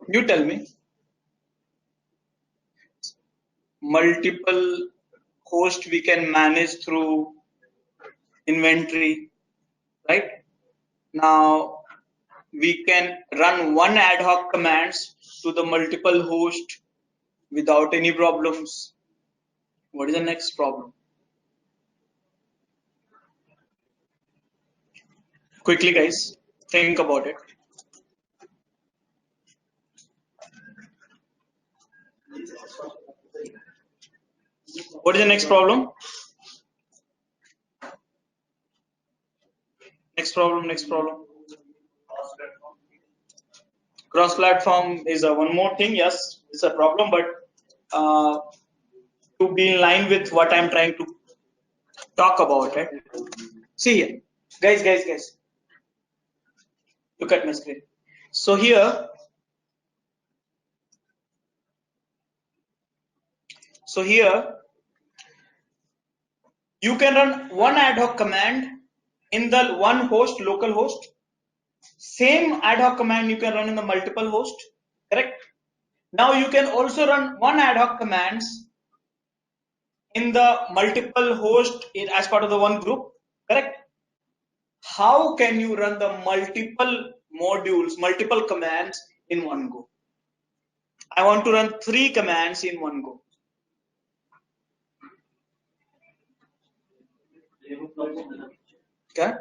Speaker 2: You tell me. Multiple hosts we can manage through inventory, right? Now we can run one ad hoc commands to the multiple host without any problems. What is the next problem? Quickly, guys, think about it. What is the next problem? Next problem. Cross-platform is one more thing. Yes, it's a problem, but to be in line with what I'm trying to talk about, right? See here, guys. Look at my screen. So here, you can run one ad hoc command in the one host, local host. Same ad hoc command you can run in the multiple host, correct? Now you can also run one ad hoc commands in the multiple host as part of the one group, correct? How can you run the multiple modules, multiple commands in one go? I want to run 3 commands in one go. Okay,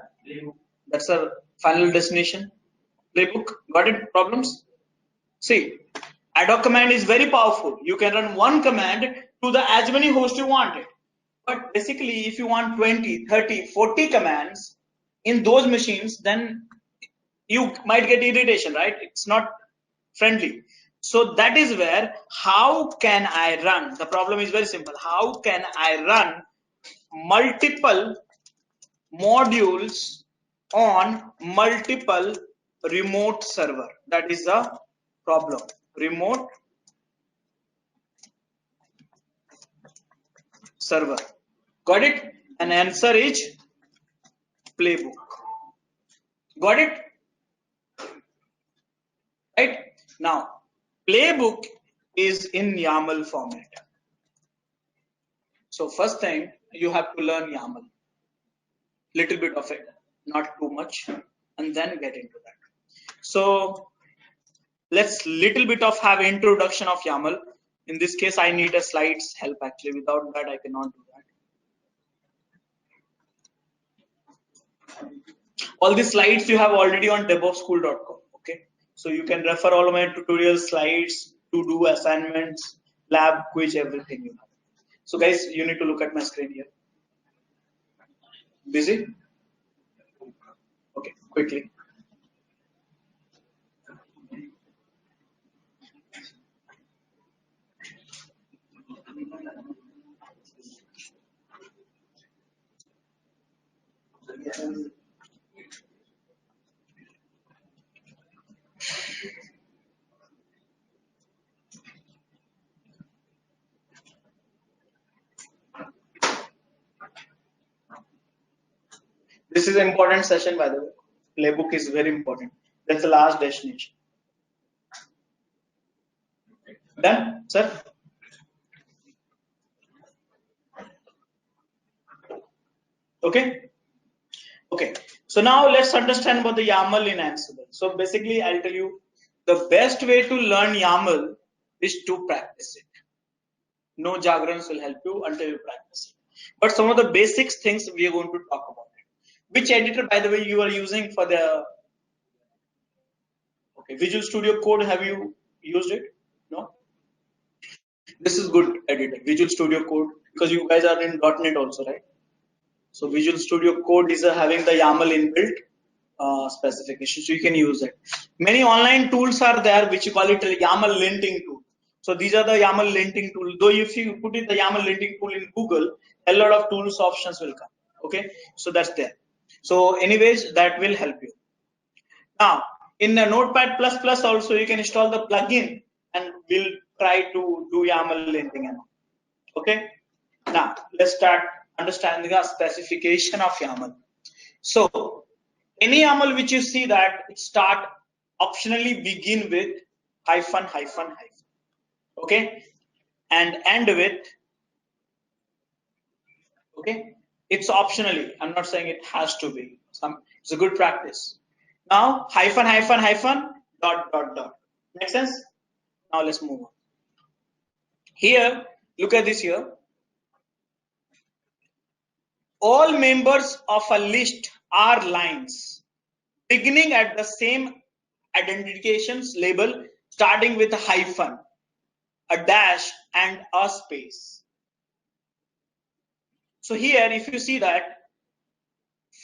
Speaker 2: that's our final destination. Playbook, got it? Problems? See, Adhoc command is very powerful. You can run one command to the as many hosts you want it. But basically, if you want 20, 30, 40 commands in those machines, then you might get irritation, right? It's not friendly. So that is where, how can I run? The problem is very simple. How can I run multiple modules on multiple remote server? That is the problem. Remote server. Got it? And answer is Playbook. Got it? Right? Now, Playbook is in YAML format. So first thing, you have to learn YAML. Little bit of it, not too much, and then get into that. So let's little bit of have introduction of YAML. In this case, I need a slides help actually. Without that, I cannot do that. All these slides you have already on DevOpsSchool.com. Okay, so you can refer all of my tutorial slides to do assignments, lab, quiz, everything you have. So guys, you need to look at my screen here. Busy? Okay, quickly. This is an important session, by the way. Playbook is very important. That's the last destination. Done, sir? Okay. Okay. So now let's understand about the YAML in Ansible. So basically, I'll tell you the best way to learn YAML is to practice it. No Jagrans will help you until you practice it. But some of the basics things we are going to talk about. Which editor, by the way, you are using for the Visual Studio Code? Have you used it? No. This is good editor, Visual Studio Code, because you guys are in .NET also, right? So Visual Studio Code is having the YAML inbuilt specification, so you can use it. Many online tools are there, which you call it a YAML linting tool. So these are the YAML linting tool. Though if you put in the YAML linting tool in Google, a lot of tools options will come. Okay, so that's there. So anyways, that will help you. Now in the Notepad++ also you can install the plugin and we'll try to do YAML linting and all. Okay. Now let's start understanding the specification of YAML. So any YAML which you see that it start optionally begin with hyphen. Okay, and end with, okay, it's optionally. I'm not saying it has to be. It's a good practice. Now hyphen dot. Make sense? Now let's move on. Here, look at this here. All members of a list are lines beginning at the same identifications label starting with a hyphen, a dash and a space. So here if you see that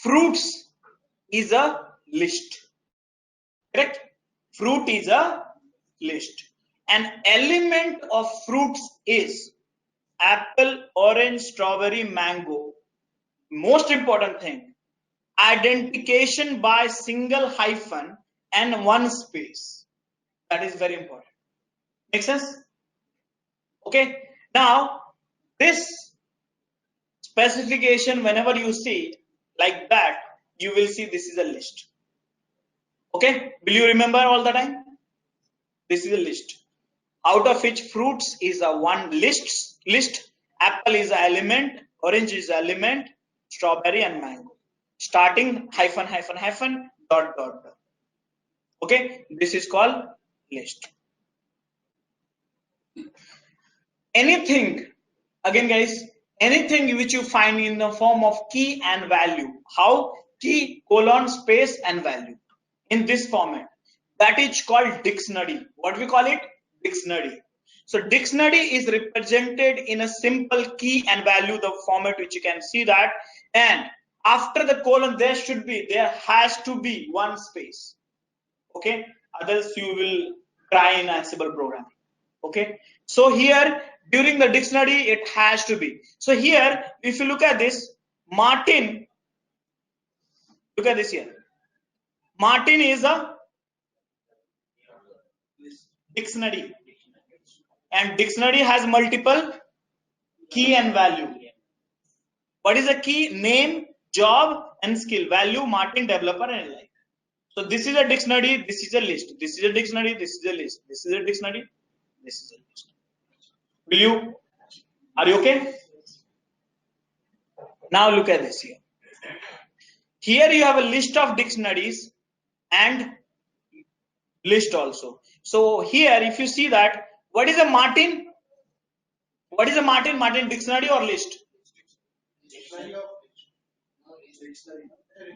Speaker 2: fruits is a list, correct? Fruit is a list. An element of fruits is apple, orange, strawberry, mango. Most important thing, identification by single hyphen and one space. That is very important. Make sense? Okay. Now this specification, whenever you see like that, you will see this is a list. Okay. Will you remember all the time? This is a list, out of which fruits is a one list. Apple is an element, orange is an element, strawberry and mango. Starting hyphen dot. Okay, this is called list. Anything, again guys, anything which you find in the form of key and value. How? Key, colon, space and value in this format. That is called dictionary. What we call it? dictionary. So dictionary is represented in a simple key and value, the format which you can see that, and after the colon there has to be one space. Okay, others you will try in Ansible programming. Okay, so here during the dictionary it has to be. So here if you look at this, Martin, look at this here. Martin is a dictionary, and dictionary has multiple key and value. What is the key? Name, job, and skill. Value, Martin, developer, and like. So this is a dictionary, this is a list. This is a dictionary, this is a list. This is a dictionary, this is a list. Are you okay? Now look at this here. Here you have a list of dictionaries and list also. So here if you see that, what is a Martin? What is a Martin? Martin dictionary or list?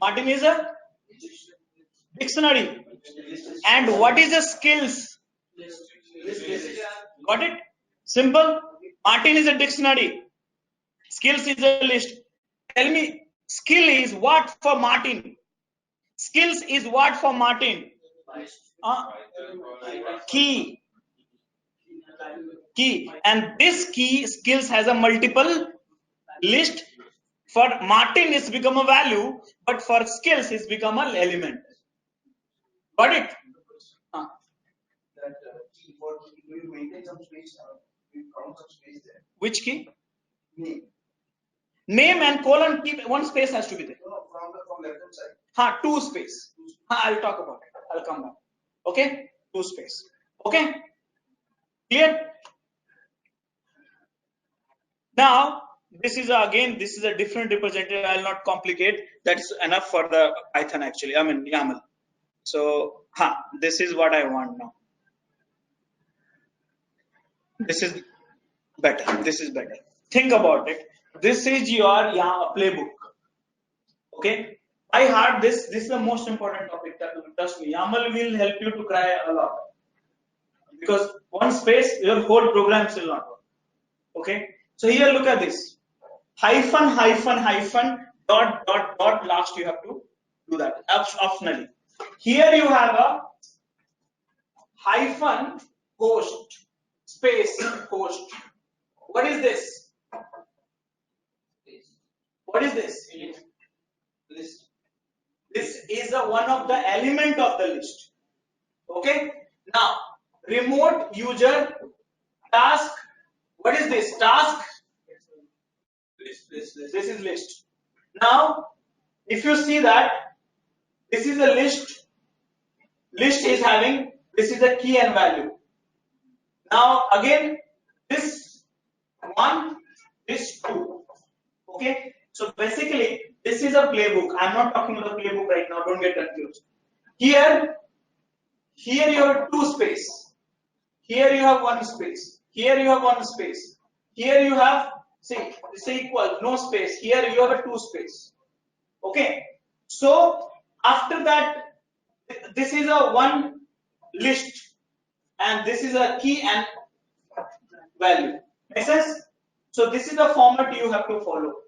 Speaker 2: Martin is a dictionary. And what is the skills? Got it? Simple. Martin is a dictionary. Skills is a list. Tell me, skill is what for Martin? Skills is what for Martin? Key. Key. And this key skills has a multiple list. For Martin it's become a value, but for skills it's become an element. Got it?
Speaker 3: Key, what do you maintain some space? You count some space there.
Speaker 2: Which key?
Speaker 3: Name.
Speaker 2: Name and colon, keep one space has to be there.
Speaker 3: No, from left hand side.
Speaker 2: 2 space. I'll talk about it. I'll come back. Okay? 2 space. Okay? Clear? Now, this is a different representative. I'll not complicate. That's enough for the Python actually. I mean YAML. So, this is what I want now. This is better. This is better. Think about it. This is your playbook. Okay? By heart, this is the most important topic. Trust me. YAML will help you to cry a lot. Because one space, your whole program will not work. Okay? So here look at this. Hyphen, hyphen, hyphen, dot, dot, dot, last you have to do that optionally. Here you have a hyphen host, space host. What is this? What is this? List. This is one of the element of the list. Okay? Now, remote user task. What is this? Task. This is list. Now, if you see that this is a list. List is having, this is a key and value. Now again, this 1, this 2. Okay. So basically, this is a playbook. I'm not talking about the playbook right now. Don't get confused. Here you have 2 space. Here you have 1 space. Here you have 1 space. Here you have, see, this is equal, no space. Here you have a 2 space. Okay. So after that, this is a 1 list, and this is a key and value. Make sense? So this is the format you have to follow.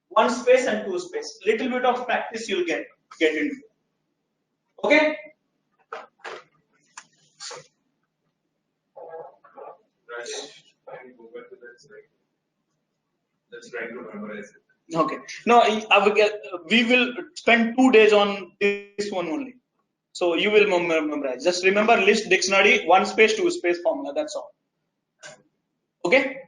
Speaker 2: 1 space and 2 space. Little bit of practice you'll get into. Okay?
Speaker 4: Rajesh, can you go back to that slide? Let's try to memorize it.
Speaker 2: Okay. No, we will spend 2 days on this one only. So you will memorize. Just remember list, dictionary, 1 space, 2 space formula. That's all. Okay?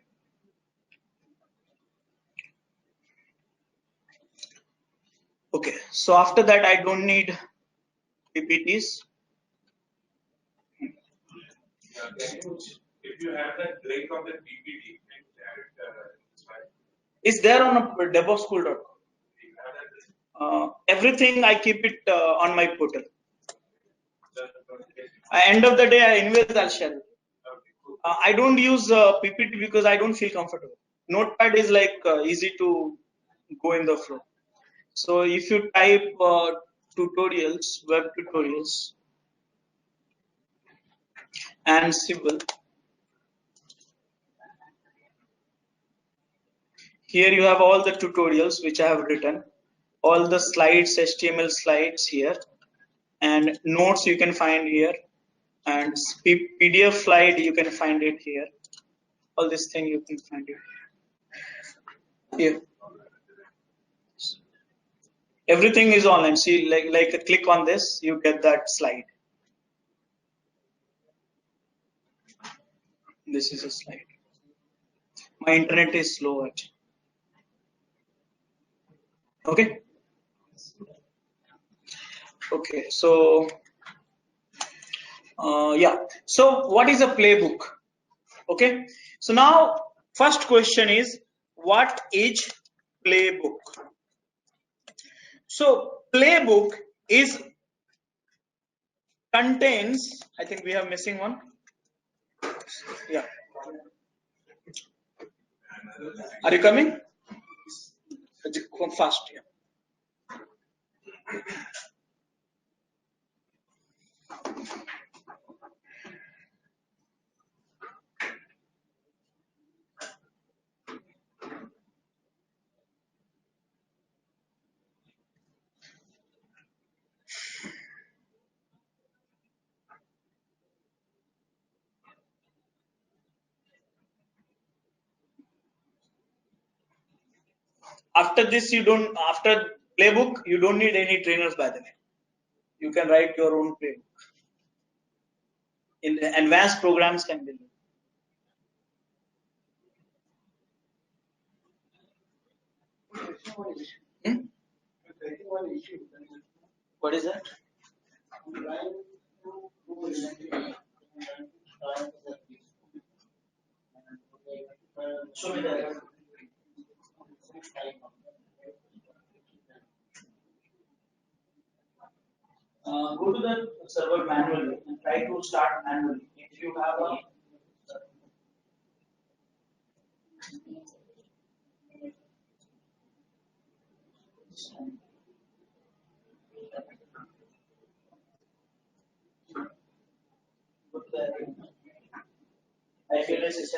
Speaker 2: Okay. So after that, I don't need PPTs.
Speaker 4: If you have that link of the PPT,
Speaker 2: It's there on DevOpsSchool.com. Everything I keep it on my portal. End of the day, anyways, I'll share it. I don't use PPT because I don't feel comfortable. Notepad is like easy to go in the flow. So if you type tutorials, web tutorials, Ansible, Here you have all the tutorials which I have written, all the slides, HTML slides here, and notes you can find here, and PDF slide you can find it here. All this thing you can find it here. Everything is online. See, like a click on this, you get that slide. This is a slide. My internet is slow actually. Okay. Okay. So yeah. So what is a playbook? Okay. So now first question is, what is playbook? So playbook is contains, I think we have missing one. Yeah. Are you coming? Come fast. Yeah. After this, after playbook, you don't need any trainers, by the way. You can write your own playbook. In the advanced programs can be. What is that? Show me that. Go to the server manually and try to start manually. If you have a I feel this is a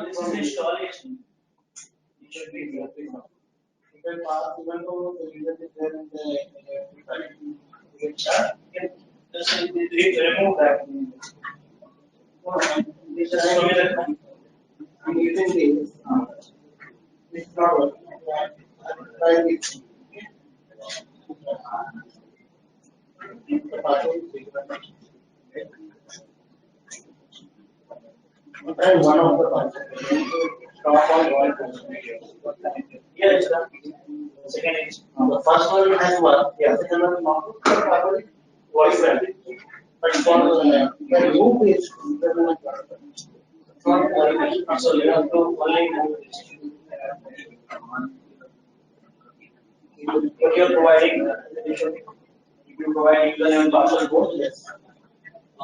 Speaker 2: this is installation. It should be here. Just remove that. I'm using this. It's not working. And one of the top on here is the second is the first one has one, yeah, second one not. What is that? But for the move is not so you have to only move what you are providing. If you provide username and password both, yes. I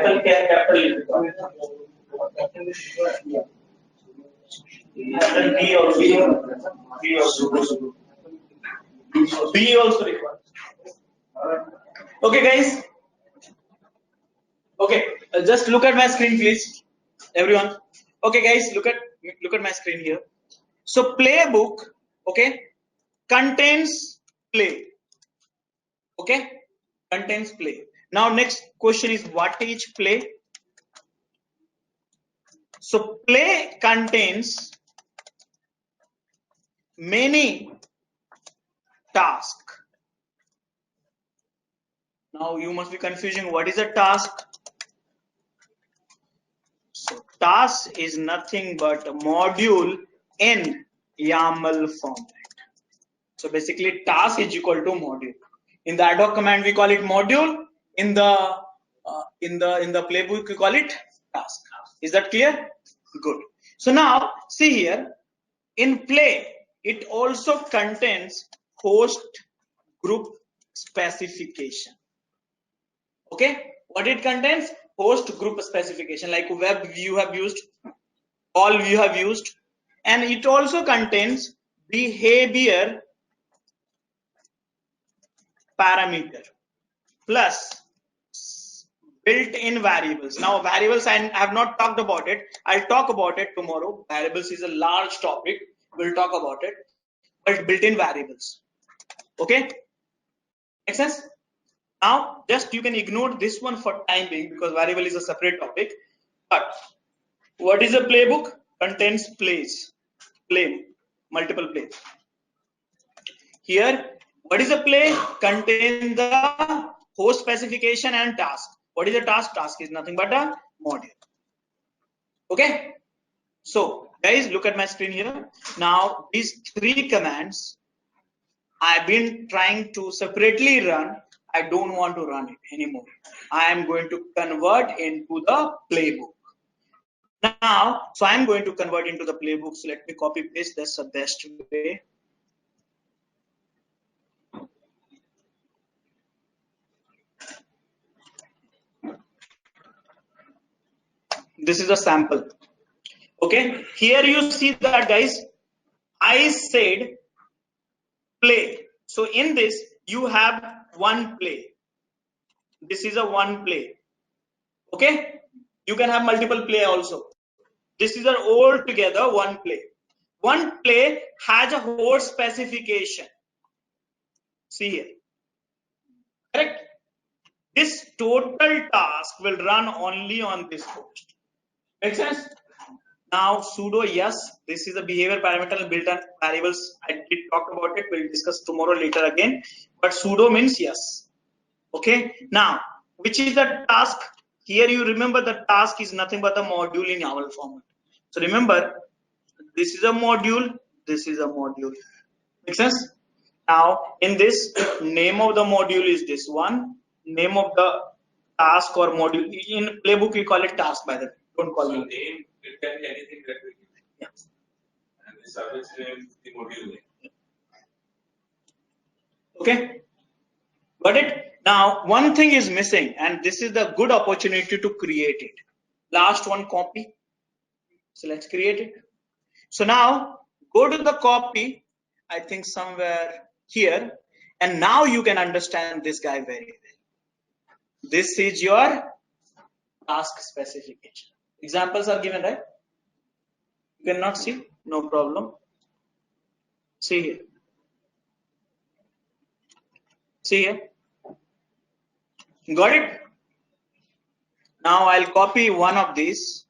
Speaker 2: will capital B also. B also required. Okay, guys. Okay, just look at my screen, please, everyone. Okay, guys, look at my screen here. So playbook, okay, contains play. Okay, contains play. Now next question is, what is play? So play contains many tasks. Now you must be confusing, what is a task? So task is nothing but a module in YAML format. So basically task is equal to module. In the Adhoc command we call it module. In the playbook we call it task. Is that clear? Good. So now see here, in play it also contains host group specification. Okay, what it contains? Host group specification, like web view have used, all view have used, and it also contains behavior parameter plus built-in variables. Now variables, I have not talked about it. I'll talk about it tomorrow. Variables is a large topic. We'll talk about it. But built-in variables. Okay, makes sense? Now just you can ignore this one for time being because variable is a separate topic. But what is a playbook? Contains plays, play, multiple plays. Here, what is a play? Contain the host specification and task. What is a task? Task is nothing but a module. Okay. So guys, look at my screen here. Now these three commands I've been trying to separately run. I don't want to run it anymore. I am going to convert into the playbook. Now, so I'm going to convert into the playbook. So let me copy paste. That's the best way. This is a sample. Okay, here you see that, guys. I said play. So in this, you have one play. This is a one play. Okay, you can have multiple play also. This is an all together one play. One play has a host specification. See here. Correct? This total task will run only on this host. Make sense? Now sudo yes, this is a behavior parameter and built-in variables. I did talk about it. We'll discuss tomorrow later again. But sudo means yes. Okay. Now, which is the task? Here you remember the task is nothing but the module in YAML format. So remember, this is a module. This is a module. Make sense? Now in this, name of the module is this one. Name of the task or module in playbook we call it task, by the way. Don't call it
Speaker 4: name. It can be anything that we give.
Speaker 2: Yeah.
Speaker 4: And the service name, the module name.
Speaker 2: Okay, got it? Now one thing is missing, and this is the good opportunity to create it. Last one, copy. So let's create it. So now go to the copy, I think somewhere here, and now you can understand this guy very well. This is your task specification. Examples are given, right? You cannot see? No problem. See here. See here. Got it? Now I'll copy one of these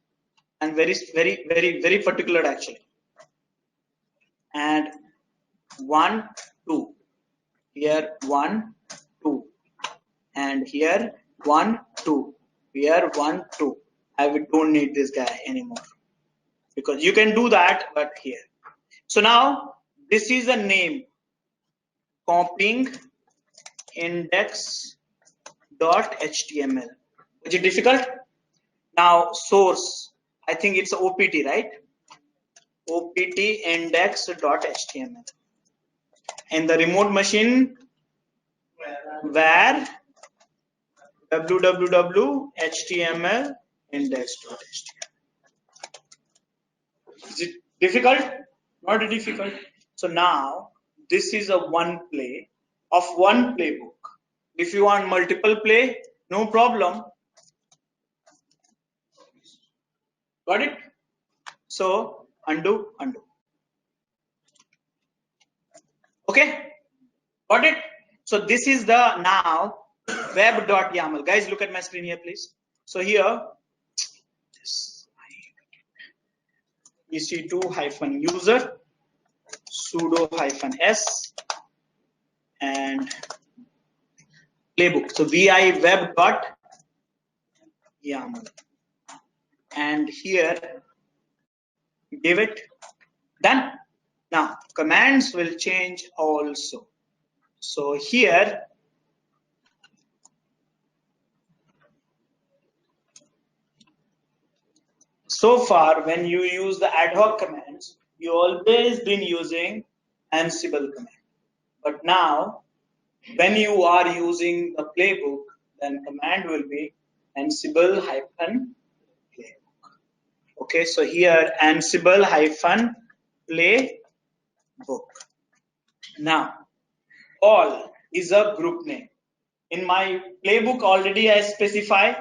Speaker 2: and very particular actually. And 1, 2. Here 1, 2. And here 1, 2. Here 1, 2. I don't need this guy anymore because you can do that, but here. So now this is a name, copying index.html. Is it difficult? Now source, I think it's OPT, right? OPT index.html. And the remote machine where www.html index.html. Is it difficult? Not difficult. So now this is a one play of one playbook. If you want multiple play, no problem. Got it? So undo. Okay, got it? So this is the now web.yaml. Guys, look at my screen here, please. So here, ec2-user sudo-s and playbook. So vi web.yaml. And here, give it, done. Now, commands will change also. So here, so far when you use the ad hoc commands, you always been using Ansible command. But now, when you are using the playbook, then command will be Ansible hyphen playbook. Okay, so here Ansible hyphen playbook. Now, all is a group name. In my playbook already I specify,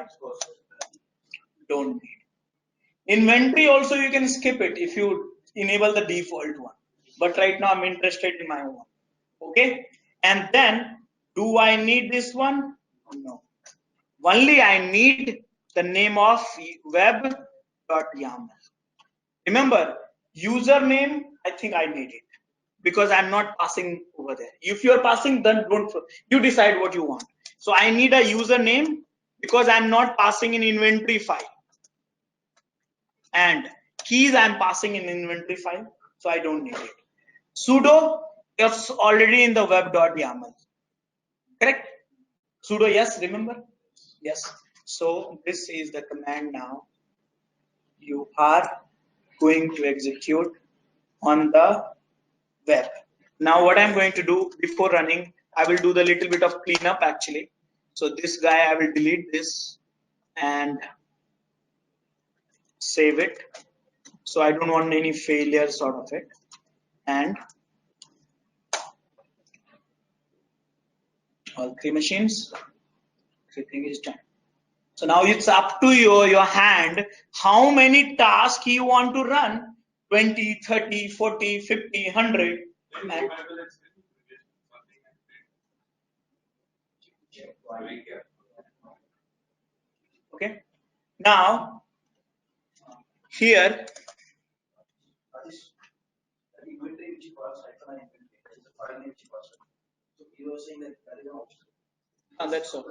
Speaker 2: don't need. Inventory also you can skip it if you enable the default one. But right now I'm interested in my own. Okay, and then do I need this one? No. Only I need the name of web.yaml. Remember, username, I think I need it because I'm not passing over there. If you're passing, then don't, you decide what you want. So I need a username because I'm not passing in inventory file. And keys I'm passing in inventory file, so I don't need it. Sudo is already in the web.yaml. Correct? Sudo, yes, remember? Yes. So this is the command now. You are going to execute on the web. Now what I'm going to do before running, I will do the little bit of cleanup actually. So this guy, I will delete this and save it. So I don't want any failure sort of it. And all 3 machines, everything is done. So now it's up to your hand how many tasks you want to run, 20, 30, 40, 50, 100. And okay. Now here that's all.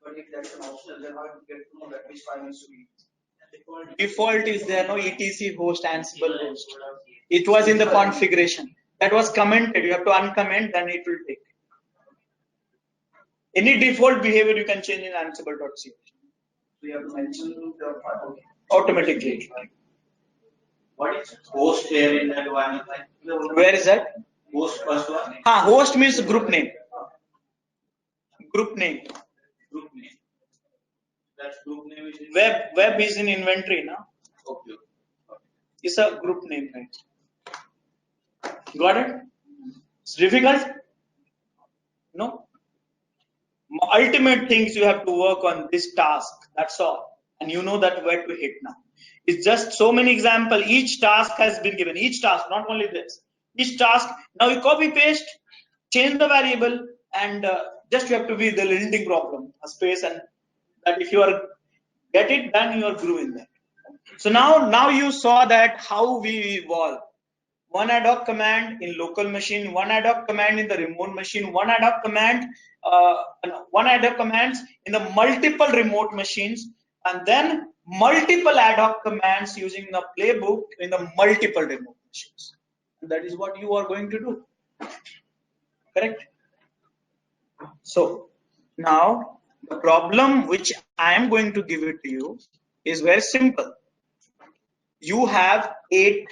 Speaker 3: But if that's an optional, then how to get to know that which file needs to be?
Speaker 2: Default is there, no etc host, Ansible host. It was in the configuration. That was commented. You have to uncomment, then it will take. Any default behavior you can change in Ansible.ch.
Speaker 3: So you have to mention the file.
Speaker 2: Automatically.
Speaker 6: What is host here in that one?
Speaker 2: Where is that?
Speaker 6: Host first one.
Speaker 2: Host means group name. Group name.
Speaker 6: Group name. That's group name is in
Speaker 2: Web is in inventory now.
Speaker 6: Okay.
Speaker 2: It's a group name, right? Got it? It's difficult? No. Ultimate things you have to work on this task. That's all. And you know that where to hit now. It's just so many examples. Each task has been given. Each task, not only this. Each task. Now you copy paste, change the variable, and just you have to be the limiting problem, a space, and that if you are get it, then you are grooving that. So now you saw that how we evolve. One Adhoc command in local machine, one Adhoc command in the remote machine, one Adhoc command, one Adhoc commands in the multiple remote machines, and then multiple Adhoc commands using the playbook in the multiple remote machines. And that is what you are going to do. Correct? So now the problem which I am going to give it to you is very simple. You have 8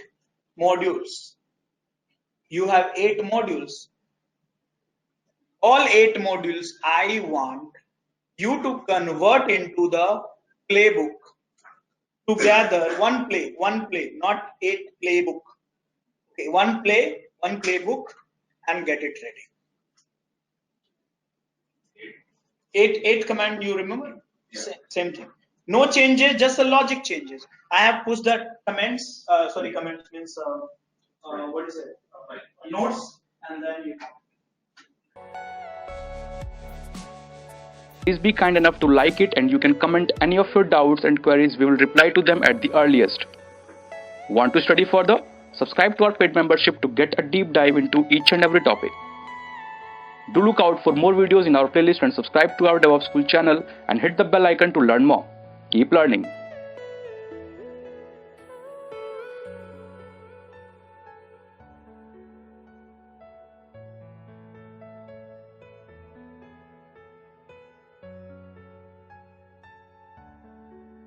Speaker 2: modules. You have 8 modules. All 8 modules I want you to convert into the playbook together. One play, not 8 playbook. Okay, one playbook, and get it ready. 8 command, you remember? Yeah. Same thing. No changes, just the logic changes. I have pushed the comments. Comments means what is it? Notes, and then you.
Speaker 1: Please be kind enough to like it, and you can comment any of your doubts and queries. We will reply to them at the earliest. Want to study further? Subscribe to our paid membership to get a deep dive into each and every topic. Do look out for more videos in our playlist and subscribe to our DevOps School channel and hit the bell icon to learn more. Keep learning.